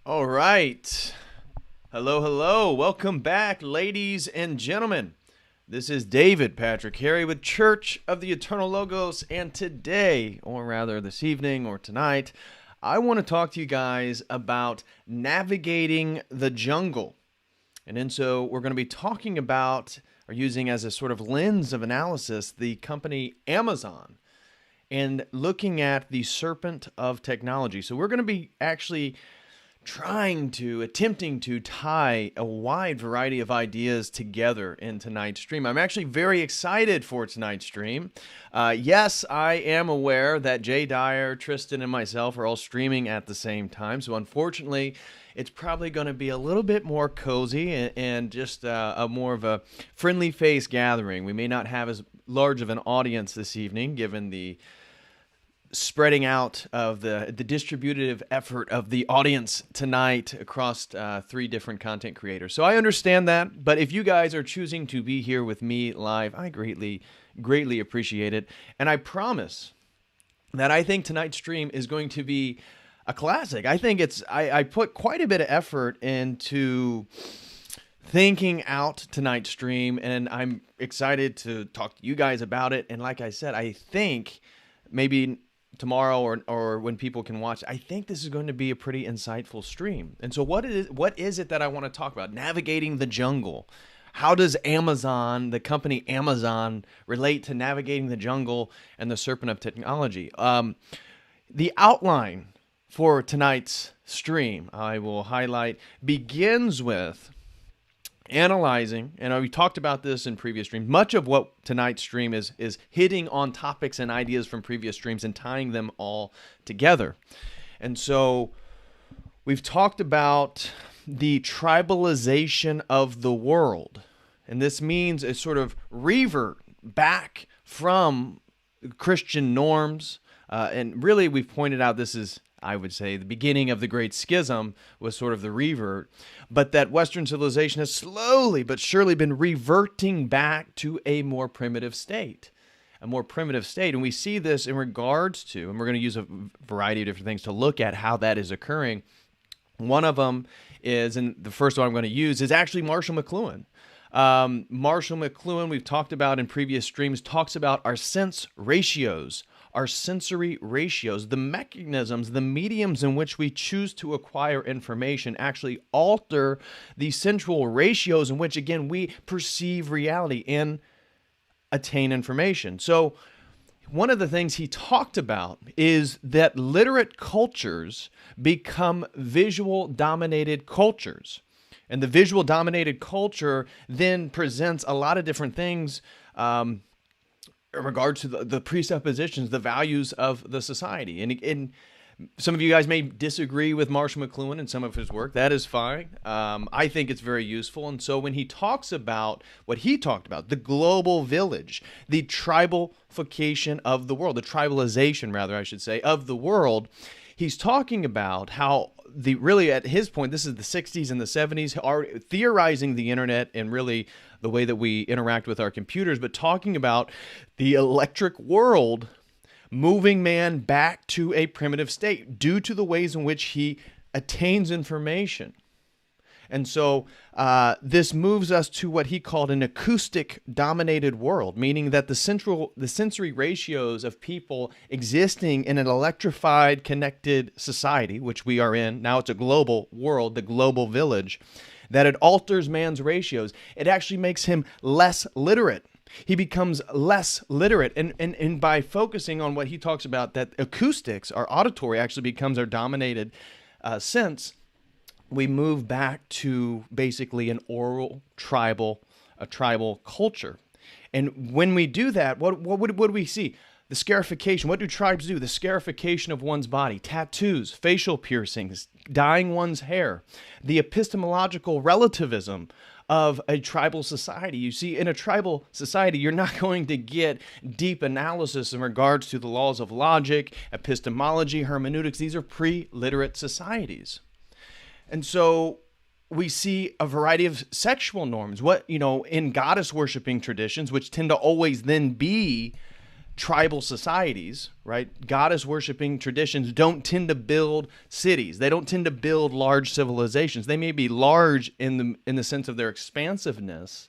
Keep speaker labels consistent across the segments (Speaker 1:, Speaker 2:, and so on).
Speaker 1: All right. Hello, hello. Welcome back, ladies and gentlemen. This is David Patrick Harry with Church of the Eternal Logos, and today, or rather this evening or tonight, I want to talk to you guys about navigating the jungle. And so we're going to be talking about, or using as a sort of lens of analysis, the company Amazon and looking at the serpent of technology. So we're going to be actually attempting to tie a wide variety of ideas together in tonight's stream. I'm actually very excited for tonight's stream. Yes, I am aware that Jay Dyer, Tristan, and myself are all streaming at the same time. So unfortunately, it's probably going to be a little bit more cozy and just a more of a friendly face gathering. We may not have as large of an audience this evening, given the spreading out of the distributive effort of the audience tonight across three different content creators. So I understand that, but if you guys are choosing to be here with me live, I greatly appreciate it. And I promise that I think tonight's stream is going to be a classic. I think I put quite a bit of effort into thinking out tonight's stream, and I'm excited to talk to you guys about it. And like I said, I think maybe tomorrow or when people can watch, I think this is going to be a pretty insightful stream. And so what is it that I want to talk about? Navigating the jungle. How does Amazon, the company Amazon, relate to navigating the jungle and the serpent of technology? The outline for tonight's stream, I will highlight, begins with analyzing, and we talked about this in previous streams. Much of what tonight's stream is hitting on topics and ideas from previous streams and tying them all together. And so we've talked about the tribalization of the world. And this means a sort of revert back from Christian norms. And really, we've pointed out this is, I would say, the beginning of the Great Schism was sort of the revert, but that Western civilization has slowly but surely been reverting back to a more primitive state. And we see this in regards to, and we're going to use a variety of different things to look at how that is occurring. One of them is, and the first one I'm going to use, is actually Marshall McLuhan. Marshall McLuhan, we've talked about in previous streams, talks about our sense ratios, our sensory ratios, the mechanisms, the mediums in which we choose to acquire information actually alter the central ratios in which, again, we perceive reality and attain information. So one of the things he talked about is that literate cultures become visual-dominated cultures. And the visual-dominated culture then presents a lot of different things in regards to the presuppositions, the values of the society. And some of you guys may disagree with Marshall McLuhan and some of his work. That is fine. I think it's very useful. And so when he talks about what he talked about, the global village, the tribalification of the world, the tribalization, rather, I should say, of the world, he's talking about how really at his point, this is the 60s and the 70s, are theorizing the internet and really the way that we interact with our computers, but talking about the electric world moving man back to a primitive state due to the ways in which he attains information. And so this moves us to what he called an acoustic-dominated world, meaning that the sensory ratios of people existing in an electrified, connected society, which we are in, now it's a global world, the global village, that it alters man's ratios. It actually makes him less literate. He becomes less literate. And by focusing on what he talks about, that acoustics, our auditory, actually becomes our dominated sense, we move back to basically an oral tribal culture. And when we do that, what do we see? The scarification. What do tribes do? The scarification of one's body, tattoos, facial piercings, dyeing one's hair, the epistemological relativism of a tribal society. You see, in a tribal society, you're not going to get deep analysis in regards to the laws of logic, epistemology, hermeneutics. These are pre-literate societies. And so we see a variety of sexual norms. In goddess worshiping traditions, which tend to always then be tribal societies, right? Goddess worshiping traditions don't tend to build cities. They don't tend to build large civilizations. They may be large in the sense of their expansiveness,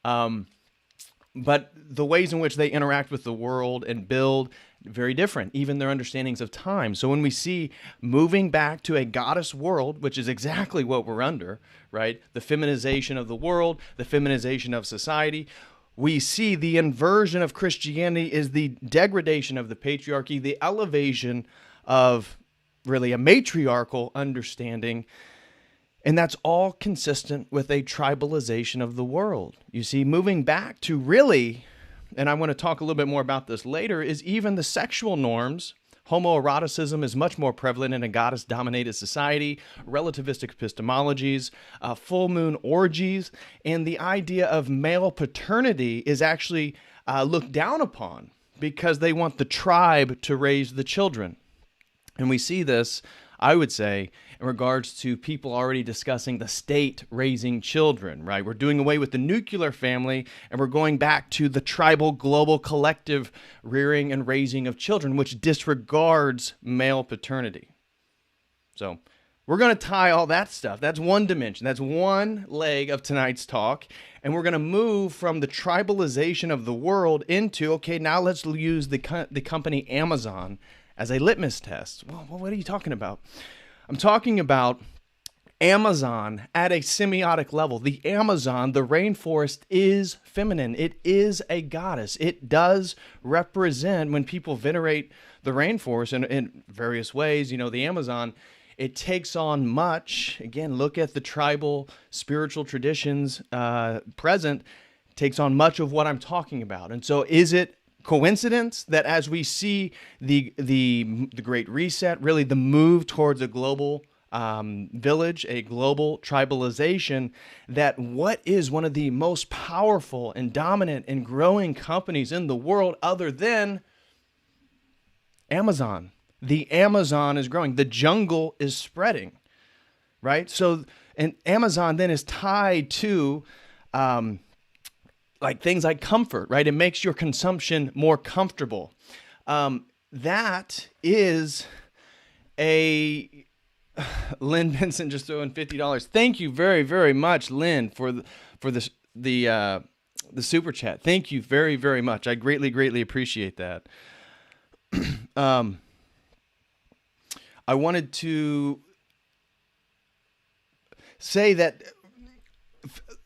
Speaker 1: but the ways in which they interact with the world and build, very different, even their understandings of time. So when we see moving back to a goddess world, which is exactly what we're under, right? The feminization of the world, the feminization of society, we see the inversion of Christianity is the degradation of the patriarchy, the elevation of really a matriarchal understanding. And that's all consistent with a tribalization of the world. You see, moving back to really, and I want to talk a little bit more about this later, is even the sexual norms. Homoeroticism is much more prevalent in a goddess-dominated society, relativistic epistemologies, full moon orgies, and the idea of male paternity is actually looked down upon because they want the tribe to raise the children. And we see this, I would say, in regards to people already discussing the state raising children, right? We're doing away with the nuclear family and we're going back to the tribal, global, collective rearing and raising of children, which disregards male paternity. So we're going to tie all that stuff. That's one dimension. That's one leg of tonight's talk. And we're going to move from the tribalization of the world into, okay, now let's use the company Amazon as a litmus test. Well, what are you talking about? I'm talking about Amazon at a semiotic level. The Amazon, the rainforest, is feminine. It is a goddess. It does represent, when people venerate the rainforest in various ways, the Amazon, it takes on much. Again, look at the tribal spiritual traditions present, takes on much of what I'm talking about. And so is it coincidence that as we see the Great Reset, really the move towards a global village, a global tribalization, that what is one of the most powerful and dominant and growing companies in the world other than Amazon? The Amazon is growing. The jungle is spreading, right? So, and Amazon then is tied to like things like comfort, right? It makes your consumption more comfortable. That is a Lynn Benson just throwing $50. Thank you very, very much, Lynn, for the super chat. Thank you very, very much. I greatly, greatly appreciate that. I wanted to say that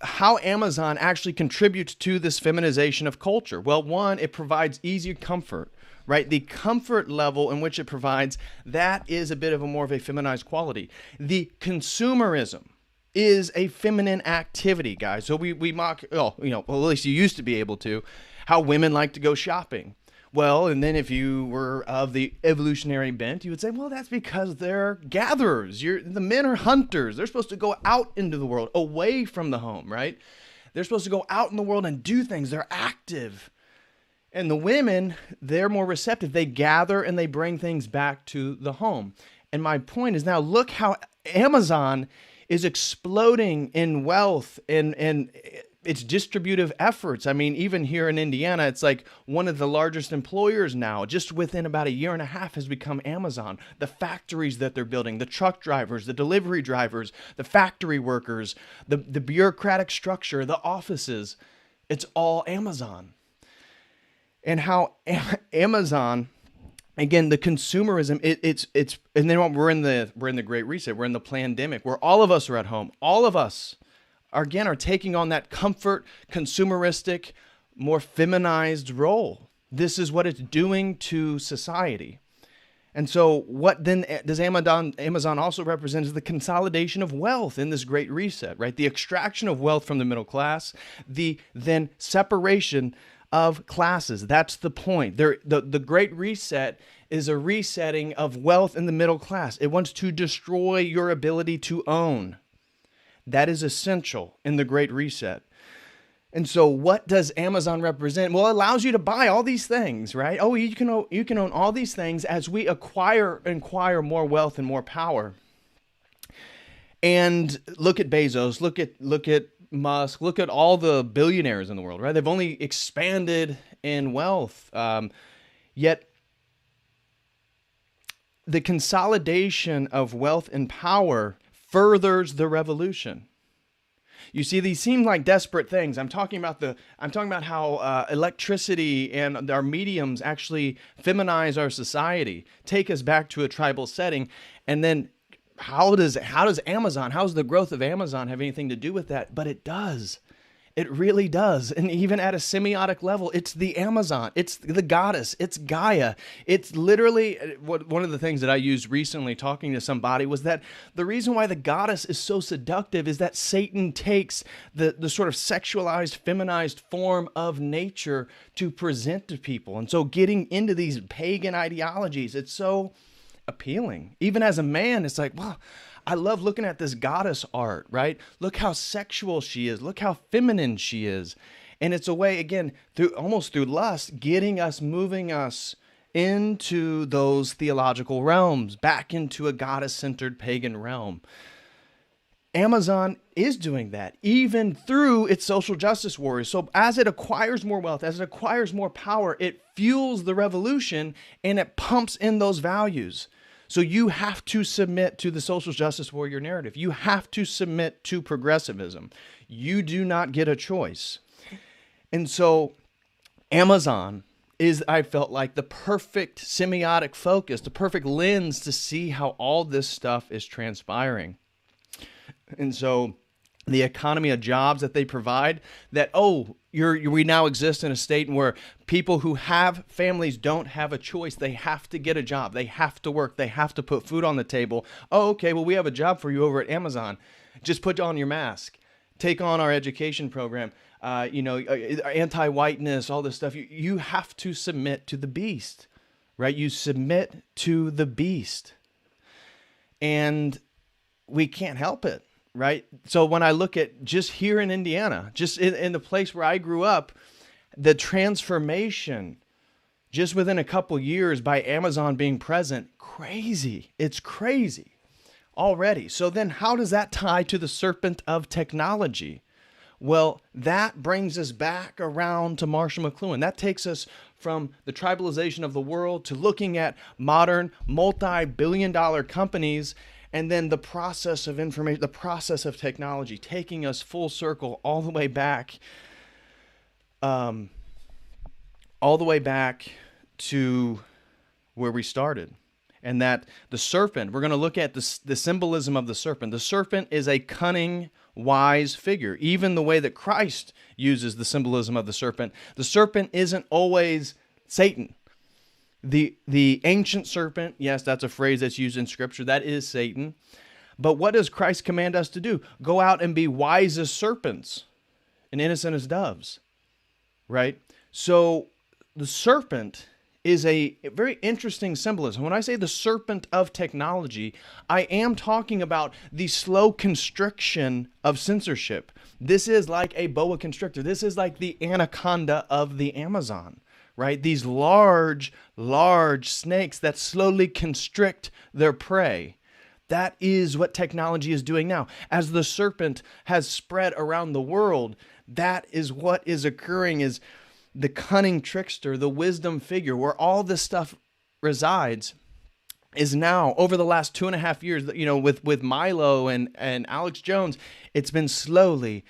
Speaker 1: how Amazon actually contributes to this feminization of culture. Well, one, it provides easier comfort, right? The comfort level in which it provides, that is a bit of a more of a feminized quality. The consumerism is a feminine activity, guys. So we mock, well, at least you used to be able to, how women like to go shopping. Well, and then if you were of the evolutionary bent, you would say, well, that's because they're gatherers. The men are hunters. They're supposed to go out into the world, away from the home, right? They're supposed to go out in the world and do things. They're active. And the women, they're more receptive. They gather and they bring things back to the home. And my point is now, look how Amazon is exploding in wealth and its distributive efforts. I mean, even here in Indiana, it's like one of the largest employers now, just within about a year and a half, has become Amazon. The factories that they're building, the truck drivers, the delivery drivers, the factory workers, the bureaucratic structure, the offices, it's all Amazon. And how Amazon, again, the consumerism, it's and then we're in the Great Reset, we're in the pandemic, where all of us are at home. All of us are taking on that comfort, consumeristic, more feminized role. This is what it's doing to society. And so what then does Amazon also represent is the consolidation of wealth in this Great Reset, right? The extraction of wealth from the middle class, the then separation of classes. That's the point. The Great Reset is a resetting of wealth in the middle class. It wants to destroy your ability to own. That is essential in the Great Reset. And so what does Amazon represent? Well, it allows you to buy all these things, right? Oh, you can own all these things as we acquire more wealth and more power. And look at Bezos, look at Musk, look at all the billionaires in the world, right? They've only expanded in wealth. Yet the consolidation of wealth and power furthers the revolution. You see, these seem like desperate things. I'm talking about how electricity and our mediums actually feminize our society, take us back to a tribal setting, and then how does Amazon, how's the growth of Amazon have anything to do with that? But it does. It really does. And even at a semiotic level, it's the Amazon. It's the goddess. It's Gaia. It's literally one of the things that I used recently talking to somebody was that the reason why the goddess is so seductive is that Satan takes the sort of sexualized, feminized form of nature to present to people. And so getting into these pagan ideologies, it's so appealing. Even as a man, it's like, well, I love looking at this goddess art, right? Look how sexual she is. Look how feminine she is. And it's a way, again, almost through lust, moving us into those theological realms, back into a goddess-centered pagan realm. Amazon is doing that, even through its social justice warriors. So as it acquires more wealth, as it acquires more power, it fuels the revolution and it pumps in those values. So you have to submit to the social justice warrior narrative. You have to submit to progressivism. You do not get a choice. And so Amazon is, I felt like, the perfect semiotic focus, the perfect lens to see how all this stuff is transpiring. And so the economy of jobs that they provide, that, we now exist in a state where people who have families don't have a choice. They have to get a job. They have to work. They have to put food on the table. Oh, okay, well, we have a job for you over at Amazon. Just put on your mask. Take on our education program. Anti-whiteness, all this stuff. You have to submit to the beast, right? You submit to the beast. And we can't help it. Right. So when I look at just here in Indiana, just in the place where I grew up, the transformation just within a couple years by Amazon being present, crazy. It's crazy already. So then how does that tie to the serpent of technology? Well, that brings us back around to Marshall McLuhan. That takes us from the tribalization of the world to looking at modern multi-billion-dollar companies. And then the process of information, the process of technology, taking us full circle all the way back, to where we started. And that the serpent, we're going to look at the symbolism of the serpent. The serpent is a cunning, wise figure. Even the way that Christ uses the symbolism of the serpent isn't always Satan. The ancient serpent, yes, that's a phrase that's used in Scripture. That is Satan. But what does Christ command us to do? Go out and be wise as serpents and innocent as doves, right? So the serpent is a very interesting symbolism. When I say the serpent of technology, I am talking about the slow constriction of censorship. This is like a boa constrictor. This is like the anaconda of the Amazon. Right? These large snakes that slowly constrict their prey. That is what technology is doing now. As the serpent has spread around the world, that is what is occurring, is the cunning trickster, the wisdom figure, where all this stuff resides, is now, over the last 2.5 years, with Milo and Alex Jones, it's been slowly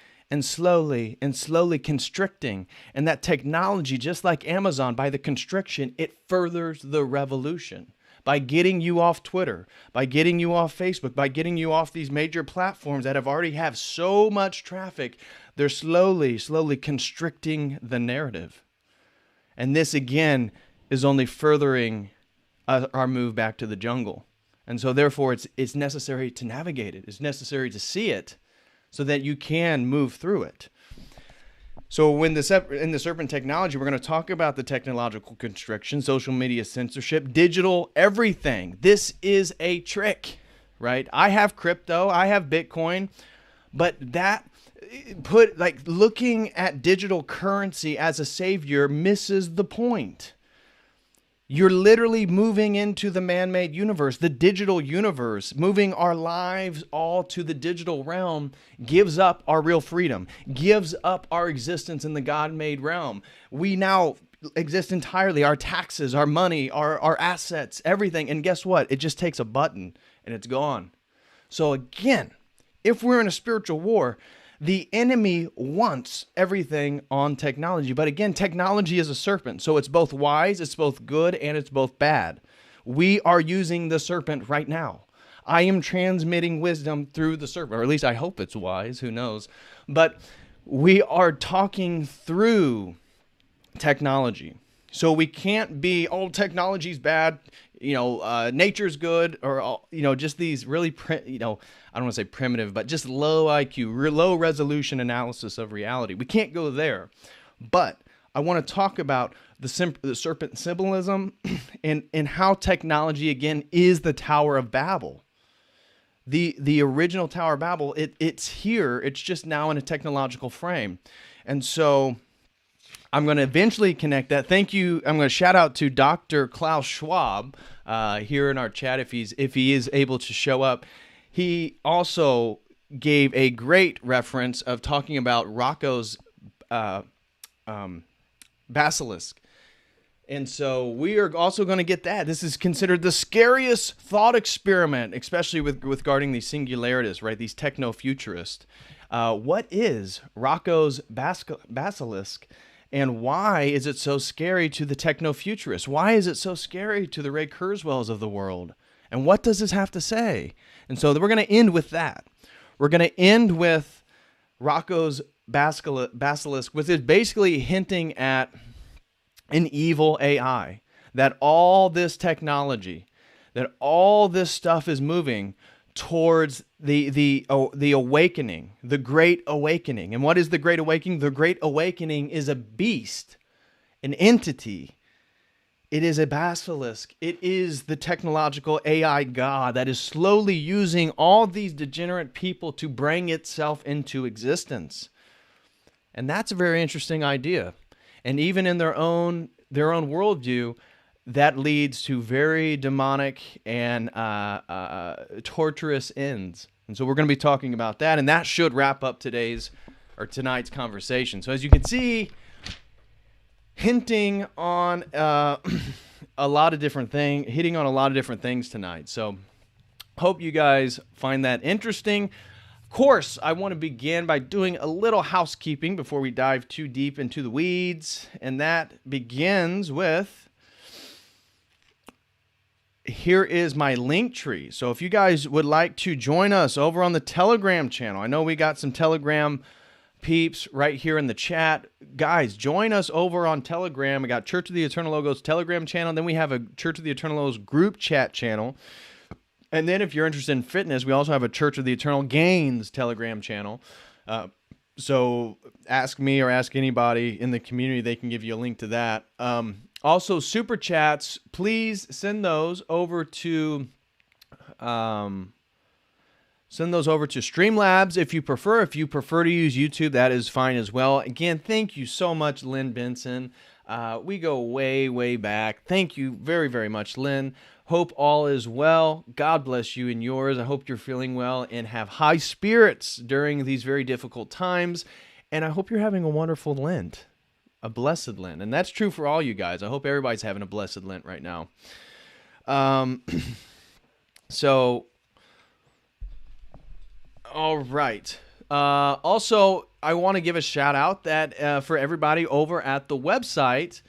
Speaker 1: constricting. And that technology, just like Amazon, by the constriction, it furthers the revolution. By getting you off Twitter, by getting you off Facebook, by getting you off these major platforms that already have so much traffic, they're slowly constricting the narrative. And this, again, is only furthering our move back to the jungle. And so, therefore, it's necessary to navigate it. It's necessary to see it, so that you can move through it. So in the serpent technology, we're going to talk about the technological constriction, social media censorship, digital everything. This is a trick, right? I have crypto, I have Bitcoin, but looking at digital currency as a savior misses the point. You're literally moving into the man-made universe, the digital universe. Moving our lives all to the digital realm gives up our real freedom, gives up our existence in the God-made realm. We now exist entirely. Our taxes, our money, our assets, everything. And guess what? It just takes a button and it's gone. So again, if we're in a spiritual war, the enemy wants everything on technology. But again, technology is a serpent. So it's both wise, it's both good, and it's both bad. We are using the serpent right now. I am transmitting wisdom through the serpent, or at least I hope it's wise. Who knows? But we are talking through technology. So we can't be, oh, technology's bad, nature's good, or, just these really, I don't want to say primitive, but just low IQ, low resolution analysis of reality. We can't go there. But I want to talk about the serpent symbolism and how technology, again, is the Tower of Babel. The original Tower of Babel, it's here. It's just now in a technological frame. And so I'm going to eventually connect that. Thank you. I'm going to shout out to Dr. Klaus Schwab here in our chat if he is able to show up. He also gave a great reference of talking about Rocco's basilisk. And so we are also going to get that. This is considered the scariest thought experiment, especially with guarding these singularities, right? These techno-futurists. What is Rocco's basilisk, and why is it so scary to the techno-futurists? Why is it so scary to the Ray Kurzweils of the world? And what does this have to say? And so we're going to end with that. We're going to end with Rocco's basilisk, which is basically hinting at an evil AI, that all this technology, that all this stuff is moving towards the awakening, the Great Awakening. And what is the Great Awakening? The Great Awakening is a beast, an entity. It is a basilisk. It is the technological AI God that is slowly using all these degenerate people to bring itself into existence. And that's a very interesting idea. And even in their own worldview, that leads to very demonic and torturous ends. And so we're going to be talking about that, and that should wrap up tonight's conversation. So as you can see, hinting on a lot of different things, hitting on a lot of different things tonight. So hope you guys find that interesting. Of course, I want to begin by doing a little housekeeping before we dive too deep into the weeds, and that begins with, here is my link tree. So if you guys would like to join us over on the Telegram channel, I know we got some Telegram peeps right here in the chat. Guys, join us over on Telegram. We got Church of the Eternal Logos Telegram channel, then we have a Church of the Eternal Logos group chat channel. And then if you're interested in fitness, we also have a Church of the Eternal Gains Telegram channel. So ask me or ask anybody in the community. They can give you a link to that. Also, super chats, please send those over to Streamlabs if you prefer. If you prefer to use YouTube, that is fine as well. Again, thank you so much, Lynn Benson. We go way, way back. Thank you very, very much, Lynn. Hope all is well. God bless you and yours. I hope you're feeling well and have high spirits during these very difficult times. And I hope you're having a wonderful Lent, a blessed Lent. And that's true for all you guys. I hope everybody's having a blessed Lent right now. So, all right. Also, I want to give a shout out that for everybody over at the website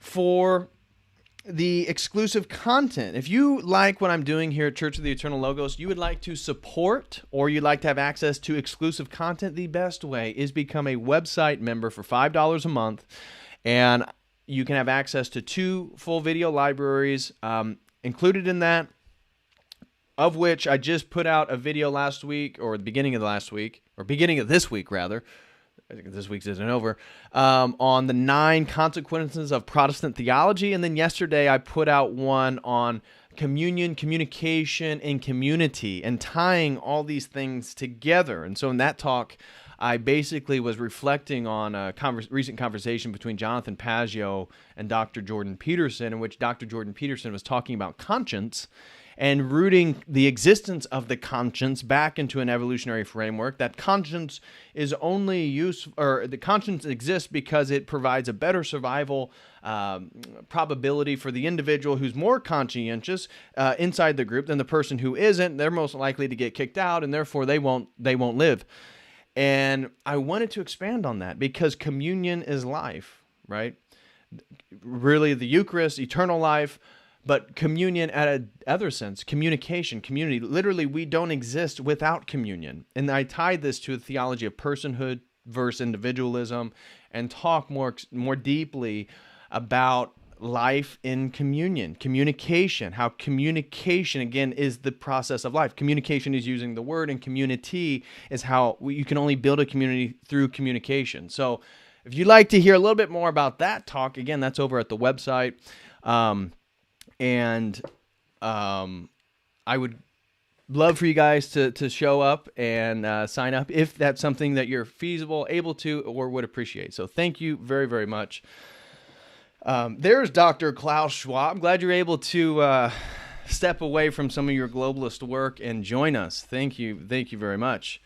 Speaker 1: for the exclusive content. If you like what I'm doing here at Church of the Eternal Logos, you would like to support or you'd like to have access to exclusive content, the best way is become a website member for $5 a month. And you can have access to 2 full video libraries included in that, of which I just put out a video last week, or the beginning of last week, or beginning of this week, rather. I think this week's isn't over, on the 9 consequences of Protestant theology. And then yesterday I put out one on communion, communication, and community, and tying all these things together. And so in that talk, I basically was reflecting on a recent conversation between Jonathan Paggio and Dr. Jordan Peterson, in which Dr. Jordan Peterson was talking about conscience and rooting the existence of the conscience back into an evolutionary framework. That conscience is only useful, or the conscience exists because it provides a better survival probability for the individual who's more conscientious inside the group than the person who isn't. They're most likely to get kicked out, and therefore they won't live. And I wanted to expand on that because communion is life, right? Really, the Eucharist, eternal life, but communion at a other sense, communication, community. Literally, we don't exist without communion. And I tied this to a theology of personhood versus individualism, and talk more deeply about life in communion, communication, how communication, again, is the process of life. Communication is using the word, and community is how you can only build a community through communication. So if you'd like to hear a little bit more about that talk, again, that's over at the website. I would love for you guys to show up and sign up if that's something that you're feasible, able to, or would appreciate. So thank you very, very much. There's Dr. Klaus Schwab. I'm glad you're able to step away from some of your globalist work and join us. Thank you. Thank you very much.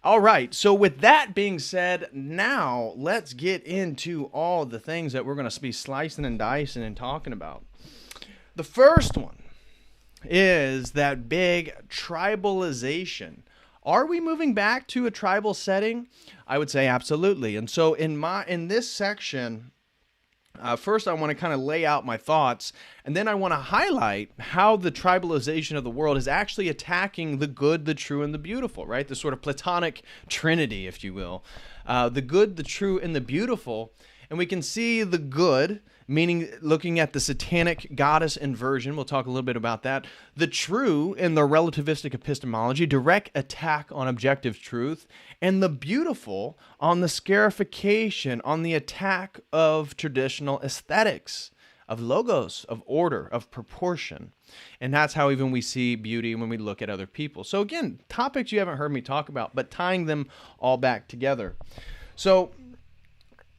Speaker 1: All right. So with that being said, now let's get into all the things that we're going to be slicing and dicing and talking about. The first one is that big tribalization. Are we moving back to a tribal setting? I would say absolutely. And so in this section, first, I want to kind of lay out my thoughts, and then I want to highlight how the tribalization of the world is actually attacking the good, the true, and the beautiful, right? The sort of Platonic trinity, if you will. The good, the true, and the beautiful. And we can see the good, meaning looking at the satanic goddess inversion. We'll talk a little bit about that. The true in the relativistic epistemology, direct attack on objective truth. And the beautiful on the scarification, on the attack of traditional aesthetics, of logos, of order, of proportion. And that's how even we see beauty when we look at other people. So again, topics you haven't heard me talk about, but tying them all back together. So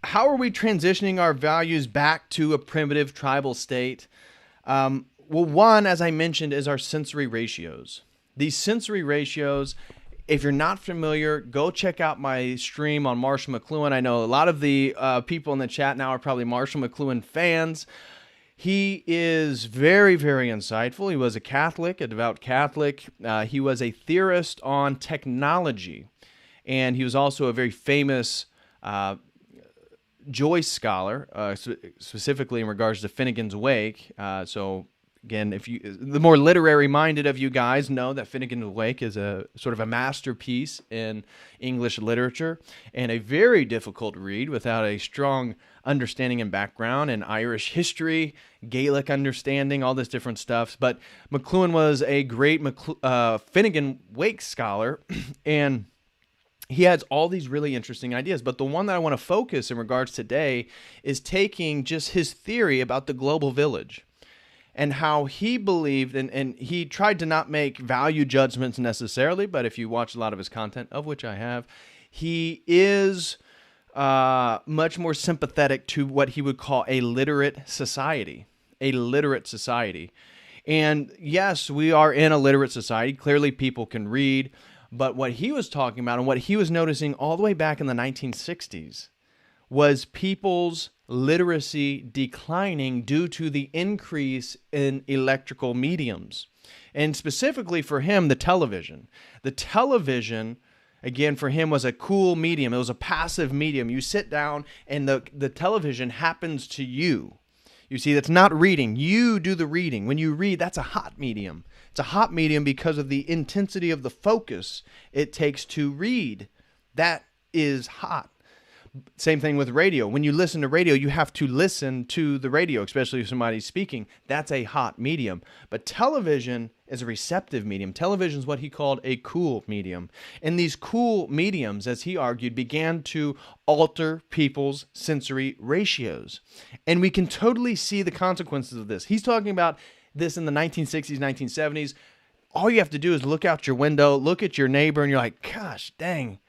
Speaker 1: how are we transitioning our values back to a primitive tribal state? Well, one, as I mentioned, is our sensory ratios. These sensory ratios, if you're not familiar, go check out my stream on Marshall McLuhan. I know a lot of the people in the chat now are probably Marshall McLuhan fans. He is very, very insightful. He was a Catholic, a devout Catholic. He was a theorist on technology. And he was also a very famous Joyce scholar, specifically in regards to Finnegan's Wake. So again, the more literary minded of you guys know that Finnegan's Wake is a sort of a masterpiece in English literature and a very difficult read without a strong understanding and background in Irish history, Gaelic understanding, all this different stuff. But McLuhan was a great Finnegan Wake scholar, and he has all these really interesting ideas, but the one that I want to focus in regards today is taking just his theory about the global village and how he believed, and he tried to not make value judgments necessarily, but if you watch a lot of his content, of which I have, he is much more sympathetic to what he would call a literate society. A literate society. And yes, we are in a literate society. Clearly people can read. But what he was talking about and what he was noticing all the way back in the 1960s was people's literacy declining due to the increase in electrical mediums. And specifically for him, the television. The television, again, for him was a cool medium. It was a passive medium. You sit down and the television happens to you. You see, that's not reading. You do the reading. When you read, that's a hot medium. It's a hot medium because of the intensity of the focus it takes to read. That is hot. Same thing with radio. When you listen to radio, you have to listen to the radio, especially if somebody's speaking. That's a hot medium. But television is a receptive medium. Television is what he called a cool medium. And these cool mediums, as he argued, began to alter people's sensory ratios. And we can totally see the consequences of this. He's talking about this in the 1960s, 1970s. All you have to do is look out your window, look at your neighbor, and you're like, gosh, dang,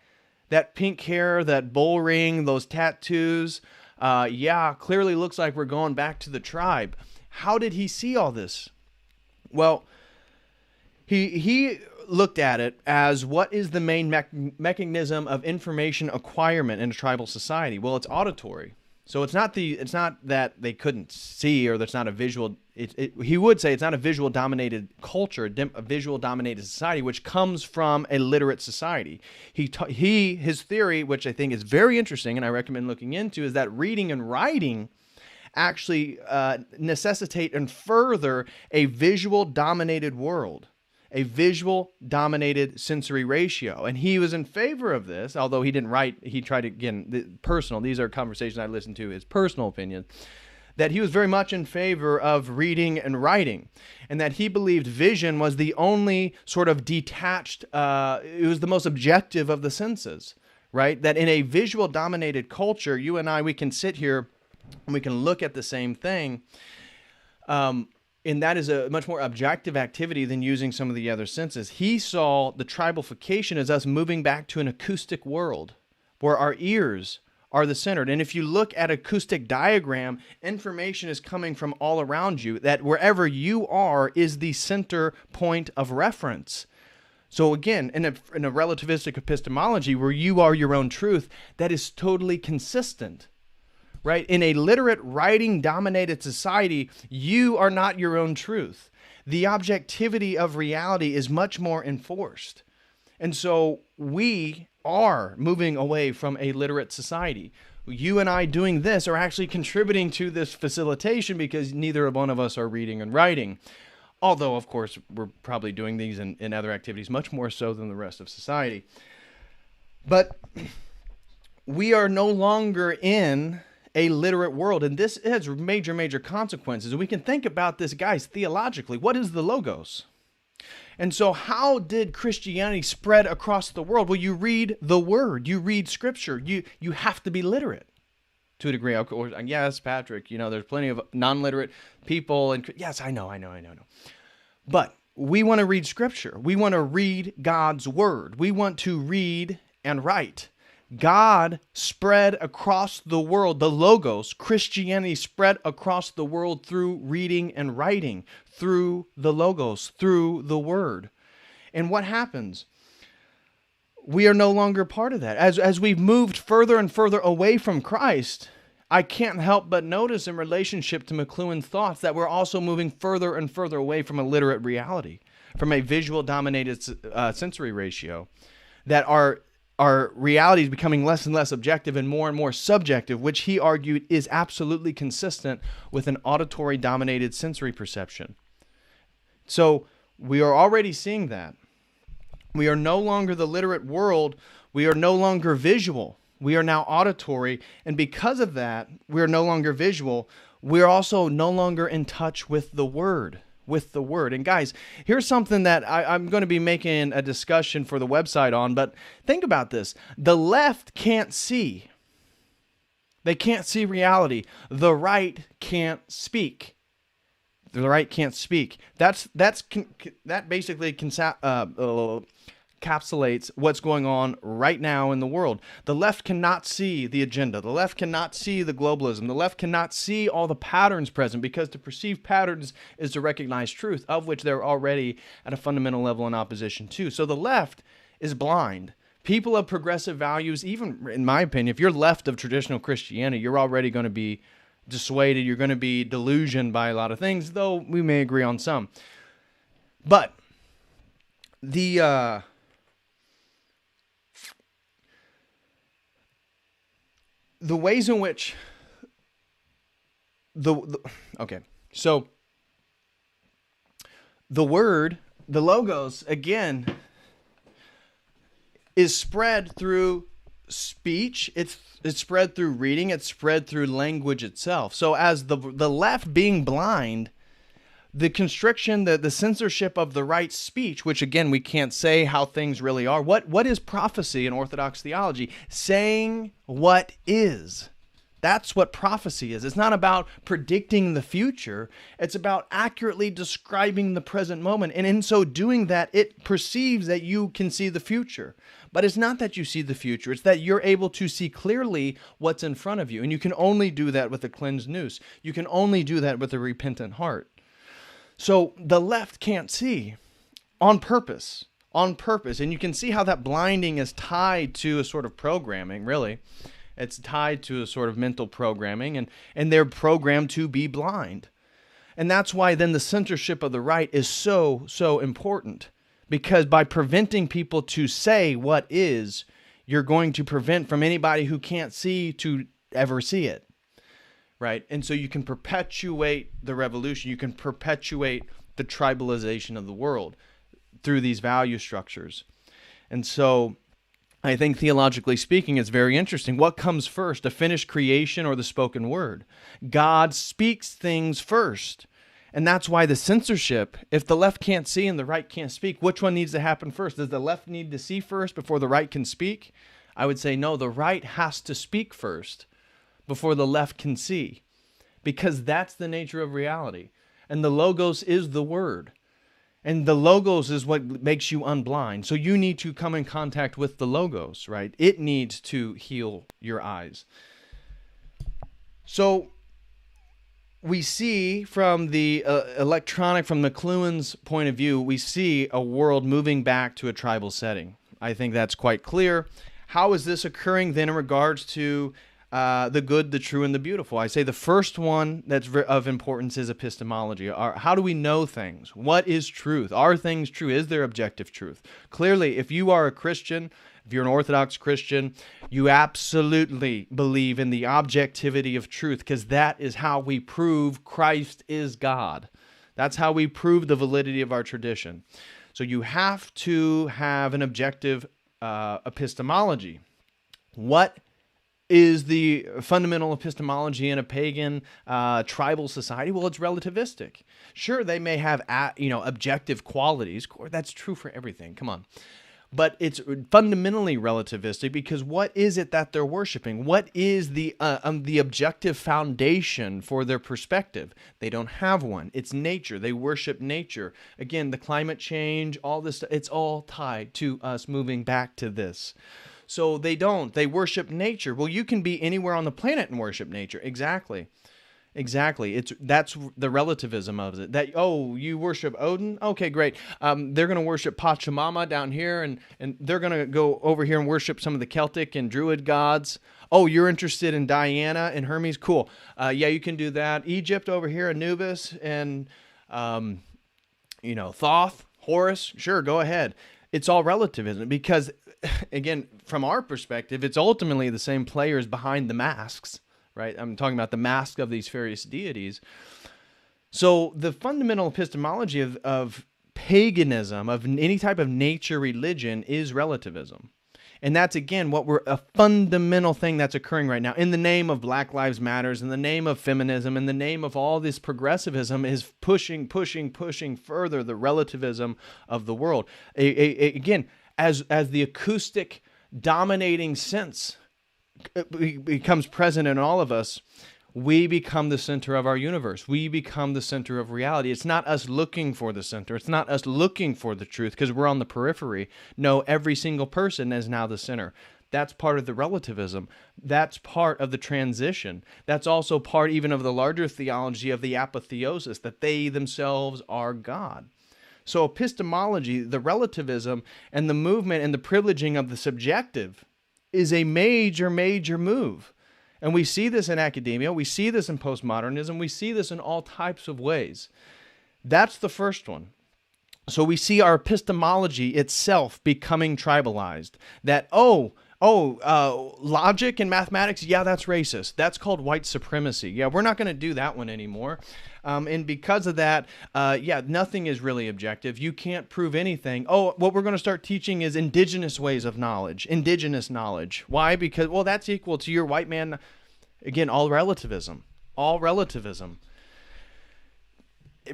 Speaker 1: that pink hair, that bull ring, those tattoos, clearly looks like we're going back to the tribe. How did he see all this? Well, He looked at it as what is the main mechanism of information acquirement in a tribal society? Well, it's auditory. So it's not that they couldn't see, or that's not a visual. He would say it's not a visual dominated culture, a visual dominated society, which comes from a literate society. His theory, which I think is very interesting and I recommend looking into, is that reading and writing actually necessitate and further a visual dominated world, a visual dominated sensory ratio. And he was in favor of this, although he didn't write. He tried, again, personal. These are conversations I listened to, his personal opinion, that he was very much in favor of reading and writing, and that he believed vision was the only sort of detached, it was the most objective of the senses, right? That in a visual dominated culture, you and I, we can sit here and we can look at the same thing, and that is a much more objective activity than using some of the other senses. He saw the tribalification as us moving back to an acoustic world where our ears are the centered. And if you look at acoustic diagram, information is coming from all around you, that wherever you are is the center point of reference. So again, in a relativistic epistemology where you are your own truth, that is totally consistent. Right? In a literate, writing-dominated society, you are not your own truth. The objectivity of reality is much more enforced. And so we are moving away from a literate society. You and I doing this are actually contributing to this facilitation because neither one of us are reading and writing. Although, of course, we're probably doing these in other activities much more so than the rest of society. But we are no longer in a literate world, and this has major consequences. And we can think about this, guys, theologically. What is the Logos? And so how did Christianity spread across the world? Well, you read the Word, you read Scripture. You have to be literate to a degree. Of course, yes, Patrick, there's plenty of non-literate people, and yes, I know. But we want to read Scripture. We want to read God's Word. We want to read and write. God spread across the world, the Logos, Christianity spread across the world through reading and writing, through the Logos, through the Word. And what happens? We are no longer part of that. As we've moved further and further away from Christ, I can't help but notice in relationship to McLuhan's thoughts that we're also moving further and further away from a literate reality, from a visual-dominated sensory ratio, that our reality is becoming less and less objective and more subjective, which he argued is absolutely consistent with an auditory-dominated sensory perception. So we are already seeing that. We are no longer the literate world. We are no longer visual. We are now auditory. And because of that, we are no longer visual. We're also no longer in touch with the Word. And guys, here's something that I'm going to be making a discussion for the website on, but think about this. The left can't see. They can't see reality. The right can't speak. The right can't speak. That basically encapsulates what's going on right now in the world. The left cannot see the agenda. The left cannot see the globalism. The left cannot see all the patterns present, because to perceive patterns is to recognize truth, of which they're already at a fundamental level in opposition to. So the left is blind. People of progressive values, even in my opinion, if you're left of traditional Christianity, you're already going to be dissuaded. You're going to be delusioned by a lot of things, though we may agree on some. But the ways in which so the Word, the Logos, again, is spread through speech. It's spread through reading. It's spread through language itself. So as the left being blind, the constriction, the censorship of the right speech, which again, we can't say how things really are. What is prophecy in Orthodox theology? Saying what is. That's what prophecy is. It's not about predicting the future. It's about accurately describing the present moment. And in so doing that, it perceives that you can see the future. But it's not that you see the future. It's that you're able to see clearly what's in front of you. And you can only do that with a cleansed nous. You can only do that with a repentant heart. So the left can't see. on purpose. On purpose. And you can see how that blinding is tied to a sort of programming, really. It's tied to a sort of mental programming, and they're programmed to be blind. And that's why then the censorship of the right is so, so important. Because by preventing people to say what is, you're going to prevent from anybody who can't see to ever see it. Right? And so you can perpetuate the revolution. You can perpetuate the tribalization of the world through these value structures. And so I think theologically speaking, it's very interesting. What comes first, a finished creation or the spoken word? God speaks things first. And that's why the censorship, if the left can't see and the right can't speak, which one needs to happen first? Does the left need to see first before the right can speak? I would say no, the right has to speak first before the left can see, because that's the nature of reality. And the logos is the word. And the logos is what makes you unblind. So you need to come in contact with the logos, right? It needs to heal your eyes. So we see from the electronic, from McLuhan's point of view, we see a world moving back to a tribal setting. I think that's quite clear. How is this occurring then in regards to the good, the true, and the beautiful? I say the first one that's of importance is epistemology. How do we know things? What is truth? Are things true? Is there objective truth? Clearly, if you are a Christian, if you're an Orthodox Christian, you absolutely believe in the objectivity of truth, because that is how we prove Christ is God. That's how we prove the validity of our tradition. So you have to have an objective epistemology. What is the fundamental epistemology in a pagan tribal society? Well, it's relativistic. Sure, they may have objective qualities. That's true for everything. Come on. But it's fundamentally relativistic, because what is it that they're worshiping? What is the objective foundation for their perspective? They don't have one. It's nature. They worship nature. Again, the climate change, all this, it's all tied to us moving back to this. So they don't. They worship nature. Well, you can be anywhere on the planet and worship nature. Exactly. That's the relativism of it. That, oh, you worship Odin? Okay, great. They're going to worship Pachamama down here, and they're going to go over here and worship some of the Celtic and Druid gods. Oh, you're interested in Diana and Hermes? Cool. Yeah, you can do that. Egypt over here, Anubis and Thoth, Horus. Sure, go ahead. It's all relativism, because again, from our perspective, it's ultimately the same players behind the masks. Right? I'm talking about the mask of these various deities. So the fundamental epistemology of paganism, of any type of nature religion, is relativism. And that's, again, a fundamental thing that's occurring right now. In the name of Black Lives Matters, in the name of feminism, in the name of all this progressivism, is pushing further the relativism of the world. Again, as the acoustic dominating sense becomes present in all of us, we become the center of our universe. We become the center of reality. It's not us looking for the center. It's not us looking for the truth because we're on the periphery. No, every single person is now the center. That's part of the relativism. That's part of the transition. That's also part even of the larger theology of the apotheosis, that they themselves are God. So epistemology, the relativism, and the movement and the privileging of the subjective is a major move. And we see this in academia, we see this in postmodernism, we see this in all types of ways. That's the first one. So we see our epistemology itself becoming tribalized. That, logic and mathematics, yeah, that's racist. That's called white supremacy. Yeah, we're not going to do that one anymore. And because of that, nothing is really objective. You can't prove anything. Oh, what we're going to start teaching is indigenous ways of knowledge, indigenous knowledge. Why? Because, well, that's equal to your white man. Again, all relativism.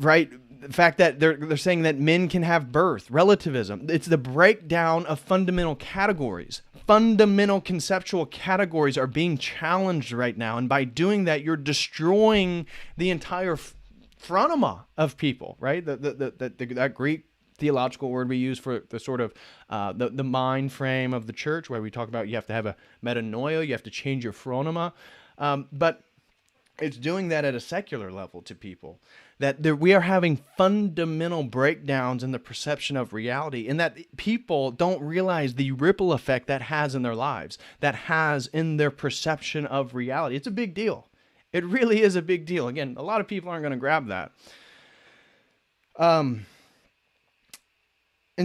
Speaker 1: Right? The fact that they're saying that men can have birth, relativism. It's the breakdown of fundamental categories. Fundamental conceptual categories are being challenged right now. And by doing that, you're destroying the entire phronema of people, right? That Greek theological word we use for the sort of the mind frame of the church, where we talk about you have to have a metanoia, you have to change your phronema. But it's doing that at a secular level to people. that we are having fundamental breakdowns in the perception of reality, and that people don't realize the ripple effect that has in their lives, that has in their perception of reality. It's a big deal. It really is a big deal. Again, a lot of people aren't going to grab that. And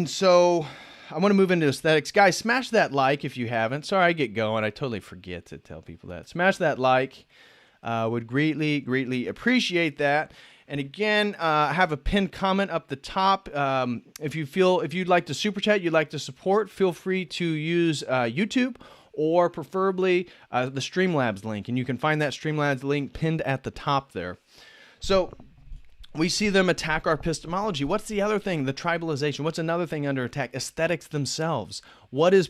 Speaker 1: so I want to move into aesthetics. Guys, smash that like if you haven't. Sorry, I get going. I totally forget to tell people that. Smash that like. Would greatly appreciate that. And again, I have a pinned comment up the top. If you'd like to super chat, you'd like to support, feel free to use YouTube or preferably the Streamlabs link. And you can find that Streamlabs link pinned at the top there. So we see them attack our epistemology. What's the other thing? The tribalization. What's another thing under attack? Aesthetics themselves. What is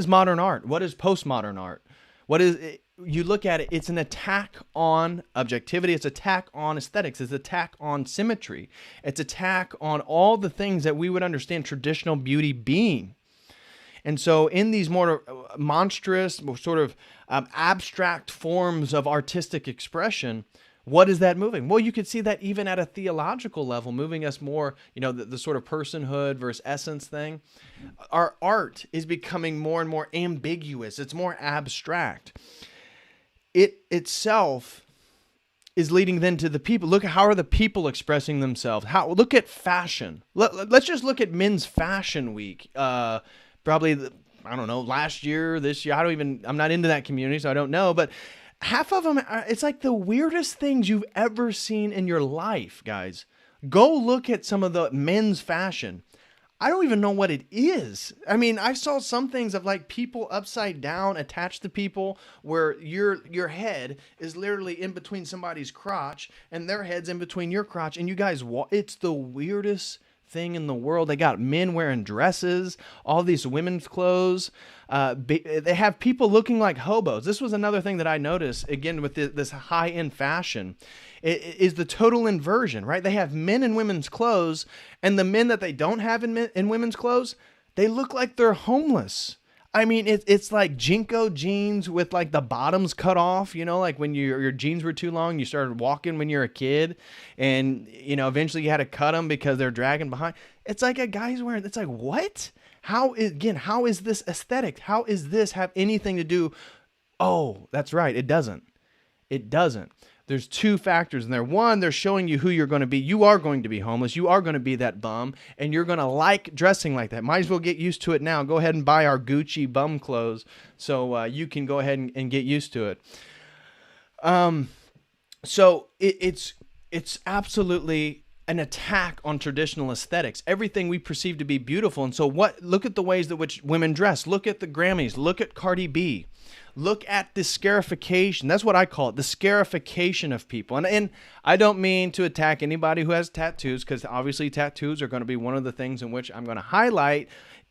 Speaker 1: modern art? What is postmodern art? What is it? You look at it, it's an attack on objectivity. It's an attack on aesthetics. It's an attack on symmetry. It's an attack on all the things that we would understand traditional beauty being. And so in these more monstrous, sort of abstract forms of artistic expression, what is that moving? Well, you could see that even at a theological level, moving us more, the sort of personhood versus essence thing. Our art is becoming more and more ambiguous. It's more abstract. It itself is leading then to the people. Look at how are the people expressing themselves. Look at fashion. Let's just look at Men's Fashion Week. Probably, I don't know, last year, this year. I'm not into that community, so I don't know. But half of them, it's like the weirdest things you've ever seen in your life, guys. Go look at some of the men's fashion. I don't even know what it is. I mean, I saw some things of like people upside down attached to people where your head is literally in between somebody's crotch and their head's in between your crotch. And you guys, it's the weirdest thing in the world. They got men wearing dresses, all these women's clothes. They have people looking like hobos. This was another thing that I noticed, again, with this high-end fashion, is the total inversion, right? They have men in women's clothes, and the men that they don't have in women's clothes, they look like they're homeless. I mean, it's like Jinko jeans with like the bottoms cut off, like when your jeans were too long, you started walking when you're a kid, and, eventually you had to cut them because they're dragging behind. It's like a guy's wearing, it's like, what? How is this aesthetic? How is this have anything to do? Oh, that's right. It doesn't. There's two factors in there. One, they're showing you who you're going to be. You are going to be homeless. You are going to be that bum, and you're going to like dressing like that. Might as well get used to it now. Go ahead and buy our Gucci bum clothes so you can go ahead and get used to it. So it's absolutely an attack on traditional aesthetics, everything we perceive to be beautiful. And so look at the ways that which women dress. Look at the Grammys. Look at Cardi B. Look at the scarification. That's what I call it, the scarification of people. And I don't mean to attack anybody who has tattoos, because obviously tattoos are going to be one of the things in which I'm going to highlight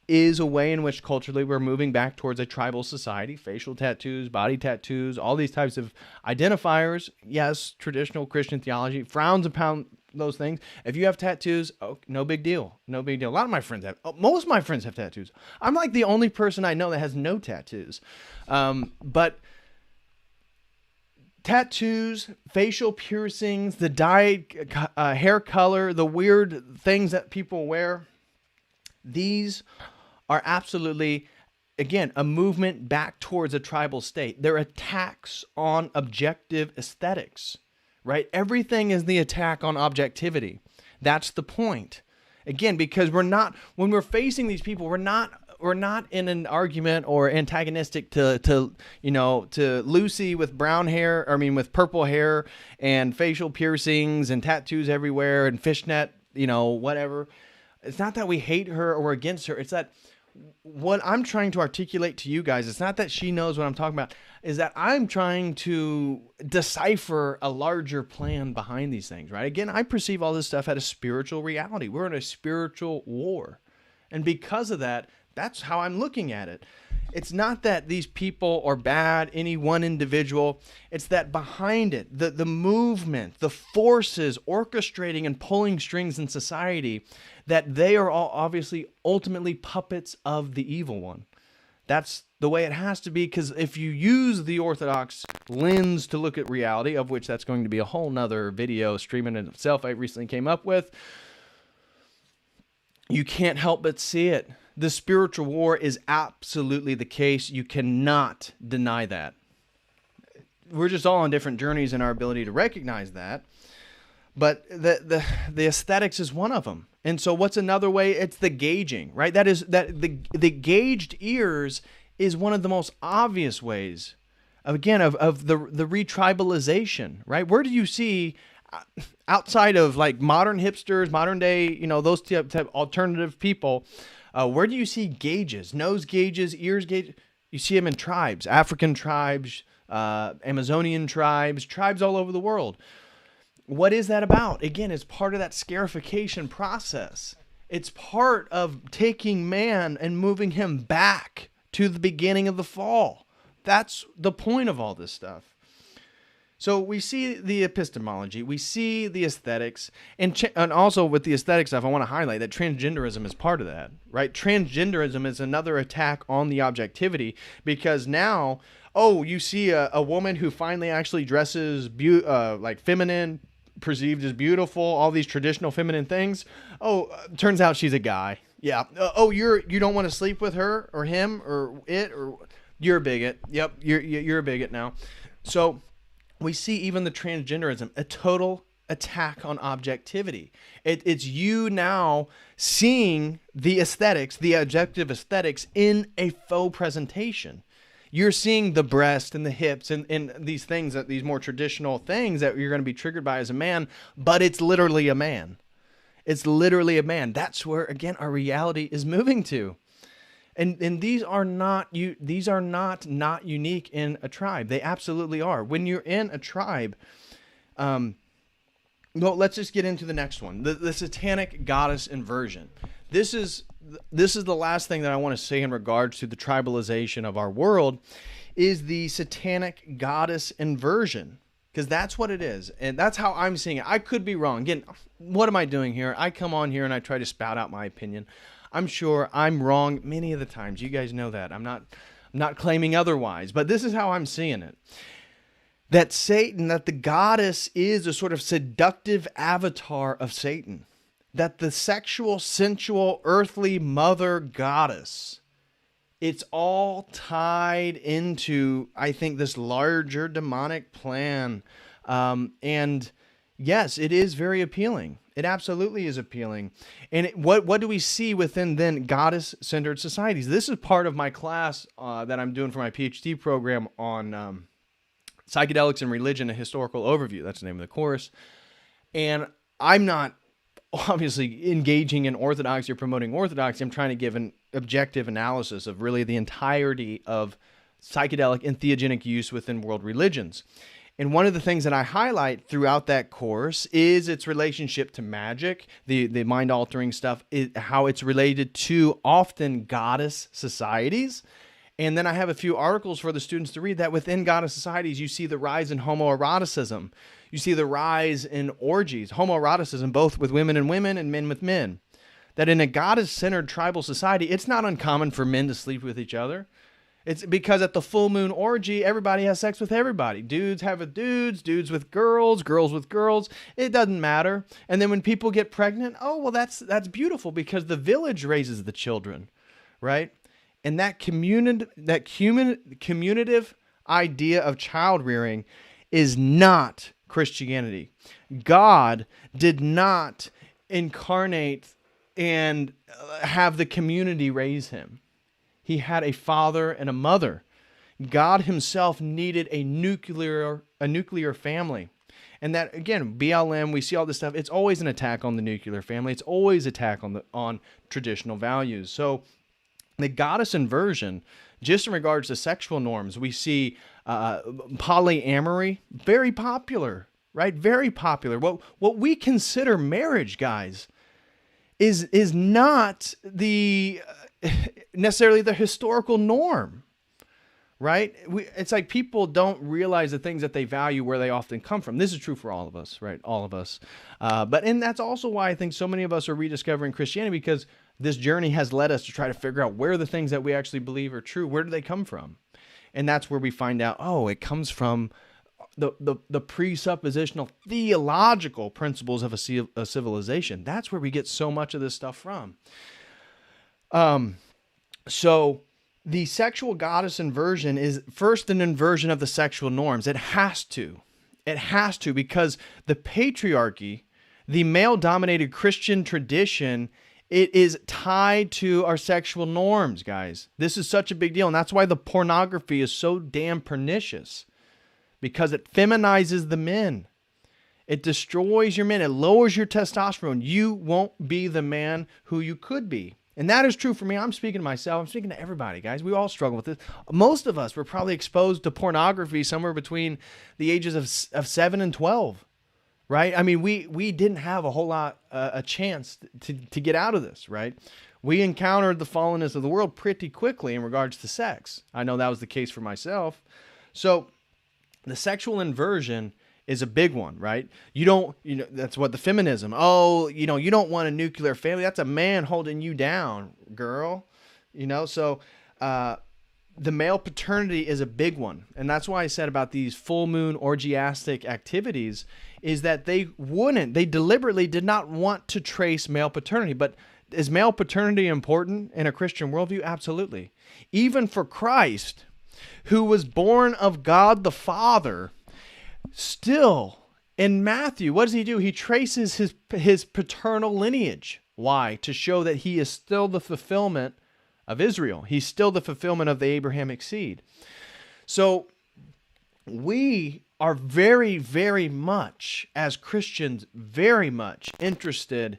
Speaker 1: is a way in which culturally we're moving back towards a tribal society. Facial tattoos, body tattoos, all these types of identifiers. Yes, traditional Christian theology frowns upon those things. If you have tattoos, no big deal. No big deal. A lot of my friends most of my friends have tattoos. I'm like the only person I know that has no tattoos. But tattoos, facial piercings, the dyed hair color, the weird things that people wear, these are absolutely, again, a movement back towards a tribal state. They're attacks on objective aesthetics, right? Everything is the attack on objectivity. That's the point. Again, because when we're facing these people, we're not in an argument or antagonistic to Lucy with with purple hair and facial piercings and tattoos everywhere and fishnet, whatever. It's not that we hate her or we're against her. It's that what I'm trying to articulate to you guys, it's not that she knows what I'm talking about, is that I'm trying to decipher a larger plan behind these things, right? Again, I perceive all this stuff at a spiritual reality. We're in a spiritual war. And because of that, that's how I'm looking at it. It's not that these people are bad, any one individual. It's that behind it, the movement, the forces orchestrating and pulling strings in society, that they are all obviously ultimately puppets of the evil one. That's the way it has to be, because if you use the Orthodox lens to look at reality, of which that's going to be a whole nother video stream in itself I recently came up with, you can't help but see it. The spiritual war is absolutely the case. You cannot deny that. We're just all on different journeys in our ability to recognize that. But the aesthetics is one of them. And so what's another way? It's the gauging, right? That is that the gauged ears is one of the most obvious ways, again, of the retribalization, right? Where do you see, outside of like modern hipsters, modern day, those type alternative people, where do you see gauges, nose gauges, ears gauges? You see them in tribes, African tribes, Amazonian tribes all over the world. What is that about? Again, it's part of that scarification process. It's part of taking man and moving him back to the beginning of the fall. That's the point of all this stuff. So we see the epistemology, we see the aesthetics, and also with the aesthetic stuff, I want to highlight that transgenderism is part of that, right? Transgenderism is another attack on the objectivity, because now, you see a woman who finally actually dresses like feminine, perceived as beautiful, all these traditional feminine things. Turns out she's a guy. Yeah. You don't want to sleep with her or him or it, or you're a bigot. Yep. You're a bigot now. So we see even the transgenderism, a total attack on objectivity. It's you now seeing the aesthetics, the objective aesthetics, in a faux presentation. You're seeing the breast and the hips and these things, that these more traditional things that you're going to be triggered by as a man, but it's literally a man. It's literally a man. That's where, again, our reality is moving to. And these are not unique in a tribe. They absolutely are. When you're in a tribe, let's just get into the next one. The satanic goddess inversion. This is the last thing that I want to say in regards to the tribalization of our world, is the satanic goddess inversion, because that's what it is. And that's how I'm seeing it. I could be wrong. Again, what am I doing here? I come on here and I try to spout out my opinion. I'm sure I'm wrong many of the times. You guys know that. I'm not claiming otherwise, but this is how I'm seeing it. That Satan, that the goddess is a sort of seductive avatar of Satan. That the sexual, sensual, earthly mother goddess, it's all tied into, I think, this larger demonic plan. And yes, it is very appealing. It absolutely is appealing. And what do we see within then goddess-centered societies? This is part of my class that I'm doing for my PhD program on psychedelics and religion, a historical overview. That's the name of the course. And I'm not obviously engaging in orthodoxy or promoting orthodoxy. I'm trying to give an objective analysis of really the entirety of psychedelic and theogenic use within world religions. And one of the things that I highlight throughout that course is its relationship to magic, the mind-altering stuff, how it's related to often goddess societies. And then I have a few articles for the students to read that within goddess societies, you see the rise in homoeroticism. You see the rise in orgies, homoeroticism, both with women and women and men with men. That in a goddess-centered tribal society, it's not uncommon for men to sleep with each other. It's because at the full moon orgy, everybody has sex with everybody. Dudes have with dudes, dudes with girls, girls with girls. It doesn't matter. And then when people get pregnant, that's beautiful because the village raises the children, right? And that communitive idea of child rearing is not Christianity. God did not incarnate and have the community raise him. He had a father and a mother. God himself needed a nuclear family. And that, again, BLM, we see all this stuff. It's always an attack on the nuclear family. It's always an attack on traditional values. So the goddess inversion, just in regards to sexual norms, we see polyamory, very popular, right? Very popular. What we consider marriage, guys, is not necessarily the historical norm, right? It's like people don't realize the things that they value where they often come from. This is true for all of us, right? All of us. And that's also why I think so many of us are rediscovering Christianity, because this journey has led us to try to figure out where the things that we actually believe are true, where do they come from? And that's where we find out, oh, it comes from the presuppositional theological principles of a civilization. That's where we get so much of this stuff from. So the sexual goddess inversion is first an inversion of the sexual norms. It has to. It has to, because the patriarchy, the male-dominated Christian tradition, it is tied to our sexual norms, guys. This is such a big deal, and that's why the pornography is so damn pernicious, because it feminizes the men. It destroys your men. It lowers your testosterone. You won't be the man who you could be. And that is true for me. I'm speaking to myself. I'm speaking to everybody, guys. We all struggle with this. Most of us were probably exposed to pornography somewhere between the ages of 7 and 12, right? I mean, we didn't have a whole lot, a chance to get out of this, right? We encountered the fallenness of the world pretty quickly in regards to sex. I know that was the case for myself. So the sexual inversion is a big one, right? That's what the feminism, you don't want a nuclear family. That's a man holding you down, girl. So the male paternity is a big one. And that's why I said about these full moon orgiastic activities is that they deliberately did not want to trace male paternity. But is male paternity important in a Christian worldview? Absolutely. Even for Christ, who was born of God the Father, still, in Matthew, what does he do? He traces his paternal lineage. Why? To show that he is still the fulfillment of Israel. He's still the fulfillment of the Abrahamic seed. So we are very, very much, as Christians, very much interested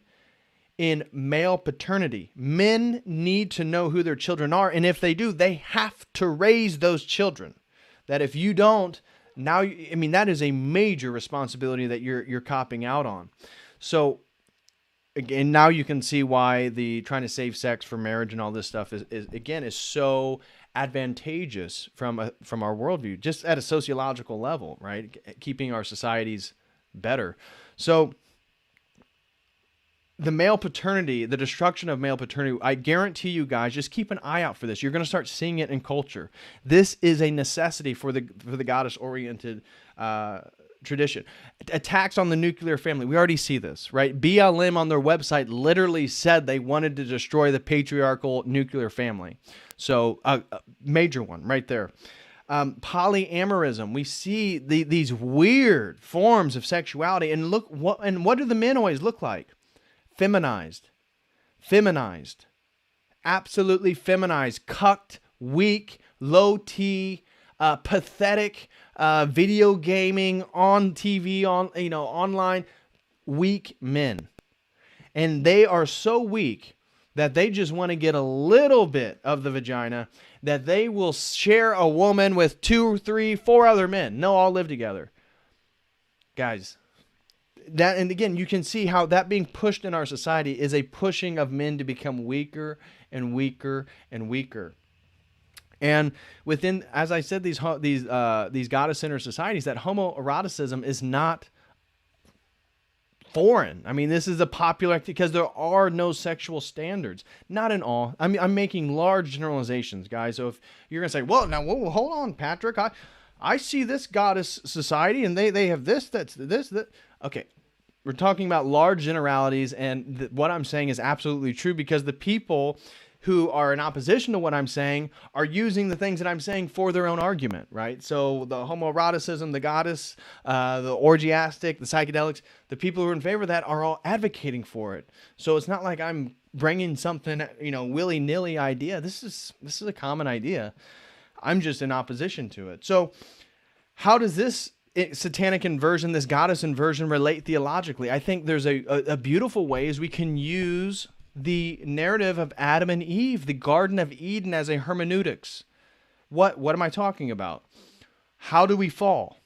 Speaker 1: in male paternity. Men need to know who their children are, and if they do, they have to raise those children. That if you don't, that is a major responsibility that you're copping out on. So, again, now you can see why the trying to save sex for marriage and all this stuff is so advantageous from our worldview, just at a sociological level, right? Keeping our societies better. So, the male paternity, the destruction of male paternity, I guarantee you guys, just keep an eye out for this. You're going to start seeing it in culture. This is a necessity for the goddess-oriented tradition. Attacks on the nuclear family. We already see this, right? BLM on their website literally said they wanted to destroy the patriarchal nuclear family. So a major one right there. Polyamorism. We see these weird forms of sexuality, and what do the men always look like? Feminized, absolutely feminized, cucked, weak, low T, pathetic, video gaming on TV, online, weak men. And they are so weak that they just want to get a little bit of the vagina, that they will share a woman with 2, 3, 4 other men. No, all live together. Guys, and again, you can see how that being pushed in our society is a pushing of men to become weaker and weaker and weaker. And within, as I said, these goddess-centered societies, that homoeroticism is not foreign. I mean, this is a popular, because there are no sexual standards. Not in all. I mean, I'm making large generalizations, guys. So if you're going to say, well, hold on, Patrick. I see this goddess society, and they have this, that. Okay, we're talking about large generalities, and what I'm saying is absolutely true, because the people who are in opposition to what I'm saying are using the things that I'm saying for their own argument, right? So the homoeroticism, the goddess, the orgiastic, the psychedelics, the people who are in favor of that are all advocating for it. So it's not like I'm bringing something, willy-nilly idea. This is a common idea. I'm just in opposition to it. So how does this satanic inversion, this goddess inversion, relate theologically? I think there's a beautiful way is we can use the narrative of Adam and Eve, the Garden of Eden, as a hermeneutics. What am I talking about? How do we fall?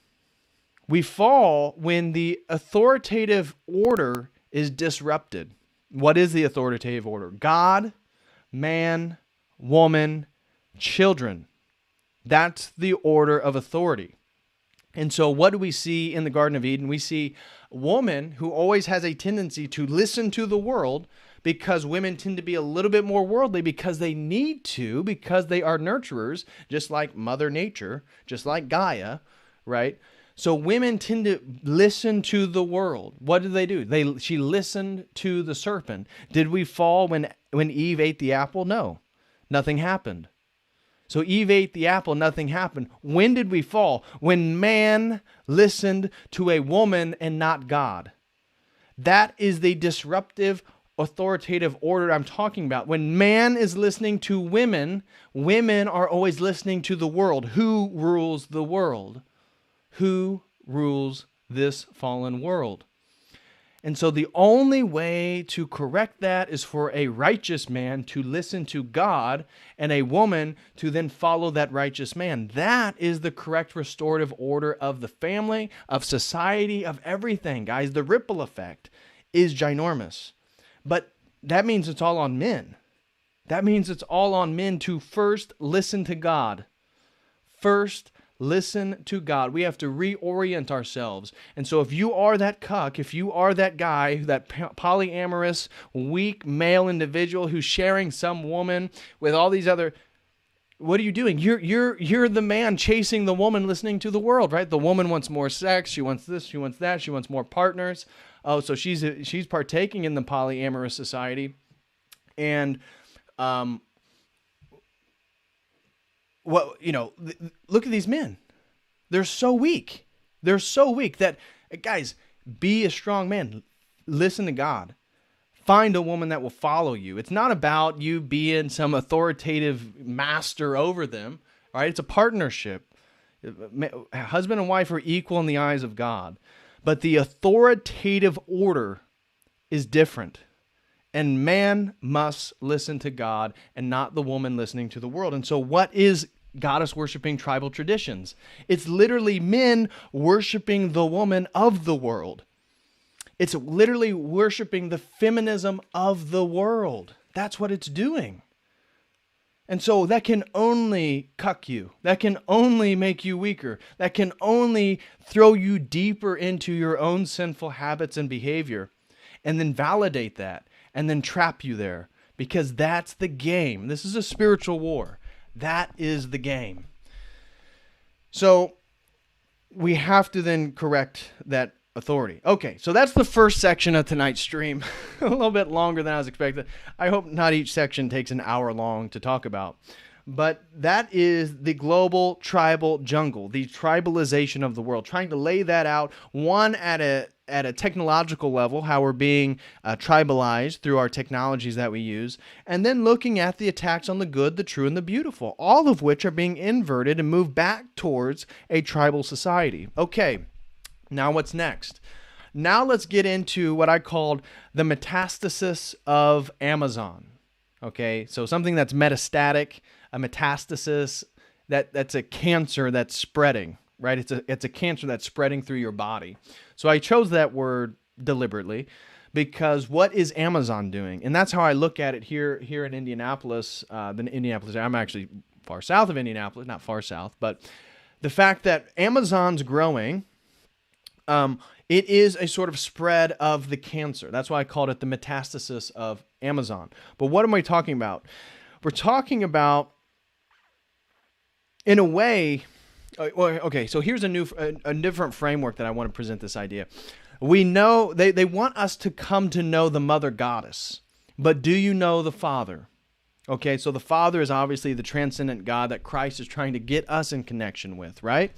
Speaker 1: We fall when the authoritative order is disrupted. What is the authoritative order? God, man, woman, children. That's the order of authority. And so what do we see in the Garden of Eden? We see a woman who always has a tendency to listen to the world because women tend to be a little bit more worldly because they need to, because they are nurturers, just like Mother Nature, just like Gaia, right? So women tend to listen to the world. What did they do? She listened to the serpent. Did we fall when Eve ate the apple? No, nothing happened. So Eve ate the apple, nothing happened. When did we fall? When man listened to a woman and not God. That is the disruptive, authoritative order I'm talking about. When man is listening to women, women are always listening to the world. Who rules the world? Who rules this fallen world? And so the only way to correct that is for a righteous man to listen to God and a woman to then follow that righteous man. That is the correct restorative order of the family, of society, of everything, guys. The ripple effect is ginormous. But that means it's all on men. That means it's all on men to first listen to God. First listen to God. We have to reorient ourselves. And so if you are that cuck, if you are that guy, that polyamorous, weak male individual who's sharing some woman with all these other, what are you doing? You're the man chasing the woman, listening to the world, right? The woman wants more sex. She wants this. She wants that. She wants more partners. Oh, so she's partaking in the polyamorous society. And look at these men. They're so weak. They're so weak that, guys, be a strong man. Listen to God. Find a woman that will follow you. It's not about you being some authoritative master over them. All right? It's a partnership. Husband and wife are equal in the eyes of God. But the authoritative order is different. And man must listen to God and not the woman listening to the world. And so what is goddess worshiping tribal traditions? It's literally men worshiping the woman of the world. It's literally worshiping the feminism of the world. That's what it's doing. And so that can only cuck you. That can only make you weaker. That can only throw you deeper into your own sinful habits and behavior, and then validate that, and then trap you there, because that's the game. This is a spiritual war. That is the game. So we have to then correct that authority. Okay, so that's the first section of tonight's stream. A little bit longer than I was expecting. I hope not each section takes an hour long to talk about. But that is the global tribal jungle, the tribalization of the world, trying to lay that out, one at a technological level, how we're being tribalized through our technologies that we use, and then looking at the attacks on the good, the true, and the beautiful, all of which are being inverted and moved back towards a tribal society. Okay, now what's next? Now let's get into what I called the metastasis of Amazon. Okay, so something that's metastatic, a metastasis, that's a cancer that's spreading, right? It's a cancer that's spreading through your body. So I chose that word deliberately because what is Amazon doing? And that's how I look at it here in Indianapolis. I'm actually far south of Indianapolis, not far south, but the fact that Amazon's growing, it is a sort of spread of the cancer. That's why I called it the metastasis of Amazon. But what am I talking about? We're talking about, in a way, okay, so here's a different framework that I want to present this idea. We know they want us to come to know the mother goddess, but do you know the Father? Okay, so the Father is obviously the transcendent God that Christ is trying to get us in connection with, right?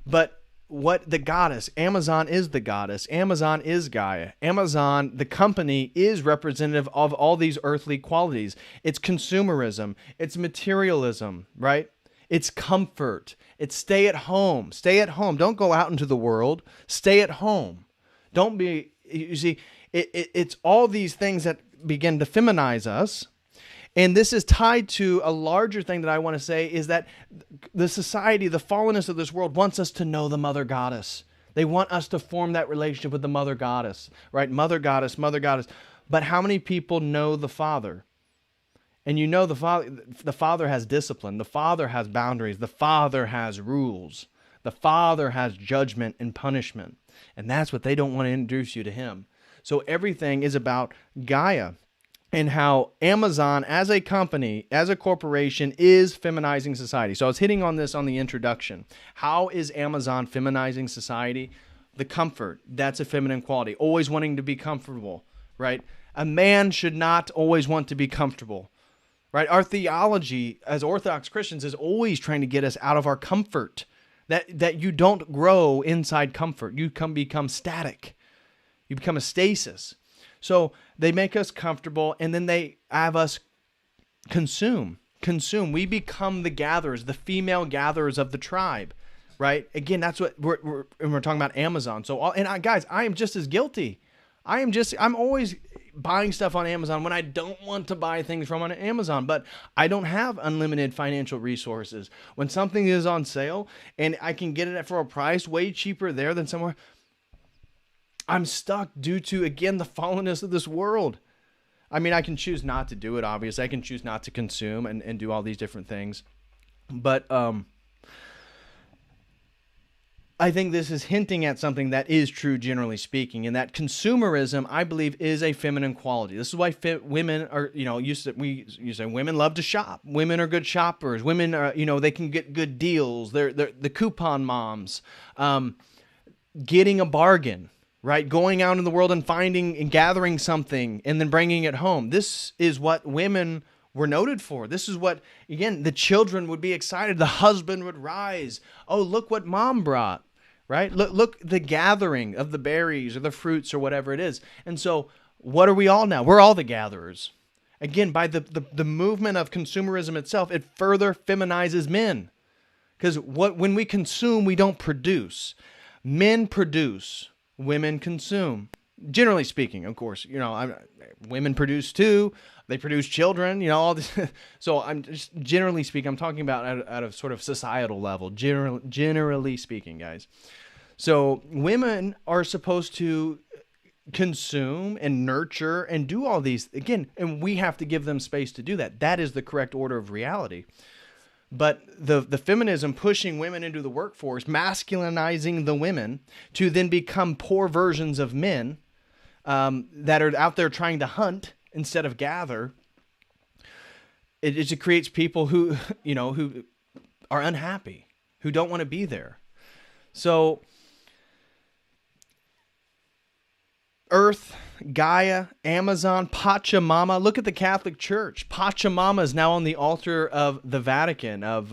Speaker 1: But what the goddess, Amazon is the goddess. Amazon is Gaia. Amazon, the company, is representative of all these earthly qualities. It's consumerism. It's materialism, right? It's comfort. It's stay at home. Stay at home. Don't go out into the world. Stay at home. Don't be, you see, it's all these things that begin to feminize us. And this is tied to a larger thing that I want to say is that the society, the fallenness of this world wants us to know the mother goddess. They want us to form that relationship with the mother goddess, right? Mother goddess, mother goddess. But how many people know the Father? And you know the Father has discipline. The Father has boundaries. The Father has rules. The Father has judgment and punishment. And that's what they don't want to introduce you to him. So everything is about Gaia. and how Amazon as a company, as a corporation, is feminizing society. So I was hitting on this on the introduction. How is Amazon feminizing society? The comfort, that's a feminine quality. Always wanting to be comfortable, right? A man should not always want to be comfortable, right? Our theology as Orthodox Christians is always trying to get us out of our comfort, that you don't grow inside comfort. You become static. You become a stasis. So they make us comfortable, and then they have us consume. We become the gatherers, the female gatherers of the tribe, right? Again, that's what we're talking about Amazon. So, guys, I am just as guilty. I'm always buying stuff on Amazon when I don't want to buy things from on Amazon, but I don't have unlimited financial resources. When something is on sale and I can get it for a price way cheaper there than somewhere, I'm stuck due to, again, the fallenness of this world. I mean, I can choose not to do it, obviously. I can choose not to consume and do all these different things. But I think this is hinting at something that is true, generally speaking, and that consumerism, I believe, is a feminine quality. This is why women are, you say women love to shop. Women are good shoppers. Women are, they can get good deals. They're the coupon moms. Getting a bargain. Right? Going out in the world and finding and gathering something and then bringing it home. This is what women were noted for. This is what, again, the children would be excited. The husband would rise. Oh, look what mom brought, right? Look the gathering of the berries or the fruits or whatever it is. And so what are we all now? We're all the gatherers. Again, by the movement of consumerism itself, it further feminizes men. Because when we consume, we don't produce. Men produce. Women consume. Generally speaking, of course, women produce too. They produce children, all this. So I'm just generally speaking, I'm talking about at a sort of societal level, generally speaking, guys. So women are supposed to consume and nurture and do all these, again, and we have to give them space to do that. That is the correct order of reality. But the feminism pushing women into the workforce, masculinizing the women to then become poor versions of men that are out there trying to hunt instead of gather, it creates people who are unhappy, who don't want to be there. So Earth, Gaia, Amazon, Pachamama. Look at the Catholic Church. Pachamama is now on the altar of the Vatican, of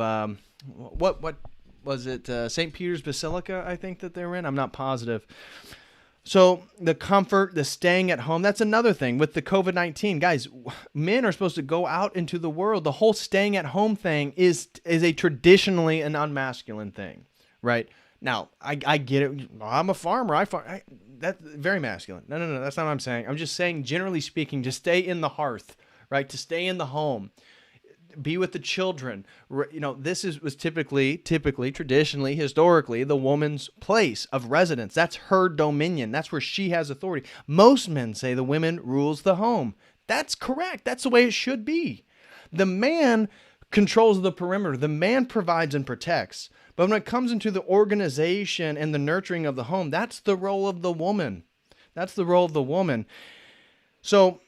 Speaker 1: what was it? St. Peter's Basilica, I think that they're in. I'm not positive. So the comfort, the staying at home, that's another thing with the COVID-19. Guys, men are supposed to go out into the world. The whole staying at home thing is a traditionally an unmasculine thing, right? Now, I get it. I'm a farmer. That's very masculine. No. That's not what I'm saying. I'm just saying, generally speaking, to stay in the hearth, right? To stay in the home, be with the children. This was typically, traditionally, historically, the woman's place of residence. That's her dominion. That's where she has authority. Most men say the woman rules the home. That's correct. That's the way it should be. The man controls the perimeter. The man provides and protects. But when it comes into the organization and the nurturing of the home, that's the role of the woman. That's the role of the woman. So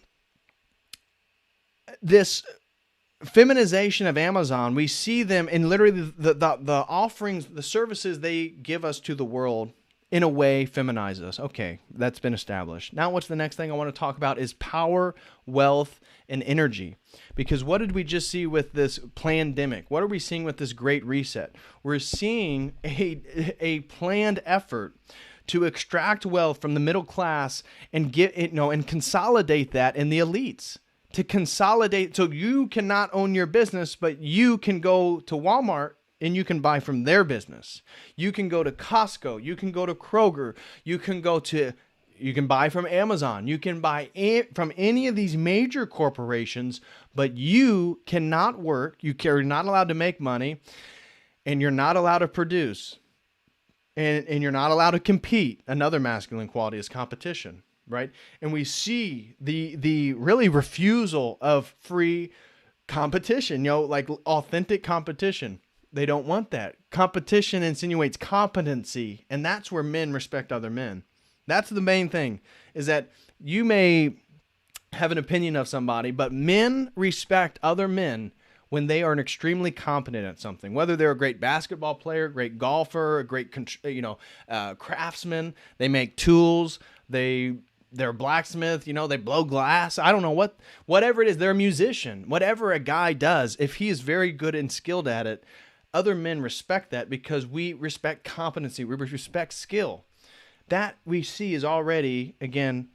Speaker 1: this feminization of Amazon, we see them in literally the offerings, the services they give us to the world, in a way feminize us. Okay, that's been established. Now what's the next thing I want to talk about is power, wealth, and energy. Because what did we just see with this pandemic? What are we seeing with this great reset? We're seeing a planned effort to extract wealth from the middle class and and consolidate that in the elites. To consolidate, so you cannot own your business, but you can go to Walmart and you can buy from their business. You can go to Costco. You can go to Kroger. You can buy from Amazon. You can buy from any of these major corporations, but you cannot work. You're not allowed to make money, and you're not allowed to produce, and you're not allowed to compete. Another masculine quality is competition, right? And we see the really refusal of free competition, like authentic competition. They don't want that. Competition insinuates competency, and that's where men respect other men. That's the main thing, is that you may have an opinion of somebody, but men respect other men when they are extremely competent at something, whether they're a great basketball player, great golfer, a great, craftsman. They make tools. They're a blacksmith. They blow glass. I don't know whatever it is. They're a musician. Whatever a guy does, if he is very good and skilled at it, other men respect that because we respect competency. We respect skill. That we see is already, again,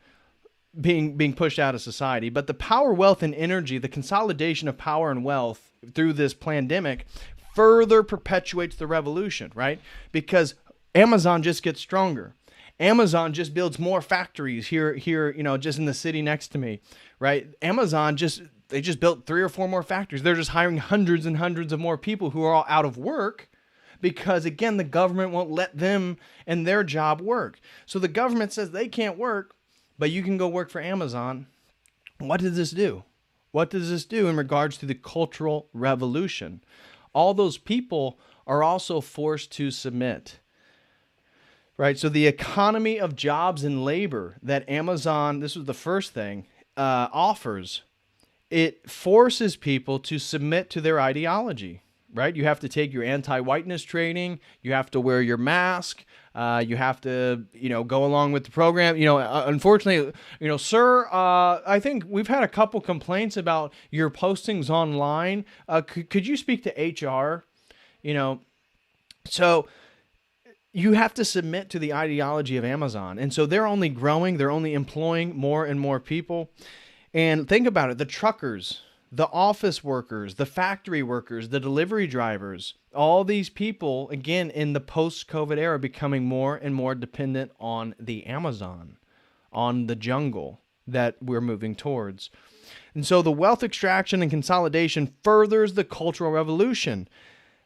Speaker 1: being pushed out of society. But the power, wealth, and energy, the consolidation of power and wealth through this pandemic further perpetuates the revolution, right? Because Amazon just gets stronger. Amazon just builds more factories here, just in the city next to me, right? Amazon they just built 3 or 4 more factories. They're just hiring hundreds and hundreds of more people who are all out of work because, again, the government won't let them and their job work. So the government says they can't work, but you can go work for Amazon. What does this do? What does this do in regards to the cultural revolution? All those people are also forced to submit, right? So the economy of jobs and labor that Amazon, this was the first thing, offers, it forces people to submit to their ideology, right? You have to take your anti-whiteness training. You have to wear your mask. You have to, go along with the program. Unfortunately, sir, I think we've had a couple complaints about your postings online. Could you speak to HR? So you have to submit to the ideology of Amazon. And so they're only growing. They're only employing more and more people. And think about it, the truckers, the office workers, the factory workers, the delivery drivers, all these people, again, in the post-COVID era, becoming more and more dependent on the Amazon, on the jungle that we're moving towards. And so the wealth extraction and consolidation furthers the cultural revolution.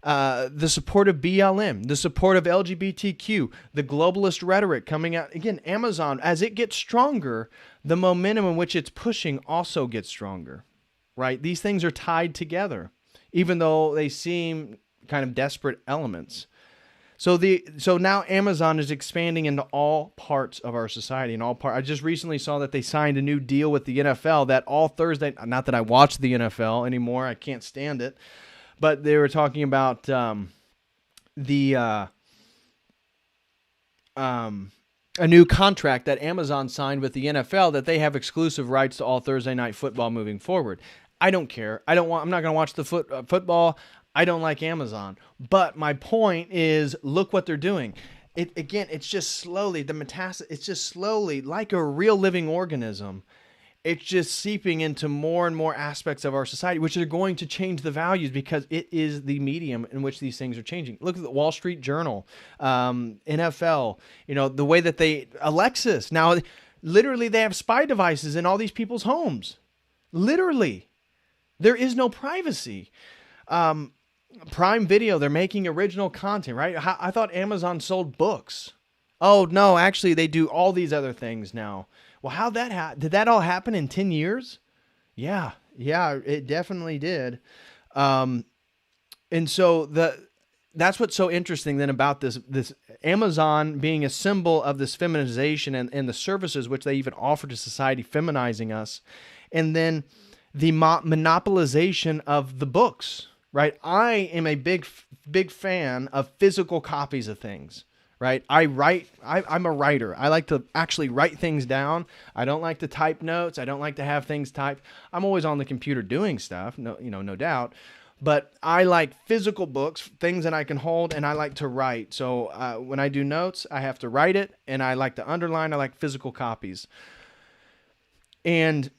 Speaker 1: The support of BLM, the support of LGBTQ, the globalist rhetoric coming out. Again, Amazon, as it gets stronger, the momentum in which it's pushing also gets stronger, right? These things are tied together, even though they seem kind of desperate elements. So now Amazon is expanding into all parts of our society and I just recently saw that they signed a new deal with the NFL that all Thursday, not that I watch the NFL anymore, I can't stand it. But they were talking about a new contract that Amazon signed with the NFL that they have exclusive rights to all Thursday night football moving forward. I don't care. I'm not going to watch the football. I don't like Amazon. But my point is, look what they're doing. It's just slowly, the metastasis, it's just slowly, like a real living organism, it's just seeping into more and more aspects of our society, which are going to change the values because it is the medium in which these things are changing. Look at the Wall Street Journal, NFL, the way that Alexis, now literally they have spy devices in all these people's homes. Literally. There is no privacy. Prime Video, they're making original content, right? I thought Amazon sold books. Oh, no, actually they do all these other things now. Well, did that all happen in 10 years? Yeah, it definitely did. And so that's what's so interesting then about this Amazon being a symbol of this feminization and the services which they even offer to society, feminizing us. And then the monopolization of the books, right? I am a big fan of physical copies of things. Right? I'm a writer. I like to actually write things down. I don't like to type notes. I don't like to have things typed. I'm always on the computer doing stuff, no doubt. But I like physical books, things that I can hold, and I like to write. So when I do notes, I have to write it, and I like to underline. I like physical copies. And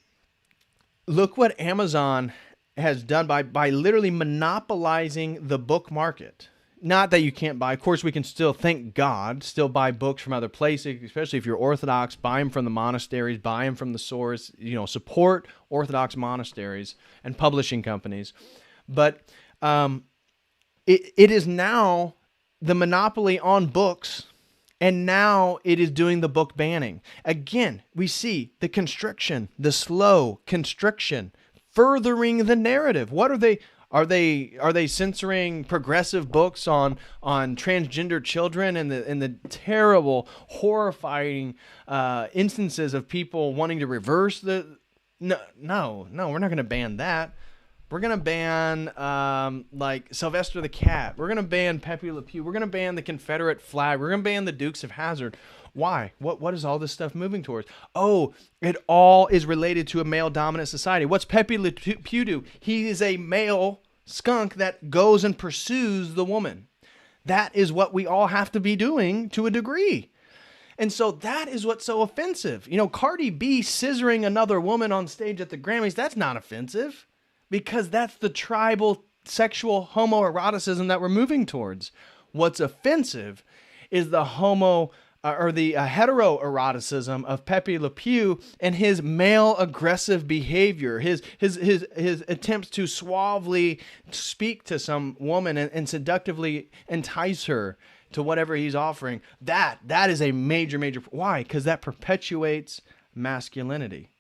Speaker 1: look what Amazon has done by literally monopolizing the book market. Not that you can't buy. Of course, we can still, thank God, still buy books from other places, especially if you're Orthodox. Buy them from the monasteries. Buy them from the source. Support Orthodox monasteries and publishing companies. But it is now the monopoly on books, and now it is doing the book banning. Again, we see the constriction, the slow constriction, furthering the narrative. What are they? Are they censoring progressive books on transgender children and the terrible, horrifying instances of people wanting to reverse No, we're not going to ban that. We're going to ban like Sylvester the Cat. We're going to ban Pepe Le Pew. We're going to ban the Confederate flag. We're going to ban the Dukes of Hazzard. Why? What is all this stuff moving towards? Oh, it all is related to a male-dominant society. What's Pepe Le Pew do? He is a male skunk that goes and pursues the woman. That is what we all have to be doing to a degree. And so that is what's so offensive. You know, Cardi B scissoring another woman on stage at the Grammys, that's not offensive because that's the tribal sexual homoeroticism that we're moving towards. What's offensive is the heteroeroticism of Pepe Le Pew and his male aggressive behavior, his attempts to suavely speak to some woman and seductively entice her to whatever he's offering. That is a major. Why? Because that perpetuates masculinity.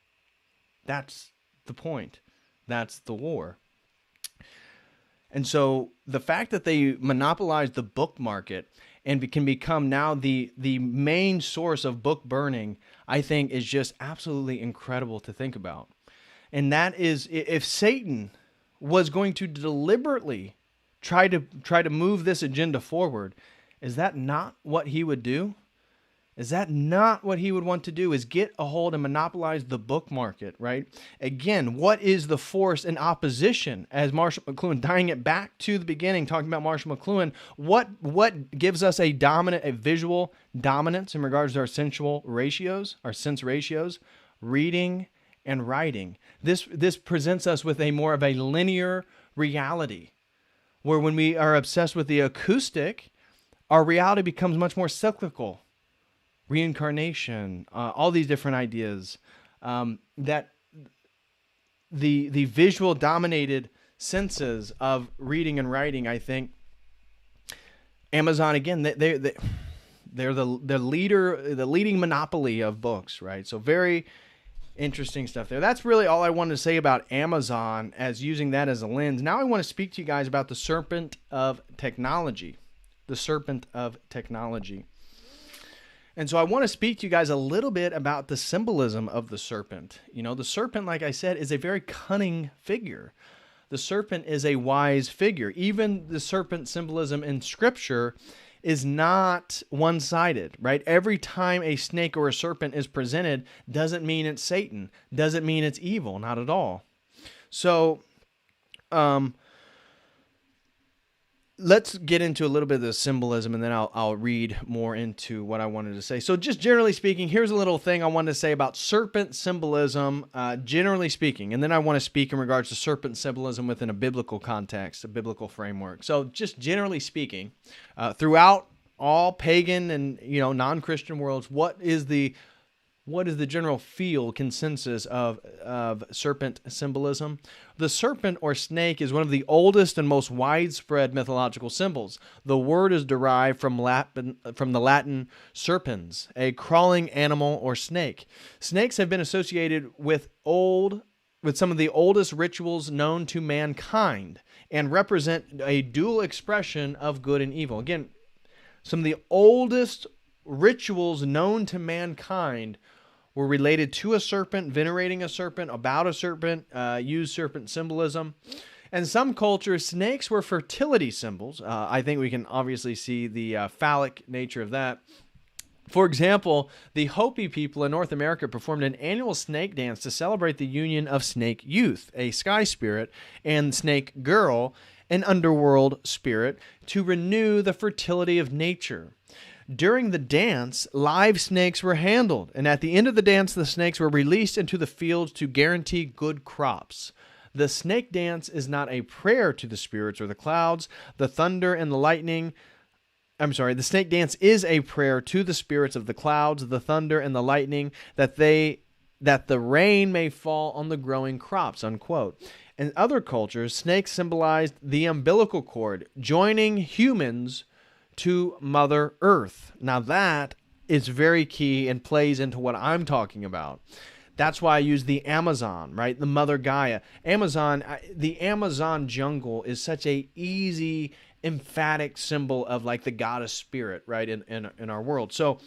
Speaker 1: That's the point. That's the war. And so the fact that they monopolize the book market and can become now the main source of book burning, I think is just absolutely incredible to think about. And that is, if Satan was going to deliberately try to move this agenda forward, is that not what he would do? Is that not what he would want to do, is get a hold and monopolize the book market, right? Again, what is the force in opposition? As Marshall McLuhan, tying it back to the beginning, talking about Marshall McLuhan, what gives us a visual dominance in regards to our sense ratios? Reading and writing. This presents us with a more of a linear reality, where when we are obsessed with the acoustic, our reality becomes much more cyclical. Reincarnation, all these different ideas, that the visual dominated senses of reading and writing, I think Amazon, again, they're the leading monopoly of books, right? So very interesting stuff there. That's really all I wanted to say about Amazon, as using that as a lens. Now I want to speak to you guys about the serpent of technology. The serpent of technology. And so I want to speak to you guys a little bit about the symbolism of the serpent. You know, the serpent, like I said, is a very cunning figure. The serpent is a wise figure. Even the serpent symbolism in Scripture is not one-sided, right? Every time a snake or a serpent is presented doesn't mean it's Satan, doesn't mean it's evil, not at all. So, let's get into a little bit of the symbolism, and then I'll read more into what I wanted to say. So just generally speaking, here's a little thing I wanted to say about serpent symbolism, generally speaking. And then I want to speak in regards to serpent symbolism within a biblical context, a biblical framework. So just generally speaking, throughout all pagan and non-Christian worlds, what is the general consensus of serpent symbolism? The serpent or snake is one of the oldest and most widespread mythological symbols. The word is derived from the Latin serpens, a crawling animal or snake. Snakes have been associated with some of the oldest rituals known to mankind and represent a dual expression of good and evil. Again, some of the oldest rituals known to mankind were related to a serpent, venerating a serpent, about a serpent, used serpent symbolism. And some cultures, snakes were fertility symbols. I think we can obviously see the phallic nature of that. For example, the Hopi people in North America performed an annual snake dance to celebrate the union of Snake Youth, a sky spirit, and Snake Girl, an underworld spirit, to renew the fertility of nature. During the dance, live snakes were handled, and at the end of the dance, the snakes were released into the fields to guarantee good crops. The snake dance is not a prayer to the spirits or the clouds, the thunder and the lightning. The snake dance is a prayer to the spirits of the clouds, the thunder and the lightning, that the rain may fall on the growing crops, unquote. In other cultures, snakes symbolized the umbilical cord, joining humans to Mother Earth. Now that is very key and plays into what I'm talking about. That's why I use the Amazon, right? The Mother Gaia. The Amazon jungle is such a easy, emphatic symbol of like the goddess spirit, right? In our world. So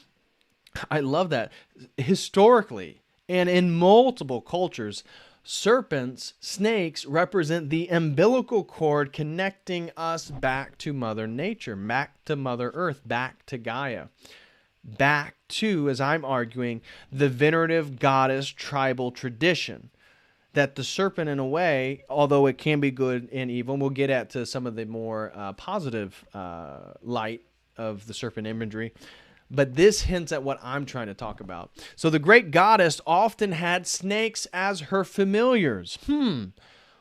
Speaker 1: I love that. Historically, And in multiple cultures, serpents, snakes, represent the umbilical cord connecting us back to Mother Nature, back to Mother Earth, back to Gaia, back to, as I'm arguing, the venerative goddess tribal tradition. That the serpent, in a way, although it can be good and evil, and we'll get at to some of the more positive light of the serpent imagery, but this hints at what I'm trying to talk about. So the great goddess often had snakes as her familiars.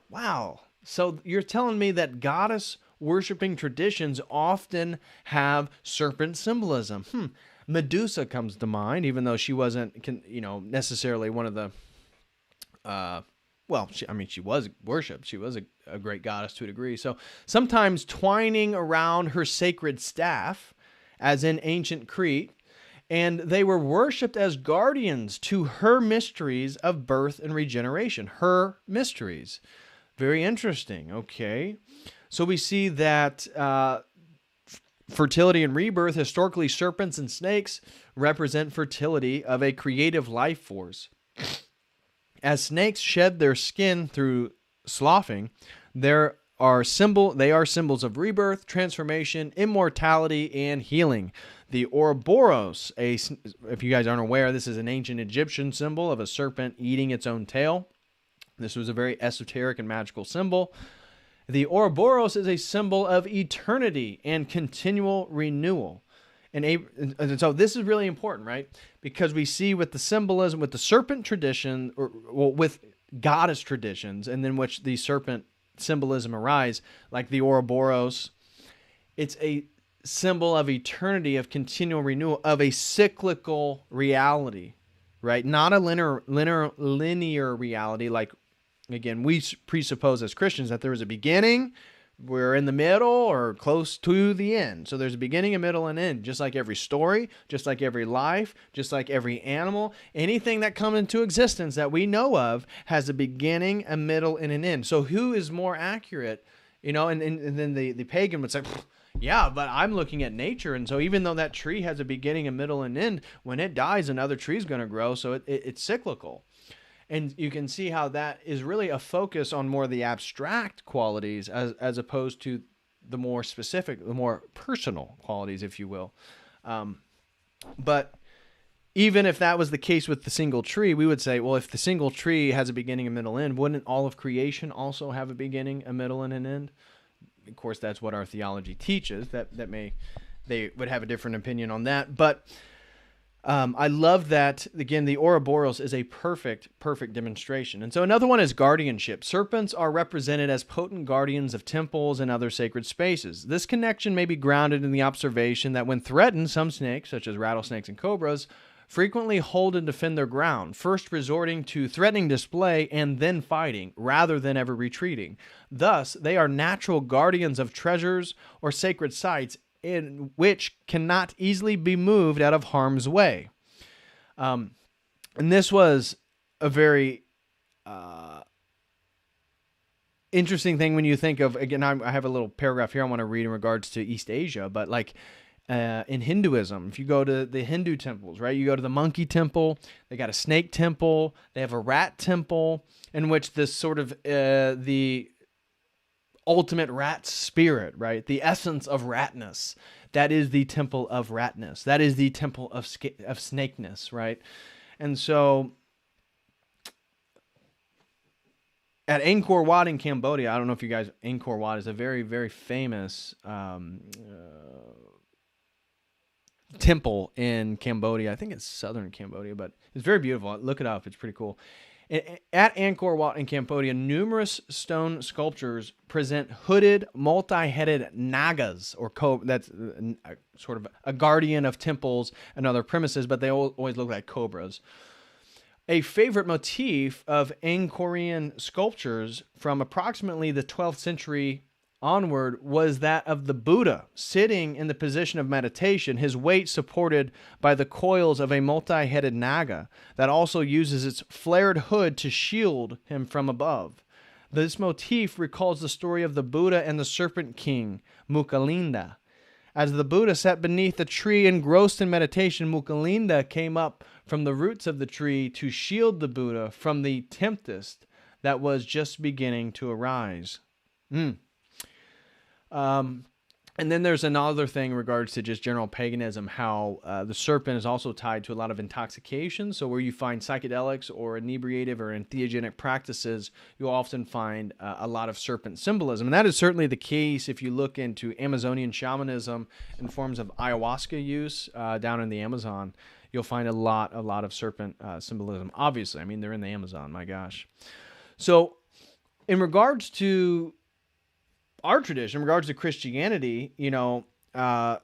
Speaker 1: Wow. So you're telling me that goddess worshiping traditions often have serpent symbolism. Medusa comes to mind, even though she wasn't, necessarily one of the... she was worshipped. She was a great goddess to a degree. So sometimes twining around her sacred staff, as in ancient Crete, and they were worshipped as guardians to her mysteries of birth and regeneration. Her mysteries. Very interesting. Okay. So we see that fertility and rebirth, historically, serpents and snakes represent fertility of a creative life force. As snakes shed their skin through sloughing, they are symbols of rebirth, transformation, immortality, and healing. The Ouroboros, if you guys aren't aware, this is an ancient Egyptian symbol of a serpent eating its own tail. This was a very esoteric and magical symbol. The Ouroboros is a symbol of eternity and continual renewal. And so this is really important, right? Because we see with the symbolism, with the serpent tradition, with goddess traditions, and then which the serpent symbolism arise, like the Ouroboros, it's a symbol of eternity, of continual renewal, of a cyclical reality, right? Not a linear reality, like, again, we presuppose as Christians that there is a beginning, we're in the middle or close to the end. So there's a beginning, a middle, and end. Just like every story, just like every life, just like every animal, anything that comes into existence that we know of has a beginning, a middle, and an end. So who is more accurate? And then the pagan would say, yeah, but I'm looking at nature. And so even though that tree has a beginning, a middle, and end, when it dies, another tree is going to grow. So it's cyclical. And you can see how that is really a focus on more of the abstract qualities as opposed to the more specific, the more personal qualities, if you will. But even if that was the case with the single tree, we would say, well, if the single tree has a beginning, a middle, end, wouldn't all of creation also have a beginning, a middle, and an end? Of course, that's what our theology teaches. They would have a different opinion on that. But I love that, again, the Ouroboros is a perfect demonstration. And so another one is guardianship. Serpents are represented as potent guardians of temples and other sacred spaces. This connection may be grounded in the observation that when threatened, some snakes, such as rattlesnakes and cobras, frequently hold and defend their ground, first resorting to threatening display and then fighting, rather than ever retreating. Thus, they are natural guardians of treasures or sacred sites in which cannot easily be moved out of harm's way. And this was a very interesting thing when you think of, again, I have a little paragraph here I want to read in regards to East Asia, but like in Hinduism, if you go to the Hindu temples, right, you go to the monkey temple, they got a snake temple, they have a rat temple, in which this sort of the ultimate rat spirit, right? The essence of ratness. That is the temple of ratness. That is the temple of snakeness, right? And so at Angkor Wat in Cambodia, I don't know if you guys, Angkor Wat is a very, very famous temple in Cambodia. I think it's southern Cambodia, but it's very beautiful. Look it up. It's pretty cool. At Angkor Wat in Cambodia, numerous stone sculptures present hooded, multi-headed nagas, or that's sort of a guardian of temples and other premises, but they always look like cobras. A favorite motif of Angkorian sculptures from approximately the 12th century onward was that of the Buddha sitting in the position of meditation, his weight supported by the coils of a multi-headed naga that also uses its flared hood to shield him from above. This motif recalls the story of the Buddha and the serpent king, Mukalinda, As the Buddha sat beneath a tree engrossed in meditation, Mukalinda came up from the roots of the tree to shield the Buddha from the tempest that was just beginning to arise. And then there's another thing in regards to just general paganism, how the serpent is also tied to a lot of intoxication. So where you find psychedelics or inebriative or entheogenic practices, you'll often find a lot of serpent symbolism. And that is certainly the case if you look into Amazonian shamanism and forms of ayahuasca use down in the Amazon. You'll find a lot of serpent symbolism. Obviously, I mean, they're in the Amazon, my gosh. So in regards to our tradition, in regards to Christianity, the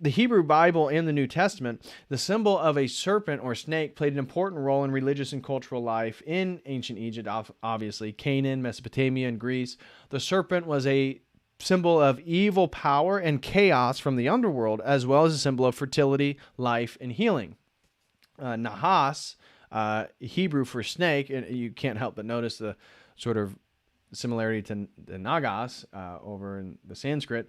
Speaker 1: Hebrew Bible and the New Testament, the symbol of a serpent or snake played an important role in religious and cultural life in ancient Egypt, obviously, Canaan, Mesopotamia, and Greece. The serpent was a symbol of evil power and chaos from the underworld, as well as a symbol of fertility, life, and healing. Nahas, Hebrew for snake, and you can't help but notice the sort of similarity to the Nagas over in the Sanskrit,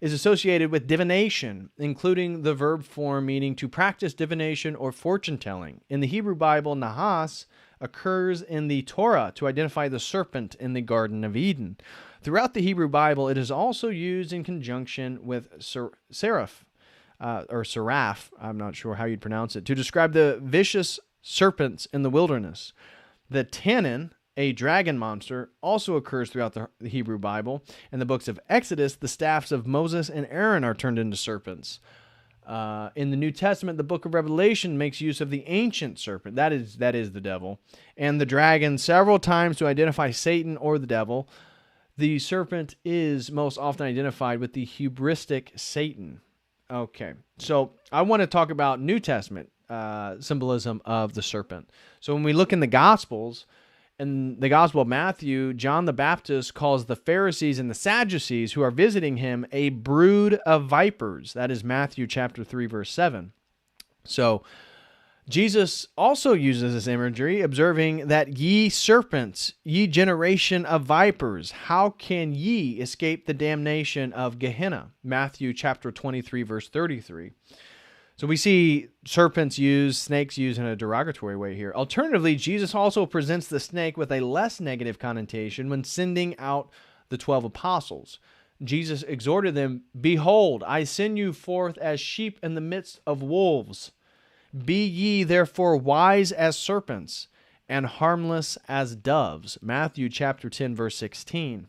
Speaker 1: is associated with divination, including the verb form meaning to practice divination or fortune telling. In the Hebrew Bible, Nahas occurs in the Torah to identify the serpent in the Garden of Eden. Throughout the Hebrew Bible, it is also used in conjunction with seraph, I'm not sure how you'd pronounce it, to describe the vicious serpents in the wilderness. The Tannin, a dragon monster, also occurs throughout the Hebrew Bible. In the books of Exodus, the staffs of Moses and Aaron are turned into serpents. In the New Testament, the book of Revelation makes use of the ancient serpent, that is the devil, and the dragon several times to identify Satan or the devil. The serpent is most often identified with the hubristic Satan. Okay, so I want to talk about New Testament symbolism of the serpent. So when we look in the Gospels, in the Gospel of Matthew, John the Baptist calls the Pharisees and the Sadducees who are visiting him a brood of vipers. That is Matthew chapter 3, verse 7. So Jesus also uses this imagery, observing that ye serpents, ye generation of vipers, how can ye escape the damnation of Gehenna? Matthew chapter 23, verse 33. So we see serpents used, snakes used in a derogatory way here. Alternatively, Jesus also presents the snake with a less negative connotation when sending out the 12 apostles. Jesus exhorted them, "Behold, I send you forth as sheep in the midst of wolves. Be ye therefore wise as serpents and harmless as doves." Matthew chapter 10, verse 16.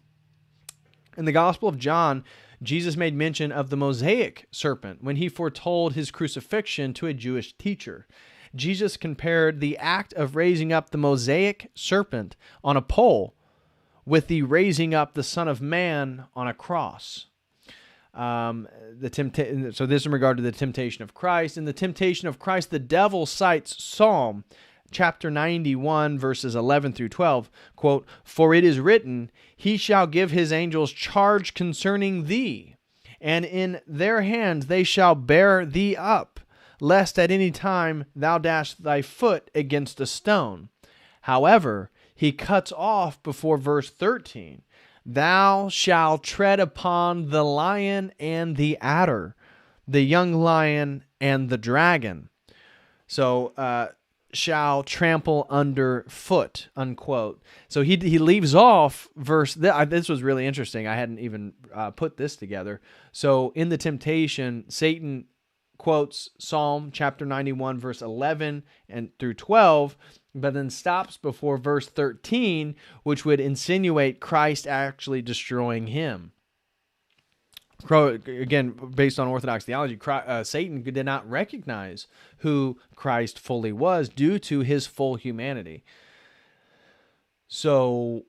Speaker 1: In the Gospel of John, Jesus made mention of the Mosaic serpent when he foretold his crucifixion to a Jewish teacher. Jesus compared the act of raising up the Mosaic serpent on a pole with the raising up the Son of Man on a cross. So this in regard to the temptation of Christ. In the temptation of Christ, the devil cites Psalm chapter 91, verses 11 through 12, quote, "For it is written, he shall give his angels charge concerning thee, and in their hands they shall bear thee up, lest at any time thou dash thy foot against a stone." However, he cuts off before verse 13, "Thou shalt tread upon the lion and the adder, the young lion and the dragon." So, shall trample underfoot, unquote. So he leaves off verse, this was really interesting. I hadn't even put this together. So in the temptation, Satan quotes Psalm chapter 91, verse 11 and through 12, but then stops before verse 13, which would insinuate Christ actually destroying him. Again, based on Orthodox theology, Satan did not recognize who Christ fully was due to his full humanity. So,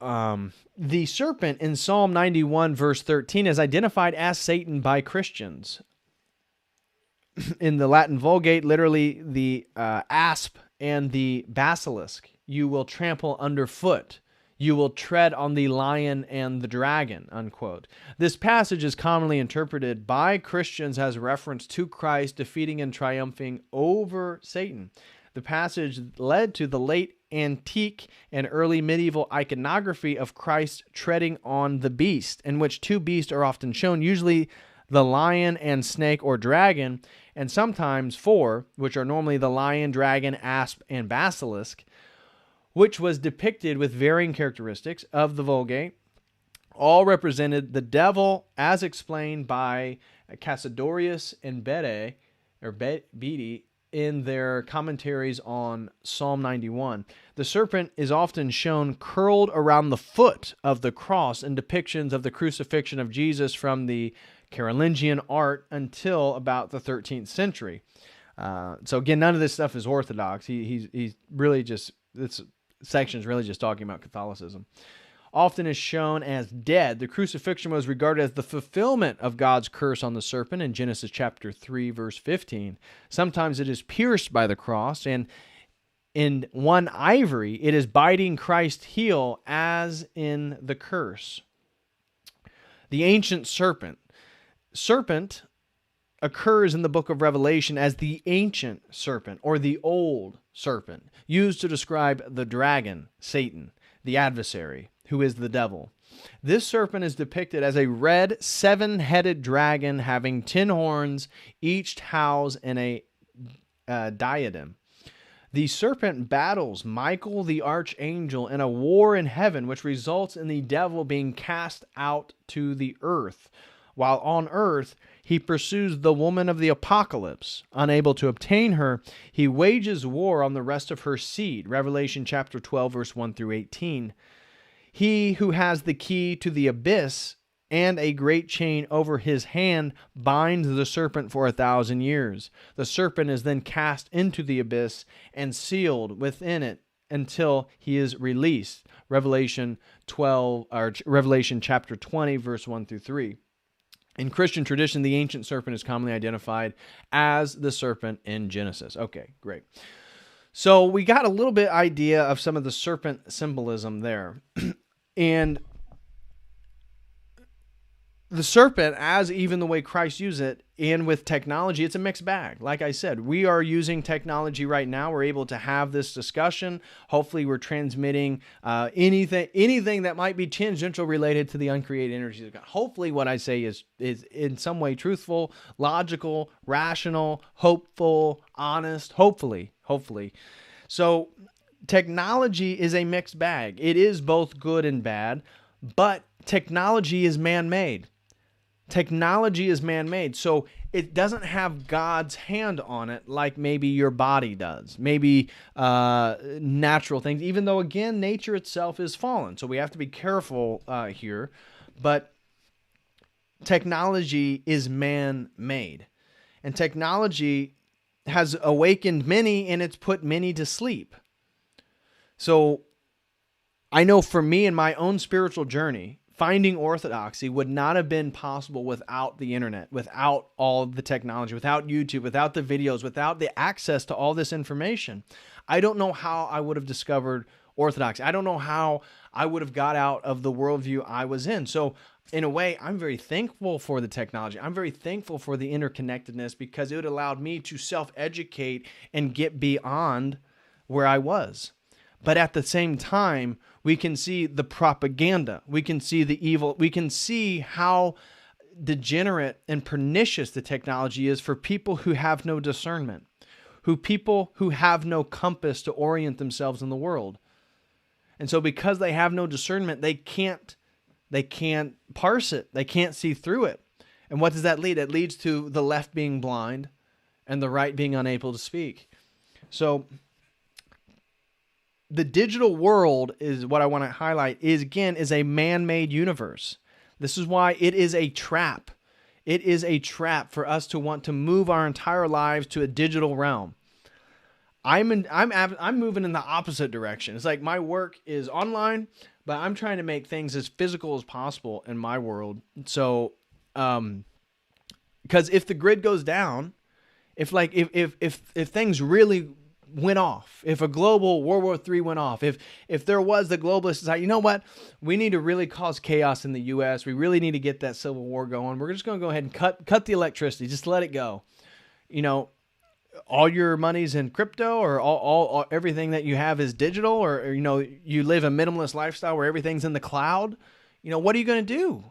Speaker 1: the serpent in Psalm 91, verse 13, is identified as Satan by Christians. In the Latin Vulgate, literally the asp and the basilisk, you will trample underfoot. You will tread on the lion and the dragon, unquote. This passage is commonly interpreted by Christians as reference to Christ defeating and triumphing over Satan. The passage led to the late antique and early medieval iconography of Christ treading on the beast, in which two beasts are often shown, usually the lion and snake or dragon, and sometimes four, which are normally the lion, dragon, asp, and basilisk, which was depicted with varying characteristics of the Vulgate. All represented the devil as explained by Cassiodorus and Bede in their commentaries on Psalm 91. The serpent is often shown curled around the foot of the cross in depictions of the crucifixion of Jesus from the Carolingian art until about the 13th century. So again, none of this stuff is orthodox. He's really just, this section is really just talking about Catholicism. Often is shown as dead. The crucifixion was regarded as the fulfillment of God's curse on the serpent in Genesis chapter 3, verse 15. Sometimes it is pierced by the cross, and in one ivory, it is biting Christ's heel as in the curse. The ancient serpent. Serpent occurs in the book of Revelation as the ancient serpent or the old serpent, used to describe the dragon, Satan, the adversary, who is the devil. This serpent is depicted as a red, seven-headed dragon having 10 horns, each housed in a diadem. The serpent battles Michael the archangel in a war in heaven, which results in the devil being cast out to the earth. While on earth, he pursues the woman of the apocalypse. Unable to obtain her, he wages war on the rest of her seed. Revelation chapter 12, verse 1 through 18. He who has the key to the abyss and a great chain over his hand binds the serpent for 1,000 years. The serpent is then cast into the abyss and sealed within it until he is released. Revelation chapter 20, verse 1 through 3. In Christian tradition, the ancient serpent is commonly identified as the serpent in Genesis. Okay, great. So we got a little bit idea of some of the serpent symbolism there. And the serpent, as even the way Christ used it, and with technology, it's a mixed bag. Like I said, we are using technology right now. We're able to have this discussion. Hopefully, we're transmitting anything that might be tangential related to the uncreated energies of God. Hopefully, what I say is in some way truthful, logical, rational, hopeful, honest. Hopefully. So, technology is a mixed bag. It is both good and bad, but technology is man-made. Technology is man-made, so it doesn't have God's hand on it like maybe your body does, maybe natural things, even though, again, nature itself is fallen. So we have to be careful here, but technology is man-made, and technology has awakened many, and it's put many to sleep. So I know for me in my own spiritual journey, finding orthodoxy would not have been possible without the internet, without all the technology, without YouTube, without the videos, without the access to all this information. I don't know how I would have discovered orthodoxy. I don't know how I would have got out of the worldview I was in. So in a way, I'm very thankful for the technology. I'm very thankful for the interconnectedness because it allowed me to self-educate and get beyond where I was. But at the same time, we can see the propaganda. We can see the evil. We can see how degenerate and pernicious the technology is for people who have no discernment, people who have no compass to orient themselves in the world. And so because they have no discernment, they can't parse it. They can't see through it. And what does that lead? It leads to the left being blind and the right being unable to speak. So the digital world is what I want to highlight is a man-made universe. This is why it is a trap. It is a trap for us to want to move our entire lives to a digital realm. I'm moving in the opposite direction. It's like my work is online, but I'm trying to make things as physical as possible in my world. So, because if the grid goes down, if things really went off, if a global World War III went off, if there was the globalist society, you know what? We need to really cause chaos in the U.S. We really need to get that civil war going. We're just going to go ahead and cut the electricity. Just let it go. You know, all your money's in crypto, or all everything that you have is digital, or you live a minimalist lifestyle where everything's in the cloud. What are you going to do?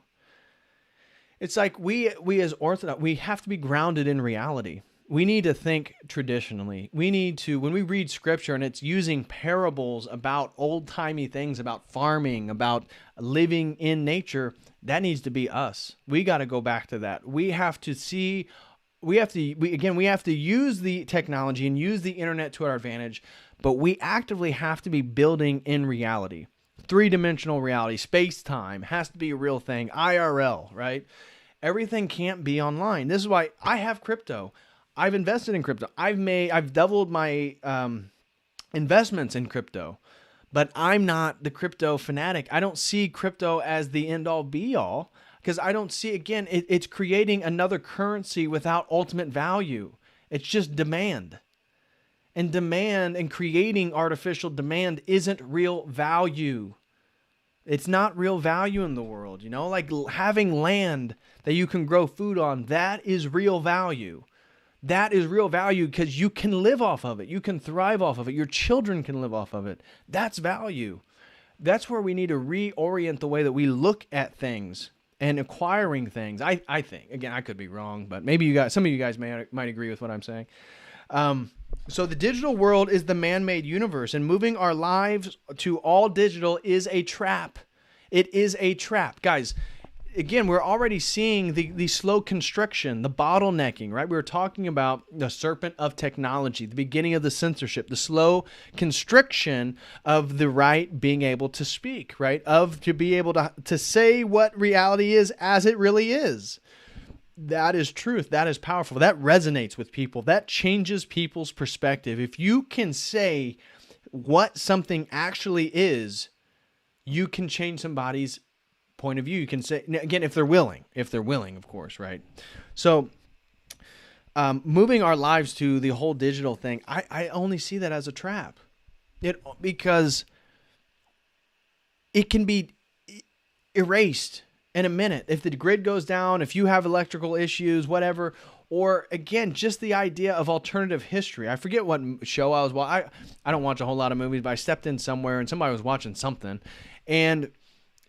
Speaker 1: It's like we as Orthodox, we have to be grounded in reality. We need to think traditionally. We need to, when we read scripture and it's using parables about old-timey things, about farming, about living in nature, that needs to be us. We got to go back to that. We have to see, we have to use the technology and use the internet to our advantage, but we actively have to be building in reality. Three-dimensional reality, space-time has to be a real thing, IRL, right? Everything can't be online. This is why I have crypto. I've invested in crypto. I've doubled my investments in crypto, but I'm not the crypto fanatic. I don't see crypto as the end all be all, because I don't see, again, it's creating another currency without ultimate value. It's just demand. And demand and creating artificial demand isn't real value. It's not real value in the world, like having land that you can grow food on, that is real value. That is real value because you can live off of it. You can thrive off of it. Your children can live off of it. That's value. That's where we need to reorient the way that we look at things and acquiring things. I think, again, I could be wrong, but maybe some of you guys might agree with what I'm saying. So the digital world is the man-made universe, and moving our lives to all digital is a trap. It is a trap. Guys, again, we're already seeing the slow constriction, the bottlenecking, right? We were talking about the serpent of technology, the beginning of the censorship, the slow constriction of the right being able to speak, right? To be able to say what reality is as it really is. That is truth. That is powerful. That resonates with people. That changes people's perspective. If you can say what something actually is, you can change somebody's point of view. You can say, again, if they're willing, of course, right? So moving our lives to the whole digital thing, I only see that as a trap. Because it can be erased in a minute. If the grid goes down, if you have electrical issues, whatever, or again, just the idea of alternative history. I forget what show I was watching. I don't watch a whole lot of movies, but I stepped in somewhere and somebody was watching something, and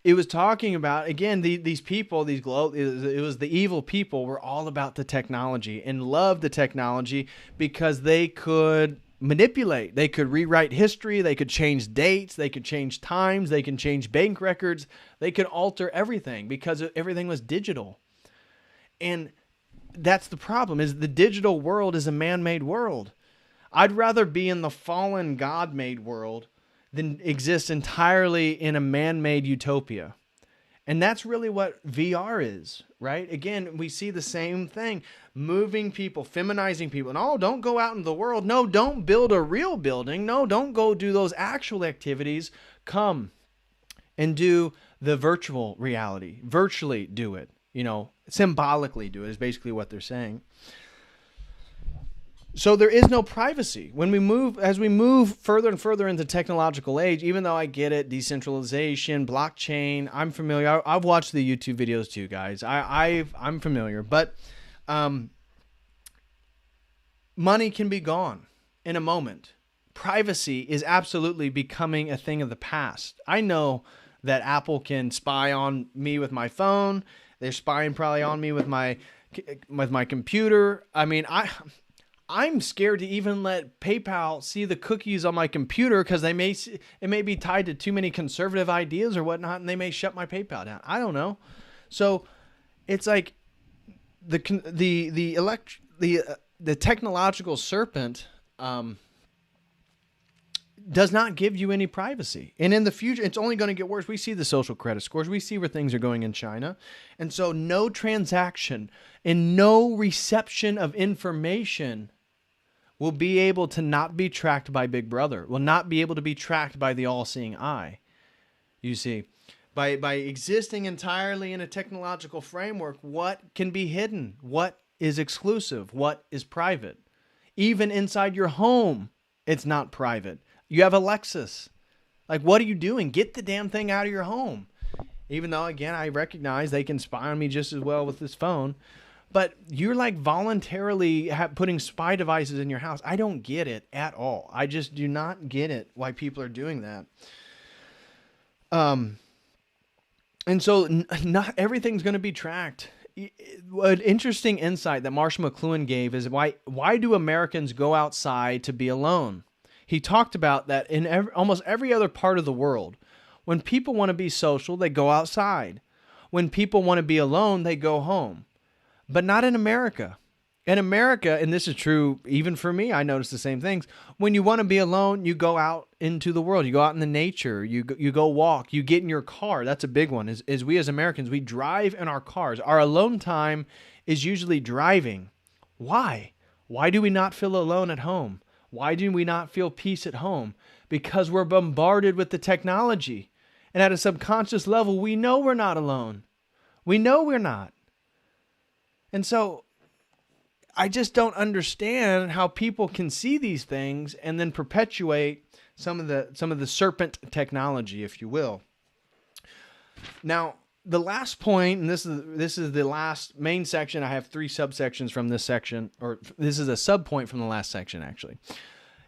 Speaker 1: it was talking about, again, these people, it was the evil people were all about the technology and loved the technology because they could manipulate. They could rewrite history. They could change dates. They could change times. They can change bank records. They could alter everything because everything was digital. And that's the problem, is the digital world is a man-made world. I'd rather be in the fallen God-made world than exist entirely in a man-made utopia. And that's really what VR is, right? Again, we see the same thing. Moving people, feminizing people. No, don't go out in the world. No, don't build a real building. No, don't go do those actual activities. Come and do the virtual reality. Virtually do it. Symbolically do it is basically what they're saying. So there is no privacy. As we move further and further into technological age, even though I get it, decentralization, blockchain, I'm familiar. I've watched the YouTube videos too, guys. I'm familiar, but money can be gone in a moment. Privacy is absolutely becoming a thing of the past. I know that Apple can spy on me with my phone. They're spying probably on me with my computer. I mean, I'm scared to even let PayPal see the cookies on my computer because it may be tied to too many conservative ideas or whatnot, and they may shut my PayPal down. I don't know. So it's like the technological serpent does not give you any privacy. And in the future, it's only going to get worse. We see the social credit scores. We see where things are going in China. And so no transaction and no reception of information will be able to not be tracked by Big Brother, will not be able to be tracked by the all-seeing eye. You see, by existing entirely in a technological framework, what can be hidden? What is exclusive? What is private? Even inside your home, it's not private. You have Alexis. Like, what are you doing? Get the damn thing out of your home. Even though, again, I recognize they can spy on me just as well with this phone. But you're like voluntarily putting spy devices in your house. I don't get it at all. I just do not get it why people are doing that. And so not everything's going to be tracked. An interesting insight that Marshall McLuhan gave is why do Americans go outside to be alone? He talked about that in almost every other part of the world. When people want to be social, they go outside. When people want to be alone, they go home. But not in America. In America, and this is true even for me, I notice the same things. When you want to be alone, you go out into the world. You go out in the nature. You go walk. You get in your car. That's a big one. Is we as Americans, we drive in our cars. Our alone time is usually driving. Why? Why do we not feel alone at home? Why do we not feel peace at home? Because we're bombarded with the technology. And at a subconscious level, we know we're not alone. We know we're not. And so I just don't understand how people can see these things and then perpetuate some of the serpent technology, if you will. Now, the last point, and this is the last main section. I have 3 subsections from this section, or this is a subpoint from the last section actually,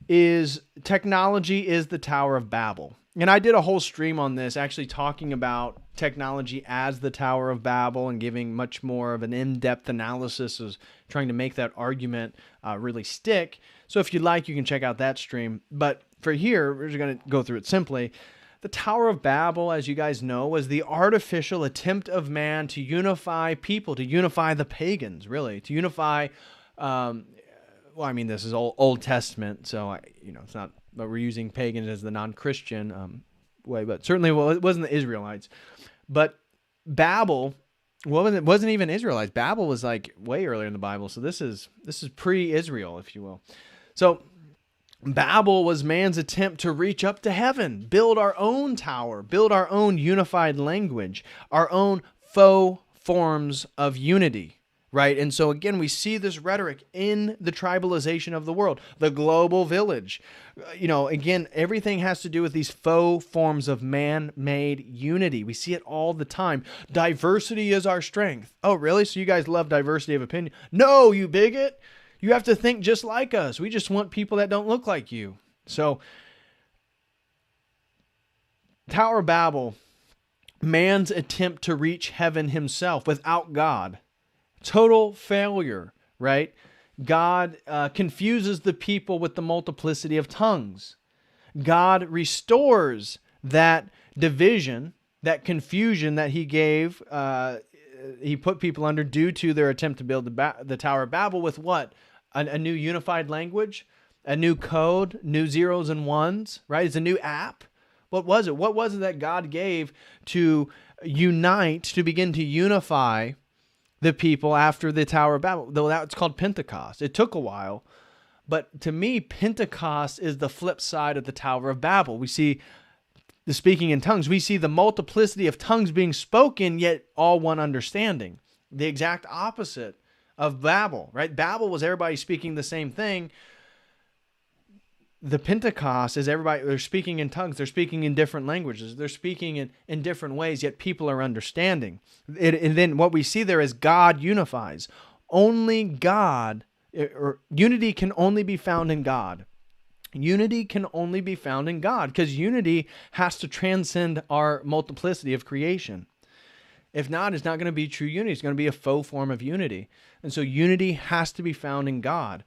Speaker 1: is technology is the Tower of Babel. And I did a whole stream on this, actually talking about technology as the Tower of Babel and giving much more of an in-depth analysis of trying to make that argument really stick. So if you'd like, you can check out that stream. But for here, we're just going to go through it simply. The Tower of Babel, as you guys know, was the artificial attempt of man to unify people, to unify the pagans, really, to unify. Well, I mean, this is Old Testament, so it's not. But we're using pagans as the non-Christian way, but certainly it wasn't the Israelites. But Babel, it wasn't even Israelites. Babel was like way earlier in the Bible, so this is pre-Israel, if you will. So Babel was man's attempt to reach up to heaven, build our own tower, build our own unified language, our own faux forms of unity. Right. And so, again, we see this rhetoric in the tribalization of the world, the global village. Again, everything has to do with these faux forms of man-made unity. We see it all the time. Diversity is our strength. Oh, really? So you guys love diversity of opinion? No, you bigot. You have to think just like us. We just want people that don't look like you. So, Tower of Babel, man's attempt to reach heaven himself without God. Total failure, right? God confuses the people with the multiplicity of tongues. God restores that division, that confusion that he gave, he put people under due to their attempt to build the Tower of Babel with what? A new unified language, a new code, new zeros and ones, right? It's a new app. What was it? What was it that God gave to unite, to begin to unify the people after the Tower of Babel? Though that's called Pentecost. It took a while. But to me, Pentecost is the flip side of the Tower of Babel. We see the speaking in tongues. We see the multiplicity of tongues being spoken, yet all one understanding. The exact opposite of Babel, right? Babel was everybody speaking the same thing. The Pentecost is everybody, they're speaking in tongues, they're speaking in different languages, they're speaking in different ways, yet people are understanding. And then what we see there is God unifies. Only God, or unity can only be found in God. Unity can only be found in God, because unity has to transcend our multiplicity of creation. If not, it's not going to be true unity. It's going to be a faux form of unity. And so unity has to be found in God.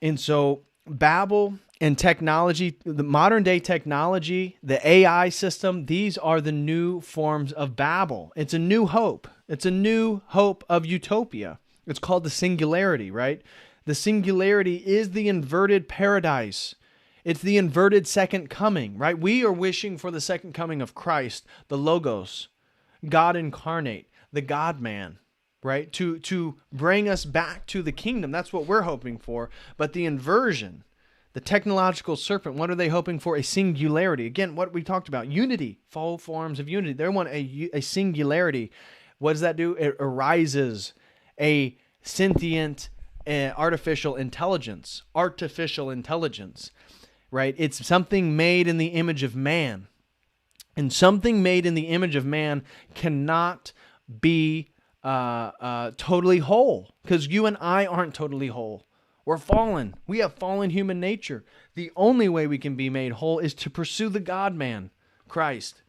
Speaker 1: And so Babel and technology, the modern day technology, the AI system, these are the new forms of Babel. It's a new hope. It's a new hope of utopia. It's called the Singularity, right? The Singularity is the inverted paradise. It's the inverted second coming, right? We are wishing for the second coming of Christ, the Logos, God incarnate, the God-man, right? To bring us back to the kingdom. That's what we're hoping for. But the inversion, the technological serpent, what are they hoping for? A singularity. Again, what we talked about, unity, full forms of unity. They want a singularity. What does that do? It arises a sentient artificial intelligence, right? It's something made in the image of man. And something made in the image of man cannot be
Speaker 2: totally whole, because you and I aren't totally whole. We're fallen. We have fallen human nature. The only way we can be made whole is to pursue the God-man, Christ,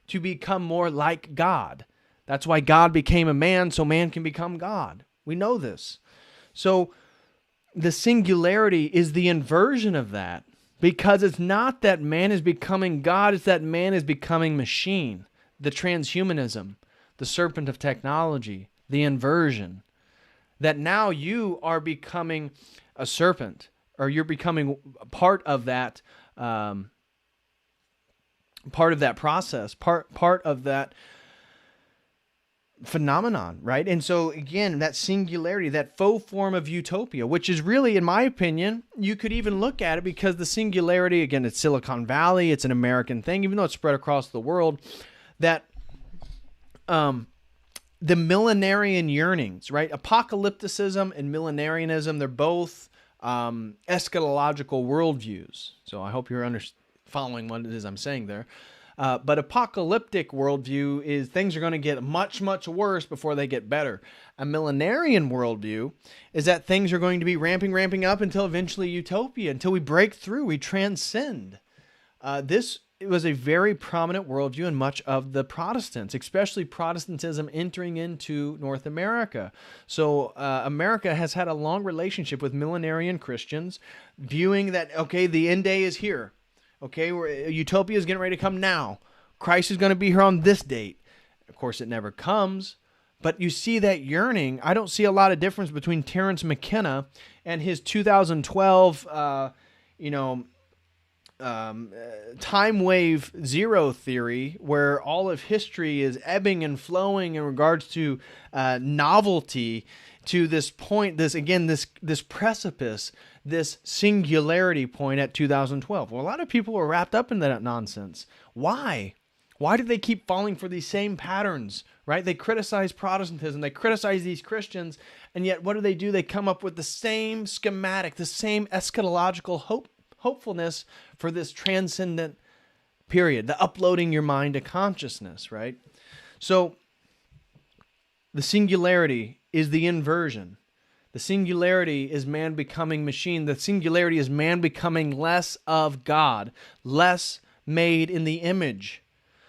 Speaker 2: to become more like God. That's why God became a man, so man can become God. We know this. So the singularity is the inversion of that, because it's not that man is becoming God, it's that man is becoming machine. The transhumanism, the serpent of technology, the inversion. That now you are becoming a serpent, or you're becoming part of that process, part of that phenomenon, right? And so again, that singularity, that faux form of utopia, which is really, in my opinion, you could even look at it, because the singularity, again, it's Silicon Valley, it's an American thing, even though it's spread across the world, that the millenarian yearnings, right? Apocalypticism and millenarianism, they're both eschatological worldviews. So I hope you're following what it is I'm saying there. But apocalyptic worldview is things are going to get much, much worse before they get better. A millenarian worldview is that things are going to be ramping up until eventually utopia, until we break through, we transcend. This was a very prominent worldview in much of the Protestants, especially Protestantism entering into North America. So America has had a long relationship with millenarian Christians, viewing that, okay, the end day is here. Okay, utopia is getting ready to come now. Christ is going to be here on this date. Of course, it never comes. But you see that yearning. I don't see a lot of difference between Terence McKenna and his 2012, time wave zero theory, where all of history is ebbing and flowing in regards to novelty, to this point, this precipice, this singularity point at 2012. Well, a lot of people are wrapped up in that nonsense. Why? Why do they keep falling for these same patterns, right? They criticize Protestantism, they criticize these Christians, and yet what do? They come up with the same schematic, the same eschatological hopefulness for this transcendent period, the uploading your mind to consciousness, right? So the singularity is the inversion. The singularity is man becoming machine. The singularity is man becoming less of God, less made in the image.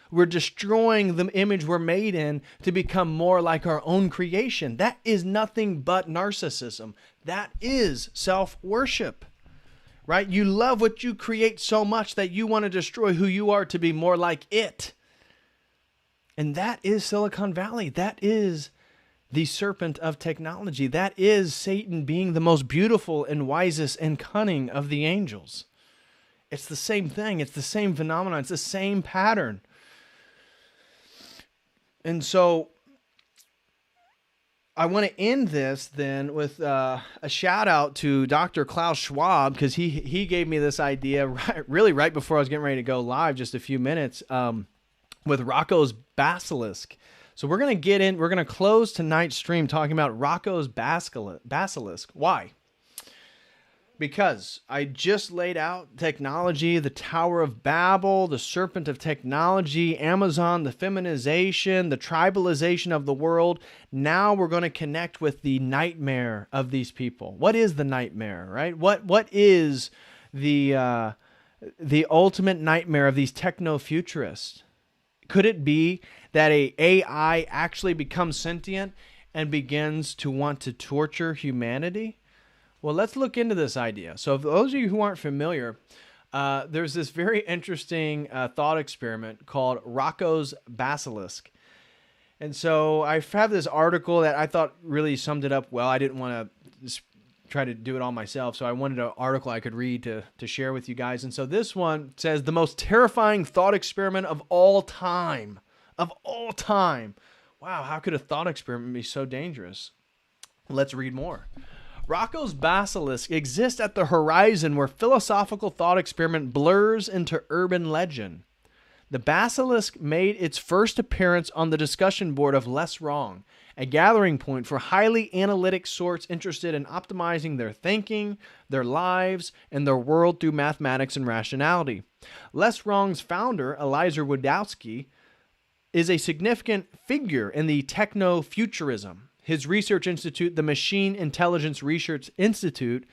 Speaker 2: We're destroying the image we're made in to become more like our own creation. That is nothing but narcissism. That is self-worship, right? You love what you create so much that you want to destroy who you are to be more like it. And that is Silicon Valley. That is the serpent of technology. That is Satan being the most beautiful and wisest and cunning of the angels. It's the same thing. It's the same phenomenon. It's the same pattern. And so I want to end this then with a shout out to Dr. Klaus Schwab, because he gave me this idea right before I was getting ready to go live, just a few minutes, with Rocco's basilisk. So we're going to close tonight's stream talking about Rocco's basilisk. Why? Because I just laid out technology, the Tower of Babel, the serpent of technology, Amazon, the feminization, the tribalization of the world. Now we're going to connect with the nightmare of these people. What is the nightmare, right? What is the ultimate nightmare of these techno-futurists? Could it be that a AI actually becomes sentient and begins to want to torture humanity? Well, let's look into this idea. So for those of you who aren't familiar, there's this very interesting thought experiment called Rocco's basilisk. And so I have this article that I thought really summed it up well. I didn't want to try to do it all myself, so I wanted an article I could read to share with you guys. And so this one says, the most terrifying thought experiment of all time. Of all time. Wow, how could a thought experiment be so dangerous? Let's read more. Rocco's basilisk exists at the horizon where philosophical thought experiment blurs into urban legend. The basilisk made its first appearance on the discussion board of Less Wrong, a gathering point for highly analytic sorts interested in optimizing their thinking, their lives, and their world through mathematics and rationality. Less Wrong's founder, Eliezer Wodowski, is a significant figure in the techno-futurism. His research institute, the Machine Intelligence Research Institute,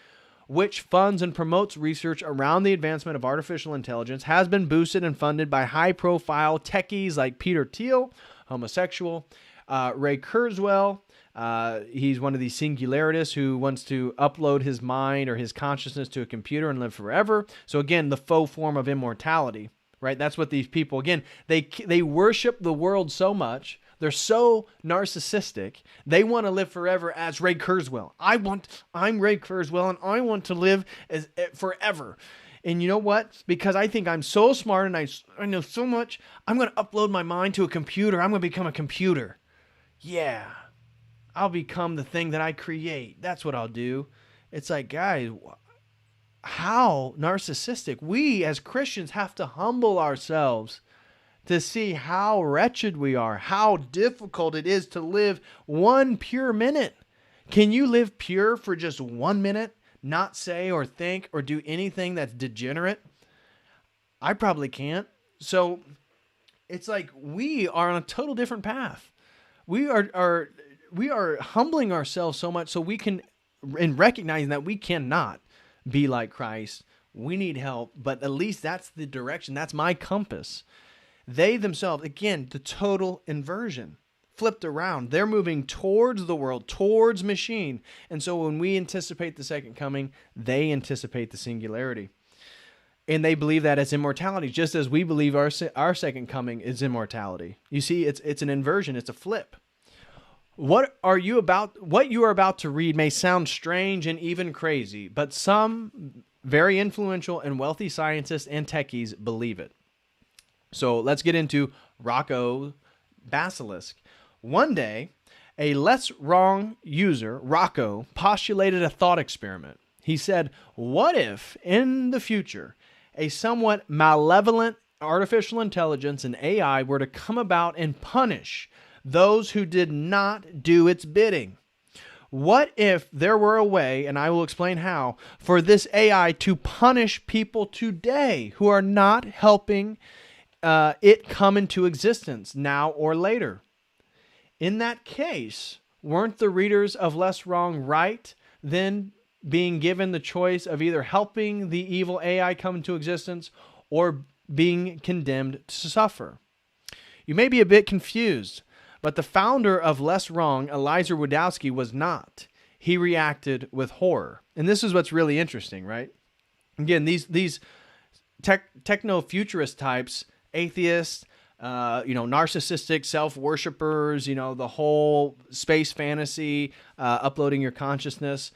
Speaker 2: which funds and promotes research around the advancement of artificial intelligence, has been boosted and funded by high-profile techies like Peter Thiel, homosexual, Ray Kurzweil. He's one of these singularists who wants to upload his mind or his consciousness to a computer and live forever. So again, the faux form of immortality, right? That's what these people, again, they worship the world so much. They're so narcissistic. They want to live forever as Ray Kurzweil. I'm Ray Kurzweil, and I want to live as forever. And you know what? Because I think I'm so smart and I know so much, I'm going to upload my mind to a computer. I'm going to become a computer. Yeah. I'll become the thing that I create. That's what I'll do. It's like, guys, how narcissistic. We as Christians have to humble ourselves to see how wretched we are, how difficult it is to live one pure minute. Can you live pure for just 1 minute, not say or think or do anything that's degenerate? I probably can't. So it's like we are on a total different path. We are humbling ourselves so much so we can, and recognizing that we cannot be like Christ. We need help, but at least that's the direction. That's my compass. They themselves, again, the total inversion, flipped around. They're moving towards the world, towards machine. And so when we anticipate the second coming, they anticipate the singularity. And they believe that as immortality, just as we believe our second coming is immortality. You see, it's an inversion. It's a flip. What you are about to read may sound strange and even crazy, but some very influential and wealthy scientists and techies believe it. So let's get into Rocco Basilisk. One day, a less wrong user, Rocco, postulated a thought experiment. He said, what if, in the future, a somewhat malevolent artificial intelligence and AI were to come about and punish those who did not do its bidding? What if there were a way, and I will explain how, for this AI to punish people today who are not helping it come into existence now or later? In that case, weren't the readers of Less Wrong right then being given the choice of either helping the evil AI come into existence or being condemned to suffer? You may be a bit confused, but the founder of Less Wrong, Eliezer Wodowski, was not. He reacted with horror. And this is what's really interesting, right? Again, these techno-futurist types, atheists, narcissistic self-worshippers, the whole space fantasy, uploading your consciousness.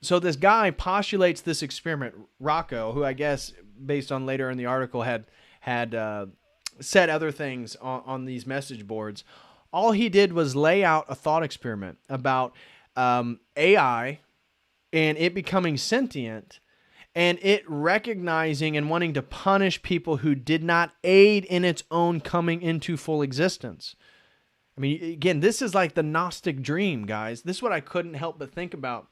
Speaker 2: So this guy postulates this experiment, Rocco, who I guess, based on later in the article, had said other things on these message boards. All he did was lay out a thought experiment about AI and it becoming sentient, and it recognizing and wanting to punish people who did not aid in its own coming into full existence. I mean, again, this is like the Gnostic dream, guys. This is what I couldn't help but think about,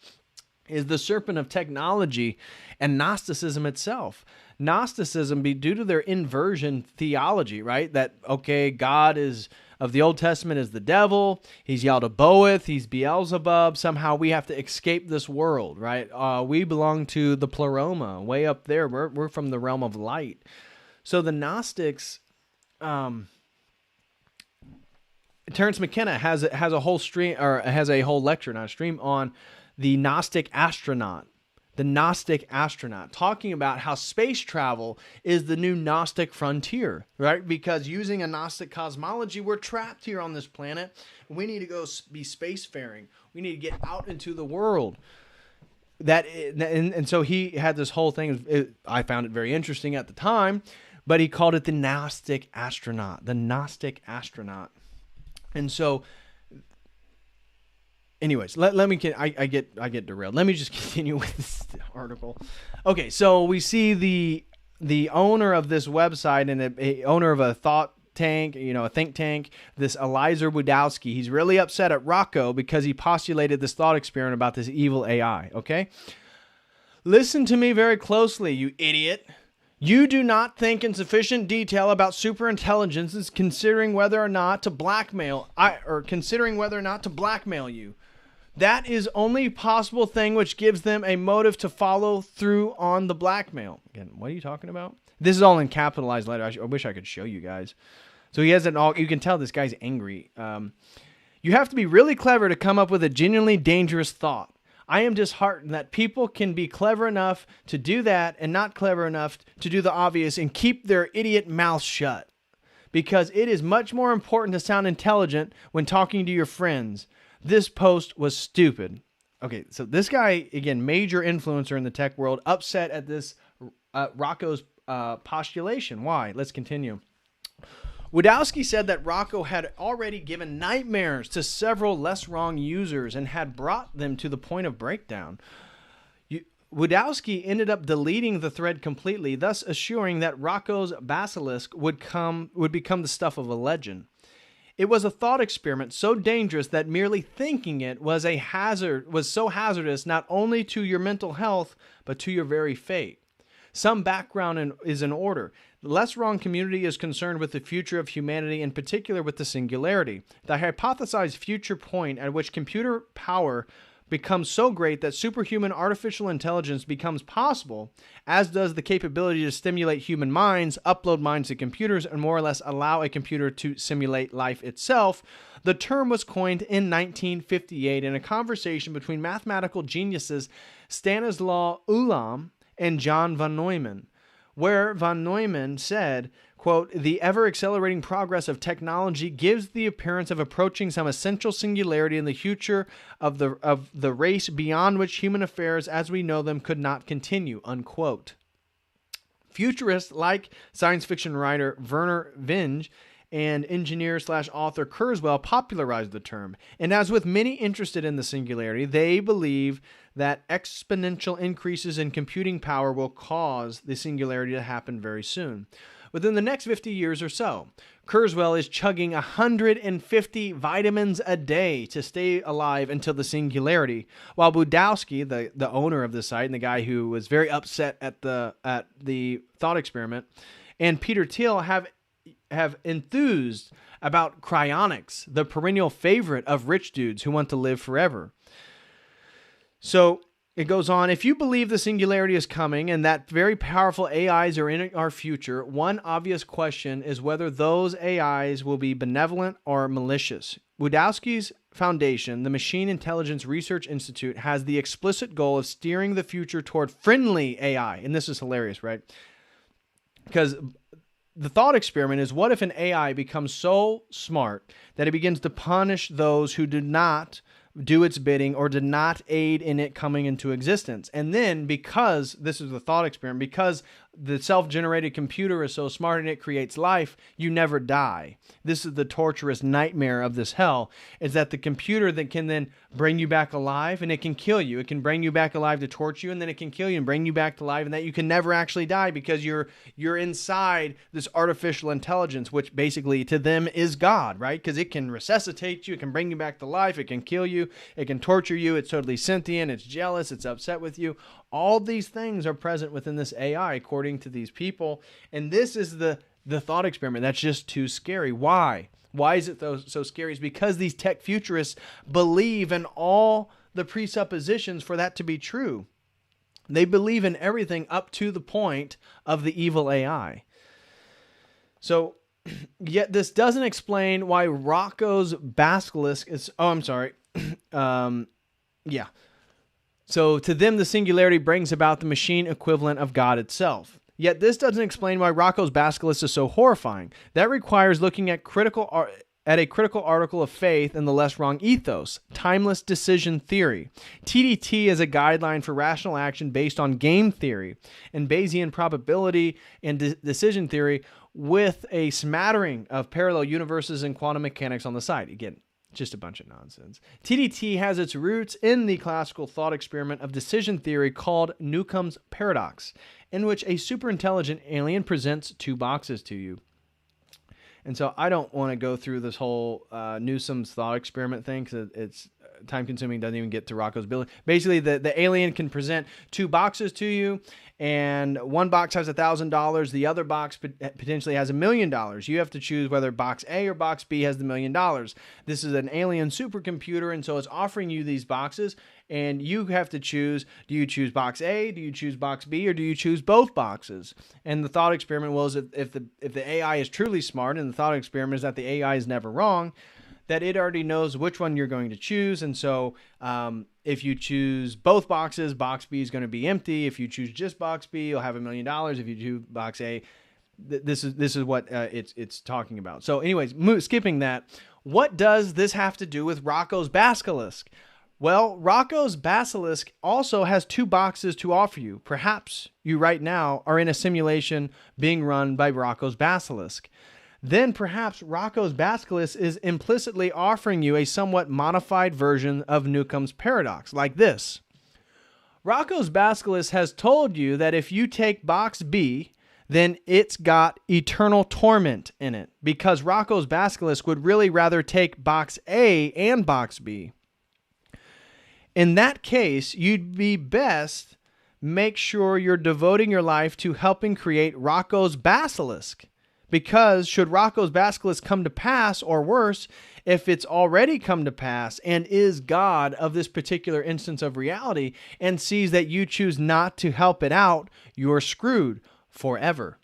Speaker 2: is the serpent of technology and Gnosticism itself. Gnosticism, due to their inversion theology, right? That, okay, God of the Old Testament is the devil. He's Yaldabaoth. He's Beelzebub. Somehow we have to escape this world, right? We belong to the pleroma, way up there. We're from the realm of light. So the Gnostics, Terence McKenna has a whole stream, or has a whole lecture, not a stream, on the Gnostic astronaut. The Gnostic astronaut, talking about how space travel is the new Gnostic frontier, right? Because using a Gnostic cosmology, we're trapped here on this planet. We need to go be spacefaring. We need to get out into the world. And so he had this whole thing. I found it very interesting at the time, but he called it the Gnostic astronaut. The Gnostic astronaut. And so, anyways, I get derailed. Let me just continue with this article. Okay, so we see the owner of this website and a owner of a thought tank, a think tank, this Eliezer Wodowski. He's really upset at Rocco because he postulated this thought experiment about this evil AI, okay? Listen to me very closely, you idiot. You do not think in sufficient detail about superintelligences considering whether or not to blackmail you. That is only possible thing which gives them a motive to follow through on the blackmail. Again, what are you talking about? This is all in capitalized letter. I wish I could show you guys. So he has it all. You can tell this guy's angry. You have to be really clever to come up with a genuinely dangerous thought. I am disheartened that people can be clever enough to do that and not clever enough to do the obvious and keep their idiot mouths shut. Because it is much more important to sound intelligent when talking to your friends. This post was stupid. Okay, so this guy, again, major influencer in the tech world, upset at this Rocco's postulation. Why? Let's continue. Wadowski said that Rocco had already given nightmares to several less wrong users and had brought them to the point of breakdown. Wadowski ended up deleting the thread completely, thus assuring that Rocco's basilisk would become the stuff of a legend. It was a thought experiment so dangerous that merely thinking it was so hazardous not only to your mental health, but to your very fate. Some background is in order. The less wrong community is concerned with the future of humanity, in particular with the singularity. The hypothesized future point at which computer power becomes so great that superhuman artificial intelligence becomes possible, as does the capability to stimulate human minds, upload minds to computers, and more or less allow a computer to simulate life itself. The term was coined in 1958 in a conversation between mathematical geniuses Stanislaw Ulam and John von Neumann, where von Neumann said, quote, "The ever-accelerating progress of technology gives the appearance of approaching some essential singularity in the future of the race beyond which human affairs as we know them could not continue," unquote. Futurists like science fiction writer Werner Vinge and engineer/author Kurzweil popularized the term. And as with many interested in the singularity, they believe that exponential increases in computing power will cause the singularity to happen very soon. Within the next 50 years or so, Kurzweil is chugging 150 vitamins a day to stay alive until the singularity, while Budowski, the owner of the site and the guy who was very upset at the thought experiment, and Peter Thiel have enthused about cryonics, the perennial favorite of rich dudes who want to live forever. So it goes on, if you believe the singularity is coming and that very powerful AIs are in our future, one obvious question is whether those AIs will be benevolent or malicious. Wadowski's foundation, the Machine Intelligence Research Institute, has the explicit goal of steering the future toward friendly AI. And this is hilarious, right? Because the thought experiment is, what if an AI becomes so smart that it begins to punish those who do not do its bidding or did not aid in it coming into existence? And then, because this is the thought experiment, because the self-generated computer is so smart and it creates life, you never die. This is the torturous nightmare of this hell, is that the computer that can then bring you back alive and it can kill you. It can bring you back alive to torture you, and then it can kill you and bring you back to life, and that you can never actually die because you're inside this artificial intelligence, which basically to them is God, right? Because it can resuscitate you, it can bring you back to life, it can kill you, it can torture you, it's totally sentient, it's jealous, it's upset with you. All these things are present within this AI, according to these people. And this is the thought experiment that's just too scary. Why? Why is it so scary? It's because these tech futurists believe in all the presuppositions for that to be true. They believe in everything up to the point of the evil AI. So, yet this doesn't explain why Rocco's basilisk is... Oh, I'm sorry. Yeah. So to them, the singularity brings about the machine equivalent of God itself. Yet this doesn't explain why Rocco's basilisk is so horrifying. That requires looking at a critical article of faith in the less wrong ethos, timeless decision theory. TDT is a guideline for rational action based on game theory and Bayesian probability and decision theory, with a smattering of parallel universes and quantum mechanics on the side. Again, just a bunch of nonsense. TDT has its roots in the classical thought experiment of decision theory called Newcomb's paradox, in which a superintelligent alien presents two boxes to you. And so I don't want to go through this whole Newsom's thought experiment thing, because it's time consuming, doesn't even get to Rocco's ability. Basically, the alien can present two boxes to you, and one box has $1,000. The other box potentially has $1 million. You have to choose whether box A or box B has the $1 million. This is an alien supercomputer, and so it's offering you these boxes, and you have to choose, do you choose box A, do you choose box B, or do you choose both boxes? And the thought experiment was, if the AI is truly smart, and the thought experiment is that the AI is never wrong, that it already knows which one you're going to choose. And so if you choose both boxes, box B is going to be empty. If you choose just box B, you'll have $1 million. If you choose box A, this is what it's talking about. So anyways, skipping that, what does this have to do with Rocco's Basilisk? Well, Rocco's Basilisk also has two boxes to offer you. Perhaps you right now are in a simulation being run by Rocco's Basilisk. Then perhaps Rocco's Basilisk is implicitly offering you a somewhat modified version of Newcomb's paradox, like this. Rocco's Basilisk has told you that if you take box B, then it's got eternal torment in it, because Rocco's Basilisk would really rather take box A and box B. In that case, you'd be best make sure you're devoting your life to helping create Rocco's Basilisk. Because should Rocco's Basilisk come to pass, or worse, if it's already come to pass and is God of this particular instance of reality and sees that you choose not to help it out, you're screwed forever.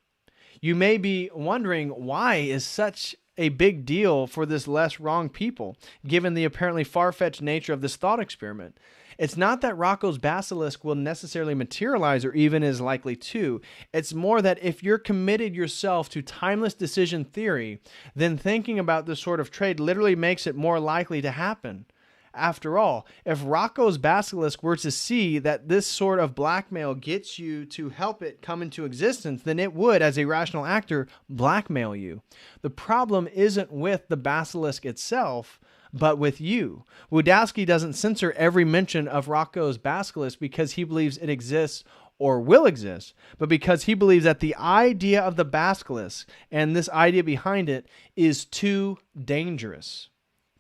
Speaker 2: You may be wondering, why is such a big deal for this less wrong people, given the apparently far-fetched nature of this thought experiment? It's not that Rocco's Basilisk will necessarily materialize or even is likely to. It's more that if you're committed yourself to timeless decision theory, then thinking about this sort of trade literally makes it more likely to happen. After all, if Rocco's Basilisk were to see that this sort of blackmail gets you to help it come into existence, then it would, as a rational actor, blackmail you. The problem isn't with the Basilisk itself, but with you. Wodowski doesn't censor every mention of Rocco's Basilisk because he believes it exists or will exist, but because he believes that the idea of the Basilisk and this idea behind it is too dangerous.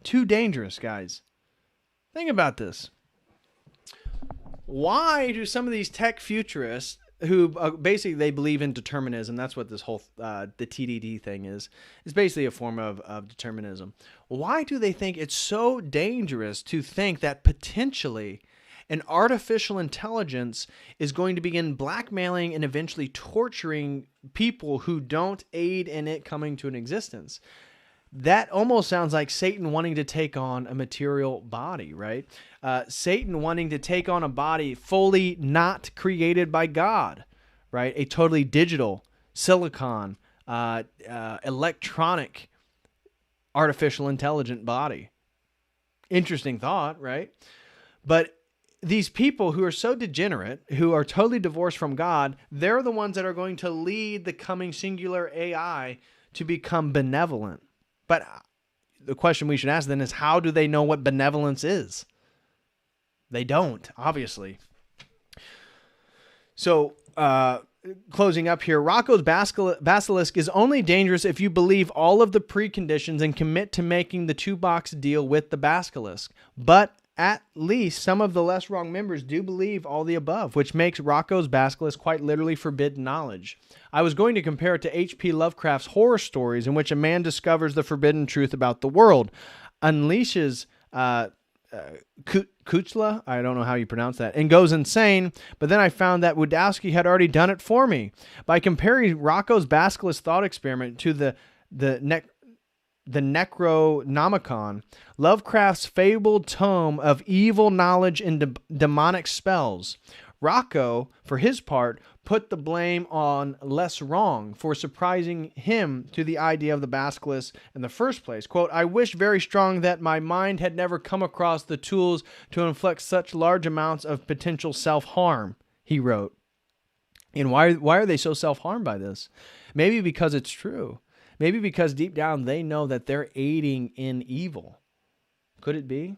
Speaker 2: Too dangerous, guys. Think about this. Why do some of these tech futurists who basically they believe in determinism? That's what this whole the TDD thing is. It's basically a form of determinism. Why do they think it's so dangerous to think that potentially an artificial intelligence is going to begin blackmailing and eventually torturing people who don't aid in it coming to an existence? That almost sounds like Satan wanting to take on a material body, right? Satan wanting to take on a body fully not created by God, right? A totally digital, silicon, electronic, artificial intelligent body. Interesting thought, right? But these people who are so degenerate, who are totally divorced from God, they're the ones that are going to lead the coming singular AI to become benevolent. But the question we should ask then is, how do they know what benevolence is? They don't, obviously. So, closing up here, Rocco's Basilisk is only dangerous if you believe all of the preconditions and commit to making the two-box deal with the Basilisk. But at least some of the less wrong members do believe all the above, which makes Rocco's Basilisk quite literally forbidden knowledge. I was going to compare it to H.P. Lovecraft's horror stories, in which a man discovers the forbidden truth about the world, unleashes Kuchla, I don't know how you pronounce that, and goes insane, but then I found that Wodowski had already done it for me. By comparing Rocco's Basilisk thought experiment to the Necronomicon, Lovecraft's fabled tome of evil knowledge and demonic spells, Rocco, for his part, put the blame on less wrong for surprising him to the idea of the basilisk in the first place. Quote, "I wish very strong that my mind had never come across the tools to inflict such large amounts of potential self-harm," he wrote. And why are they so self-harmed by this? Maybe because it's true. Maybe because deep down they know that they're aiding in evil. Could it be?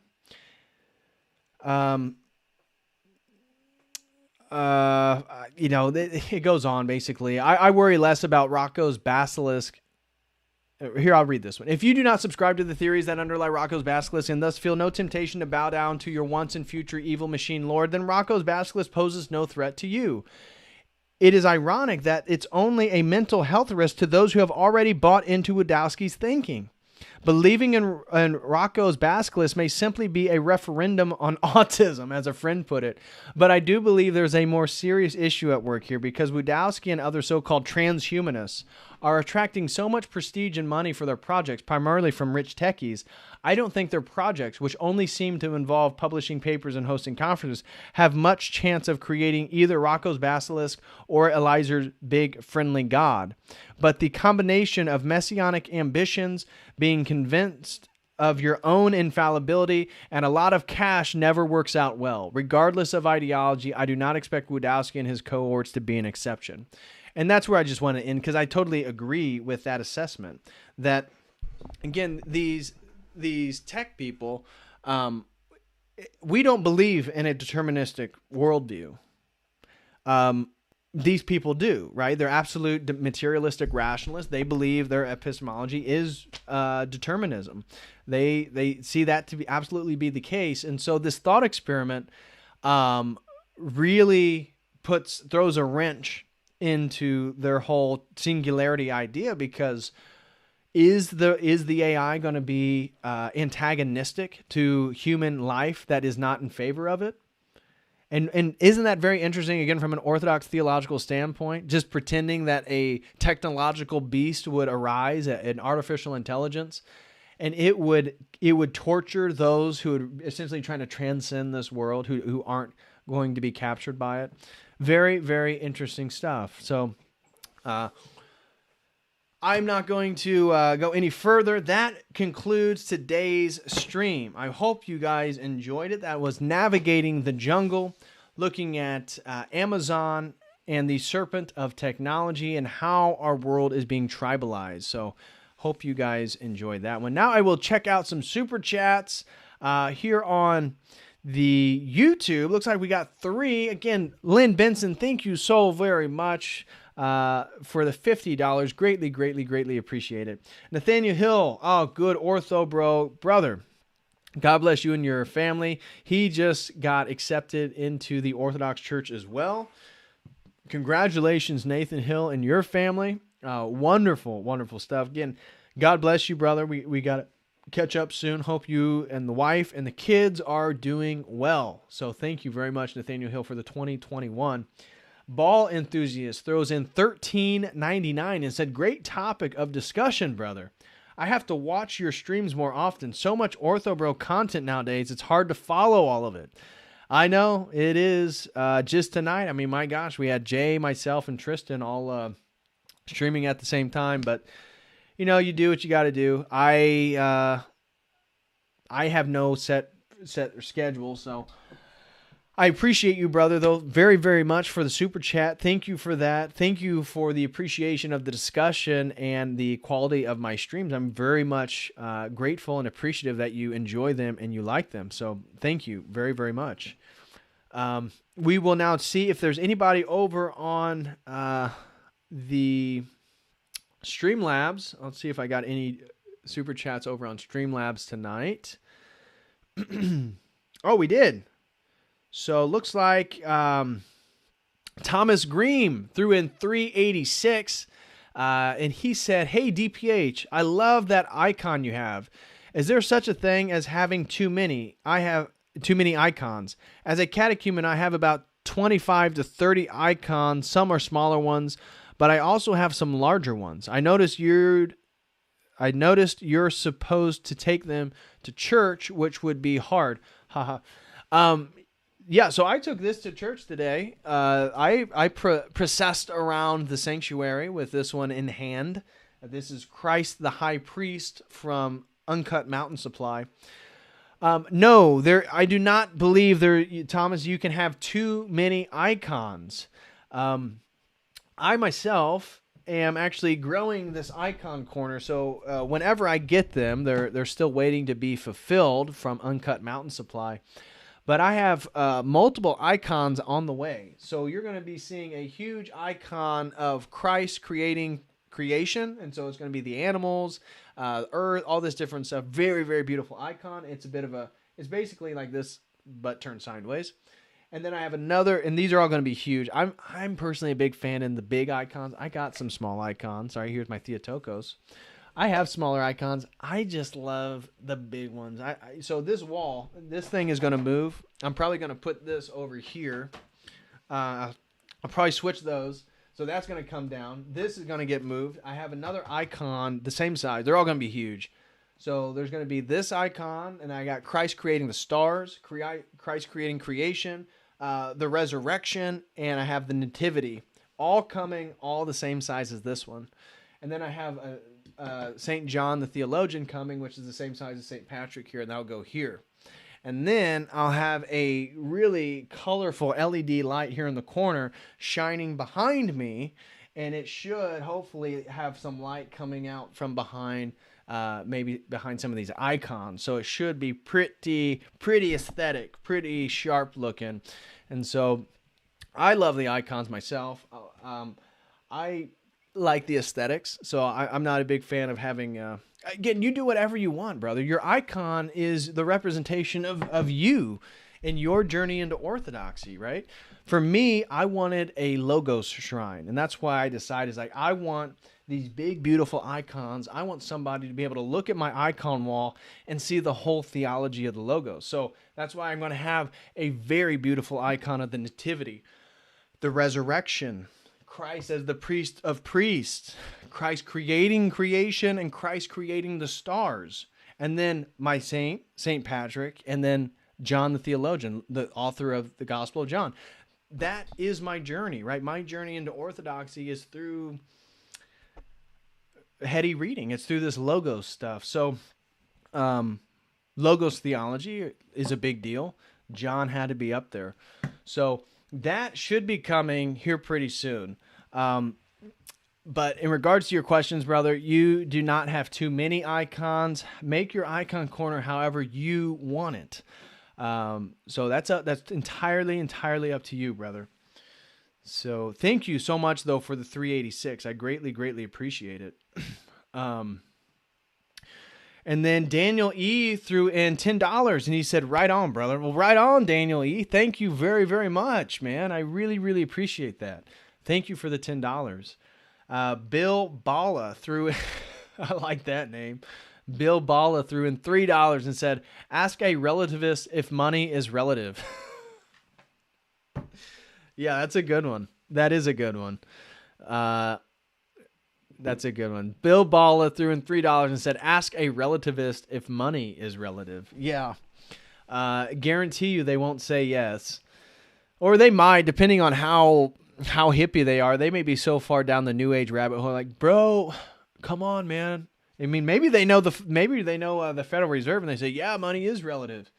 Speaker 2: It goes on basically. I worry less about Rocco's Basilisk Here, I'll read this one. If you do not subscribe to the theories that underlie Rocco's Basilisk and thus feel no temptation to bow down to your once and future evil machine lord, then Rocco's Basilisk poses no threat to you. It is ironic that it's only a mental health risk to those who have already bought into Wadowski's thinking. Believing in Rocco's Basilisk may simply be a referendum on autism, as a friend put it. But I do believe there's a more serious issue at work here, because Wadowski and other so-called transhumanists are attracting so much prestige and money for their projects, primarily from rich techies. I don't think their projects, which only seem to involve publishing papers and hosting conferences, have much chance of creating either Rocco's Basilisk or Eliezer Big Friendly God. But the combination of messianic ambitions, being convinced of your own infallibility, and a lot of cash never works out well. Regardless of ideology, I do not expect Wadowski and his cohorts to be an exception. And that's where I just want to end, because I totally agree with that assessment. That, again, these tech people, we don't believe in a deterministic worldview. These people do, right? They're absolute materialistic rationalists. They believe their epistemology is determinism. They see that to be absolutely be the case. And so this thought experiment really throws a wrench into their whole singularity idea, because is the AI going to be antagonistic to human life that is not in favor of it? And isn't that very interesting, again, from an Orthodox theological standpoint, just pretending that a technological beast would arise, an artificial intelligence, and it would torture those who would essentially trying to transcend this world, who aren't going to be captured by it. Very, very interesting stuff. So I'm not going to go any further. That concludes today's stream. I hope you guys enjoyed it. That was Navigating the Jungle, looking at Amazon and the serpent of technology and how our world is being tribalized. So hope you guys enjoyed that one. Now I will check out some super chats here on the YouTube. Looks like we got 3. Again, Lynn Benson, thank you so very much for the $50. Greatly, greatly, greatly appreciate it. Nathaniel Hill, oh, good ortho brother. God bless you and your family. He just got accepted into the Orthodox Church as well. Congratulations, Nathan Hill and your family. Wonderful, wonderful stuff. Again, God bless you, brother. We got to catch up soon. Hope you and the wife and the kids are doing well. So thank you very much, Nathaniel Hill, for the 2021. Ball Enthusiast throws in $13.99 and said, great topic of discussion, brother. I have to watch your streams more often. So much orthobro content nowadays, it's hard to follow all of it. I know it is. Just tonight, I mean, my gosh, we had Jay, myself, and Tristan all streaming at the same time. But you know, you do what you got to do. I have no set schedule, so I appreciate you, brother, though, very, very much for the super chat. Thank you for that. Thank you for the appreciation of the discussion and the quality of my streams. I'm very much grateful and appreciative that you enjoy them and you like them. So thank you very, very much. We will now see if there's anybody over on the Streamlabs. Let's see if I got any super chats over on Streamlabs tonight. Oh, we did. So looks like Thomas Green threw in 386, and he said, "Hey DPH, I love that icon you have. Is there such a thing as having too many? I have too many icons. As a catechumen, I have about 25 to 30 icons. Some are smaller ones, but I also have some larger ones. I noticed you're supposed to take them to church, which would be hard." Haha. Yeah, so I took this to church today. I processed around the sanctuary with this one in hand. This is Christ the High Priest from Uncut Mountain Supply. No, I do not believe Thomas, you can have too many icons. I myself am actually growing this icon corner, so whenever I get them, they're still waiting to be fulfilled from Uncut Mountain Supply. But I have multiple icons on the way. So you're going to be seeing a huge icon of Christ creating creation, and so it's going to be the animals, earth, all this different stuff. Very, very beautiful icon. It's basically like this, but turned sideways. And then I have another, and these are all going to be huge. I'm personally a big fan in the big icons. I got some small icons. Sorry, here's my Theotokos. I have smaller icons. I just love the big ones. So this wall, this thing is going to move. I'm probably going to put this over here. I'll probably switch those. So that's going to come down. This is going to get moved. I have another icon the same size. They're all going to be huge. So there's going to be this icon, and I got Christ creating the stars, Christ creating creation, the resurrection, and I have the nativity, all coming all the same size as this one. And then I have St. John the theologian coming, which is the same size as St. Patrick here, and that'll go here. And then I'll have a really colorful LED light here in the corner shining behind me, and it should hopefully have some light coming out from behind, maybe behind some of these icons. So it should be pretty aesthetic, pretty sharp looking. And so I love the icons myself. I like the aesthetics, so I'm not a big fan of having... Again, you do whatever you want, brother. Your icon is the representation of you in your journey into orthodoxy, right? For me, I wanted a logos shrine, and that's why I decided, I want these big, beautiful icons. I want somebody to be able to look at my icon wall and see the whole theology of the logos. So that's why I'm going to have a very beautiful icon of the nativity, the resurrection, Christ as the priest of priests, Christ creating creation, and Christ creating the stars. And then my saint, St. Patrick, and then John the theologian, the author of the Gospel of John. That is my journey, right? My journey into orthodoxy is through heady reading. It's through this logos stuff. So logos theology is a big deal. John had to be up there. So that should be coming here pretty soon. But in regards to your questions, brother, you do not have too many icons. Make your icon corner however you want it. So that's entirely up to you, brother. So thank you so much, though, for the 386. I greatly appreciate it. And then Daniel E. threw in $10, and he said, right on, brother. Well, right on, Daniel E. Thank you very much, man. I really appreciate that. Thank you for the $10. Bill Bala threw, I like that name. Bill Bala threw in $3 and said, ask a relativist if money is relative. Yeah, that's a good one. That is a good one. That's a good one. Bill Bala threw in $3 and said, ask a relativist if money is relative. Yeah. Guarantee you they won't say yes. Or they might, depending on how hippie they are. They may be so far down the New Age rabbit hole, like, bro, come on, man. I mean, maybe they know the Federal Reserve, and they say, yeah, money is relative.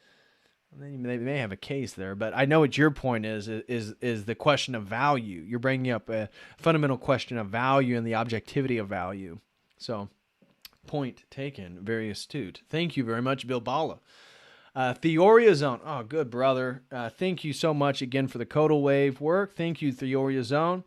Speaker 2: They may have a case there, but I know what your point is the question of value. You're bringing up a fundamental question of value and the objectivity of value. So, point taken. Very astute. Thank you very much, Bill Bala. Theoria Zone. Oh, good, brother. Thank you so much again for the COTEL wave work. Thank you, Theoria Zone.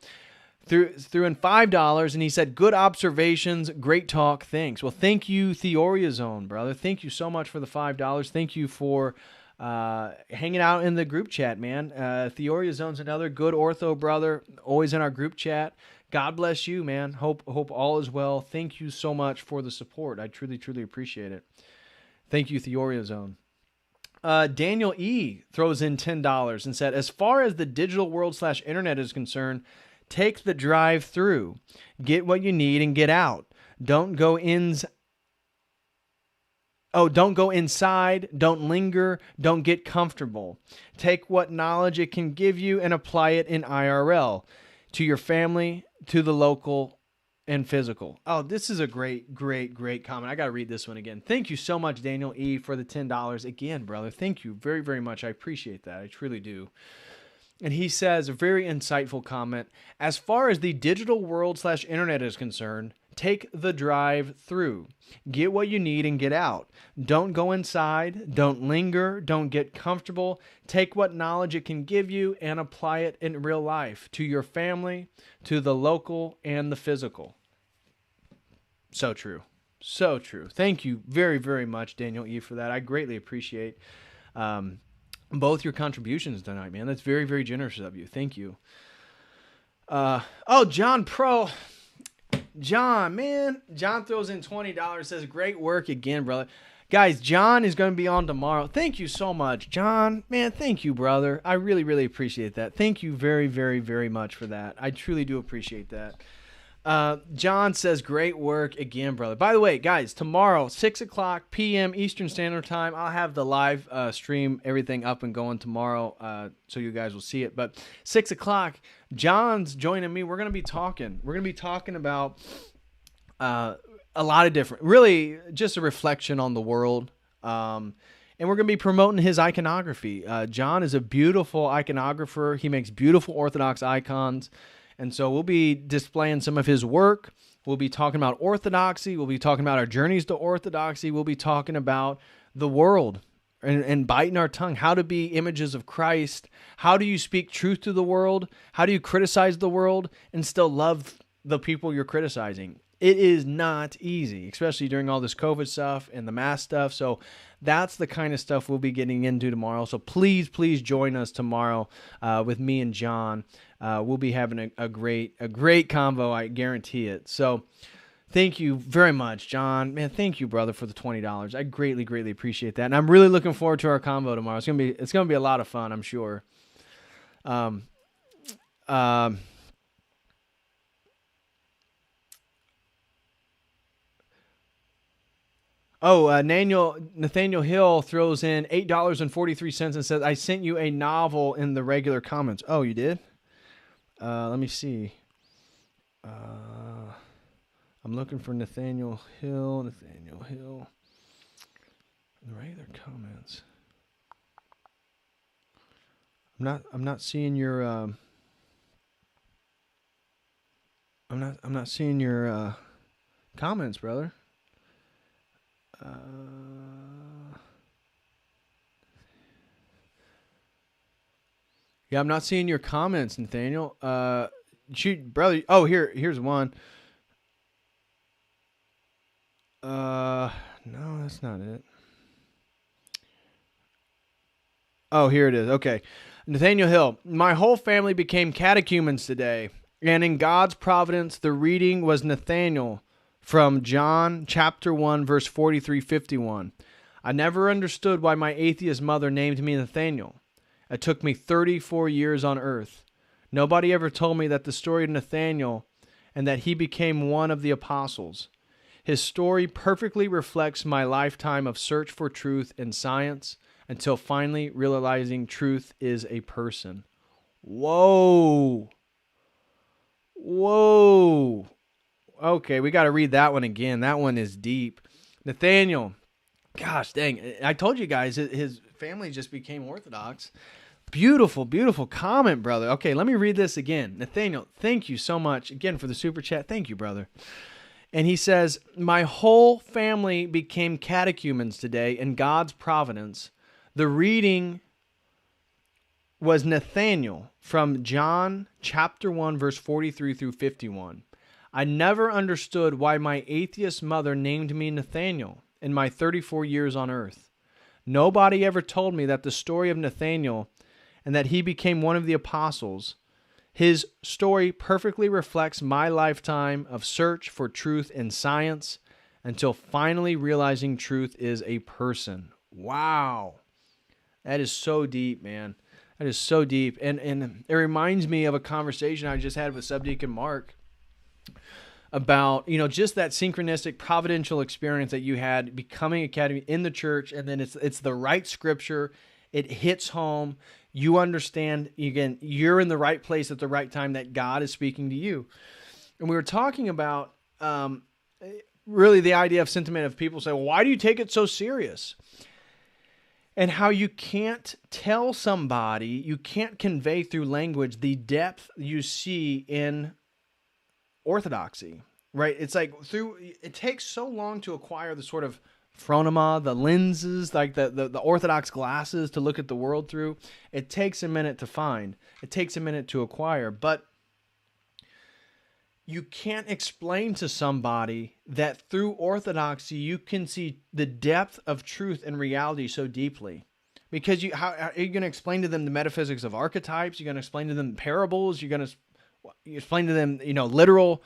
Speaker 2: Threw in $5, and he said, good observations, great talk, thanks. Well, thank you, Theoria Zone, brother. Thank you so much for the $5. Thank you for hanging out in the group chat, man. Theoria Zone's another good ortho brother, always in our group chat. God bless you, man. Hope all is well. Thank you so much for the support. I truly appreciate it. Thank you, Theoria Zone. Daniel E. throws in $10 and said, as far as the digital world / internet is concerned, take the drive through. Get what you need and get out. Don't go inside. Don't linger. Don't get comfortable. Take what knowledge it can give you and apply it in IRL to your family, to the local and physical. Oh, this is a great comment. I got to read this one again. Thank you so much, Daniel E., for the $10. Again, brother, thank you very much. I appreciate that. I truly do. And he says, a very insightful comment, as far as the digital world / internet is concerned, take the drive through. Get what you need and get out. Don't go inside. Don't linger. Don't get comfortable. Take what knowledge it can give you and apply it in real life to your family, to the local, and the physical. So true. So true. Thank you very, very much, Daniel E., for that. I greatly appreciate both your contributions tonight, man. That's very, very generous of you. Thank you. John Pro. John, man. John throws in $20, says, great work again, brother. Guys, John is going to be on tomorrow. Thank you so much, John. Man, thank you, brother. I really, really appreciate that. Thank you very, very, very much for that. I truly do appreciate that. John says, great work again, brother. By the way, guys, tomorrow, 6 o'clock p.m. Eastern Standard Time, I'll have the live stream, everything up and going tomorrow, so you guys will see it. But 6 o'clock, John's joining me. We're going to be talking. We're going to be talking about a lot of different, really just a reflection on the world. And we're going to be promoting his iconography. John is a beautiful iconographer. He makes beautiful Orthodox icons. And so we'll be displaying some of his work. We'll be talking about orthodoxy. We'll be talking about our journeys to orthodoxy. We'll be talking about the world and biting our tongue, how to be images of Christ. How do you speak truth to the world? How do you criticize the world and still love the people you're criticizing? It is not easy, especially during all this COVID stuff and the mask stuff. So that's the kind of stuff we'll be getting into tomorrow. So please, please join us tomorrow with me and John. We'll be having a great convo. I guarantee it. So thank you very much, John. Man, thank you, brother, for the $20. I greatly, greatly appreciate that. And I'm really looking forward to our convo tomorrow. It's gonna be a lot of fun, I'm sure. Nathaniel Hill throws in $8.43 and says, I sent you a novel in the regular comments. Oh, you did? Let me see. I'm looking for Nathaniel Hill. In the regular comments. I'm not seeing your I'm not seeing your comments, brother. Yeah, I'm not seeing your comments, Nathaniel. Shoot, brother. Oh, here's one. No, that's not it. Oh, here it is. Okay. Nathaniel Hill. My whole family became catechumens today, and in God's providence, the reading was Nathaniel from John chapter 1, verse 43-51. I never understood why my atheist mother named me Nathaniel. It took me 34 years on earth. Nobody ever told me that the story of Nathaniel and that he became one of the apostles. His story perfectly reflects my lifetime of search for truth in science until finally realizing truth is a person. Whoa. Whoa. Okay, we got to read that one again. That one is deep. Nathaniel, gosh dang, I told you guys his family just became Orthodox. Beautiful, beautiful comment, brother. Okay, let me read this again. Nathaniel, thank you so much again for the super chat. Thank you, brother. And he says, my whole family became catechumens today in God's providence. The reading was Nathaniel from John chapter 1, verse 43-51. I never understood why my atheist mother named me Nathaniel in my 34 years on earth. Nobody ever told me that the story of Nathaniel and that he became one of the apostles. His story perfectly reflects my lifetime of search for truth in science until finally realizing truth is a person. Wow. That is so deep, man. That is so deep. And it reminds me of a conversation I just had with Subdeacon Mark about, just that synchronistic providential experience that you had becoming academy in the church, and then it's the right scripture. It hits home. You understand, again, you're in the right place at the right time, that God is speaking to you. And we were talking about really the idea of sentiment of people say, well, why do you take it so serious? And how you can't tell somebody, you can't convey through language the depth you see in orthodoxy, right? It's like it takes so long to acquire the sort of phronema, the lenses, like the orthodox glasses to look at the world through. It takes a minute to find. It takes a minute to acquire. But you can't explain to somebody that through orthodoxy you can see the depth of truth and reality so deeply. Because how are you going to explain to them the metaphysics of archetypes? You're going to explain to them parables. You're going to explain to them, literal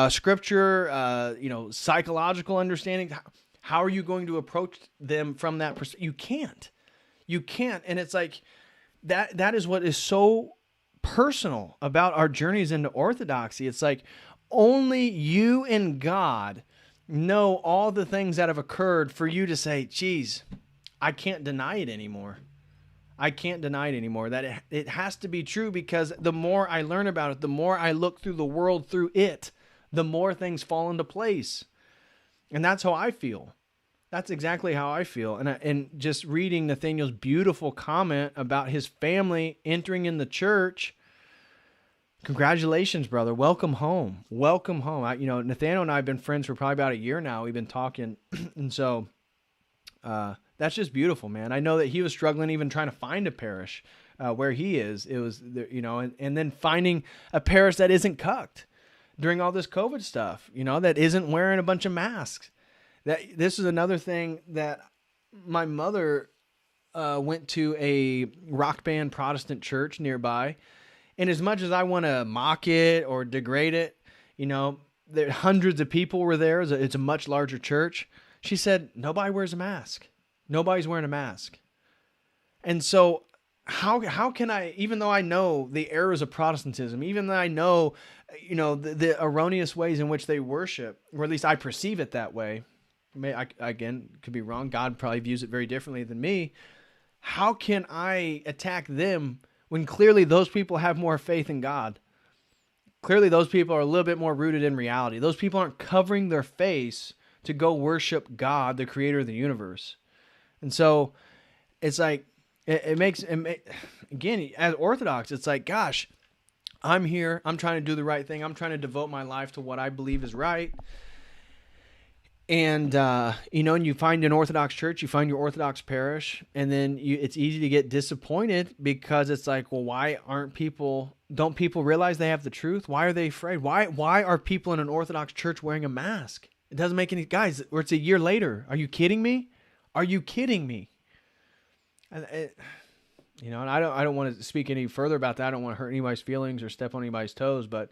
Speaker 2: scripture, psychological understanding. How are you going to approach them from that perspective? You can't. And it's like that is what is so personal about our journeys into orthodoxy. It's like only you and God know all the things that have occurred for you to say, geez, I can't deny it anymore. I can't deny it anymore. That it has to be true, because the more I learn about it, the more I look through the world through it, the more things fall into place. And that's how I feel. That's exactly how I feel. And just reading Nathaniel's beautiful comment about his family entering in the church. Congratulations, brother. Welcome home. Welcome home. Nathaniel and I have been friends for probably about a year now. We've been talking. And so that's just beautiful, man. I know that he was struggling even trying to find a parish where he is. It was, and then finding a parish that isn't cucked during all this COVID stuff, that isn't wearing a bunch of masks. This is another thing that my mother went to a rock band Protestant church nearby. And as much as I want to mock it or degrade it, hundreds of people were there. It's a much larger church. She said, nobody wears a mask. Nobody's wearing a mask. And so how can I, even though I know the errors of Protestantism, even though I know, the erroneous ways in which they worship, or at least I perceive it that way, again, could be wrong. God probably views it very differently than me. How can I attack them when clearly those people have more faith in God? Clearly those people are a little bit more rooted in reality. Those people aren't covering their face to go worship God, the creator of the universe. And so it's like, again, as Orthodox, it's like, gosh, I'm here. I'm trying to do the right thing. I'm trying to devote my life to what I believe is right. And, and you find an Orthodox church, you find your Orthodox parish, and then it's easy to get disappointed, because it's like, well, don't people realize they have the truth? Why are they afraid? Why are people in an Orthodox church wearing a mask? It doesn't make any, guys, or it's a year later. Are you kidding me? Are you kidding me? And I don't want to speak any further about that. I don't want to hurt anybody's feelings or step on anybody's toes, but,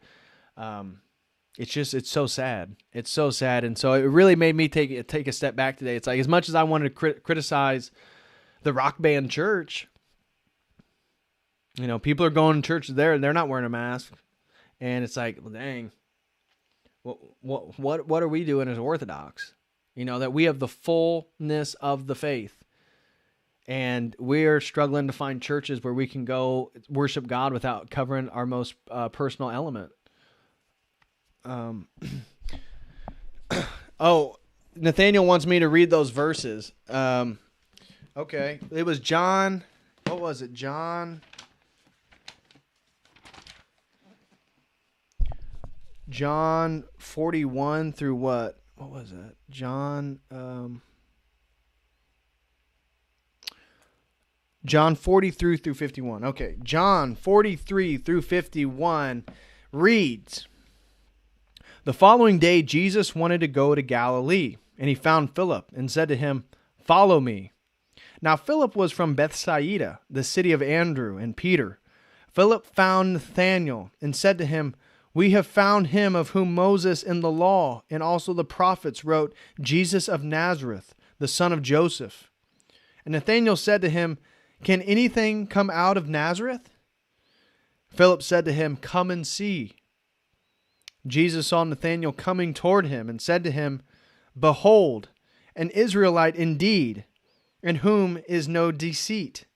Speaker 2: it's so sad. It's so sad. And so it really made me take a step back today. It's like, as much as I wanted to criticize the rock band church, people are going to church there and they're not wearing a mask. And it's like, well, dang, what are we doing as Orthodox? That we have the fullness of the faith, and we're struggling to find churches where we can go worship God without covering our most personal element. Nathaniel wants me to read those verses. Okay. It was John. What was it? John 41 through what? What was it? John 43 through 51. Okay. John 43 through 51 reads, "The following day, Jesus wanted to go to Galilee, and he found Philip and said to him, 'Follow me.' Now Philip was from Bethsaida, the city of Andrew and Peter. Philip found Nathanael and said to him, 'We have found him of whom Moses in the law and also the prophets wrote, Jesus of Nazareth, the son of Joseph.' And Nathanael said to him, 'Can anything come out of Nazareth?' Philip said to him, 'Come and see.' Jesus saw Nathanael coming toward him and said to him, 'Behold, an Israelite indeed, in whom is no deceit.'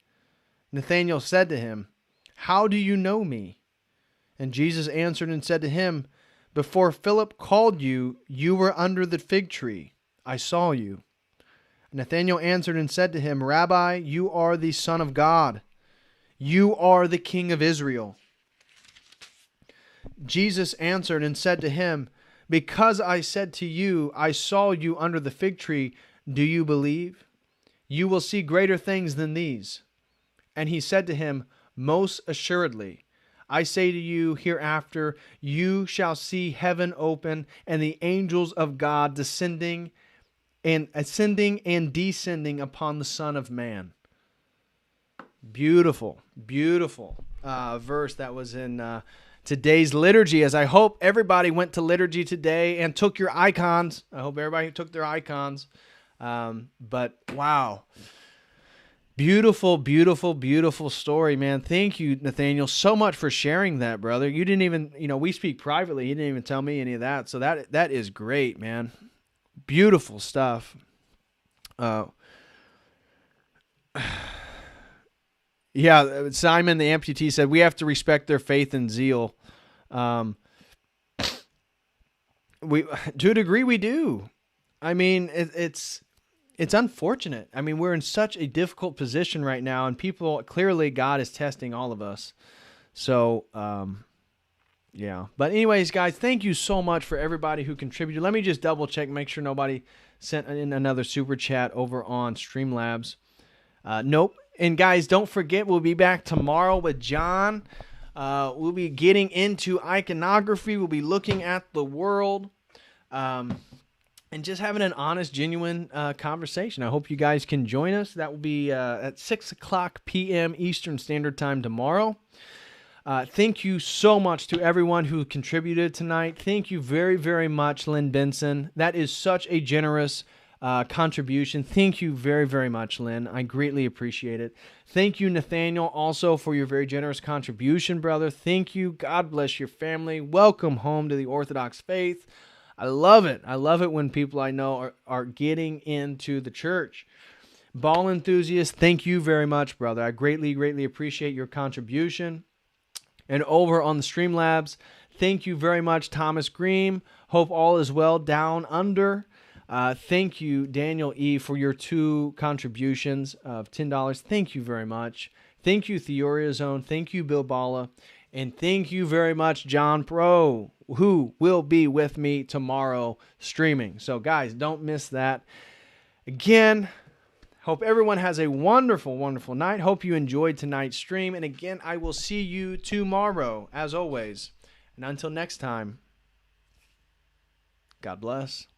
Speaker 2: Nathanael said to him, 'How do you know me?' And Jesus answered and said to him, 'Before Philip called you, you were under the fig tree. I saw you.' Nathanael answered and said to him, 'Rabbi, you are the Son of God. You are the King of Israel.' Jesus answered and said to him, 'Because I said to you, I saw you under the fig tree, do you believe? You will see greater things than these.' And he said to him, 'Most assuredly, I say to you, hereafter you shall see heaven open and the angels of God ascending and descending upon the Son of Man. Beautiful, beautiful verse that was in today's liturgy, as I hope everybody went to liturgy today and took your icons. I hope everybody took their icons. But wow. Beautiful, beautiful, beautiful story, man. Thank you, Nathaniel, so much for sharing that, brother. You didn't even, we speak privately. You didn't even tell me any of that. So that is great, man. Beautiful stuff. Yeah, Simon the amputee said, we have to respect their faith and zeal. We, to a degree, we do. I mean, it's unfortunate. I mean, we're in such a difficult position right now, and clearly God is testing all of us. So, yeah. But anyways, guys, thank you so much for everybody who contributed. Let me just double check, make sure nobody sent in another super chat over on Streamlabs. Nope. And guys, don't forget, we'll be back tomorrow with John. We'll be getting into iconography. We'll be looking at the world. And just having an honest, genuine conversation. I hope you guys can join us. That will be at 6 o'clock p.m. Eastern Standard Time tomorrow. Thank you so much to everyone who contributed tonight. Thank you very, very much, Lynn Benson. That is such a generous contribution. Thank you very, very much, Lynn. I greatly appreciate it. Thank you, Nathaniel, also for your very generous contribution, brother. Thank you. God bless your family. Welcome home to the Orthodox faith. I love it. I love it when people I know are getting into the church. Ball enthusiasts, thank you very much, brother. I greatly, greatly appreciate your contribution. And over on the Streamlabs, thank you very much, Thomas Green. Hope all is well down under. Thank you, Daniel E., for your 2 contributions of $10. Thank you very much. Thank you, Theoria Zone. Thank you, Bill Bala. And thank you very much, John Pro, who will be with me tomorrow streaming. So, guys, don't miss that. Again, hope everyone has a wonderful, wonderful night. Hope you enjoyed tonight's stream. And again, I will see you tomorrow, as always. And until next time, God bless.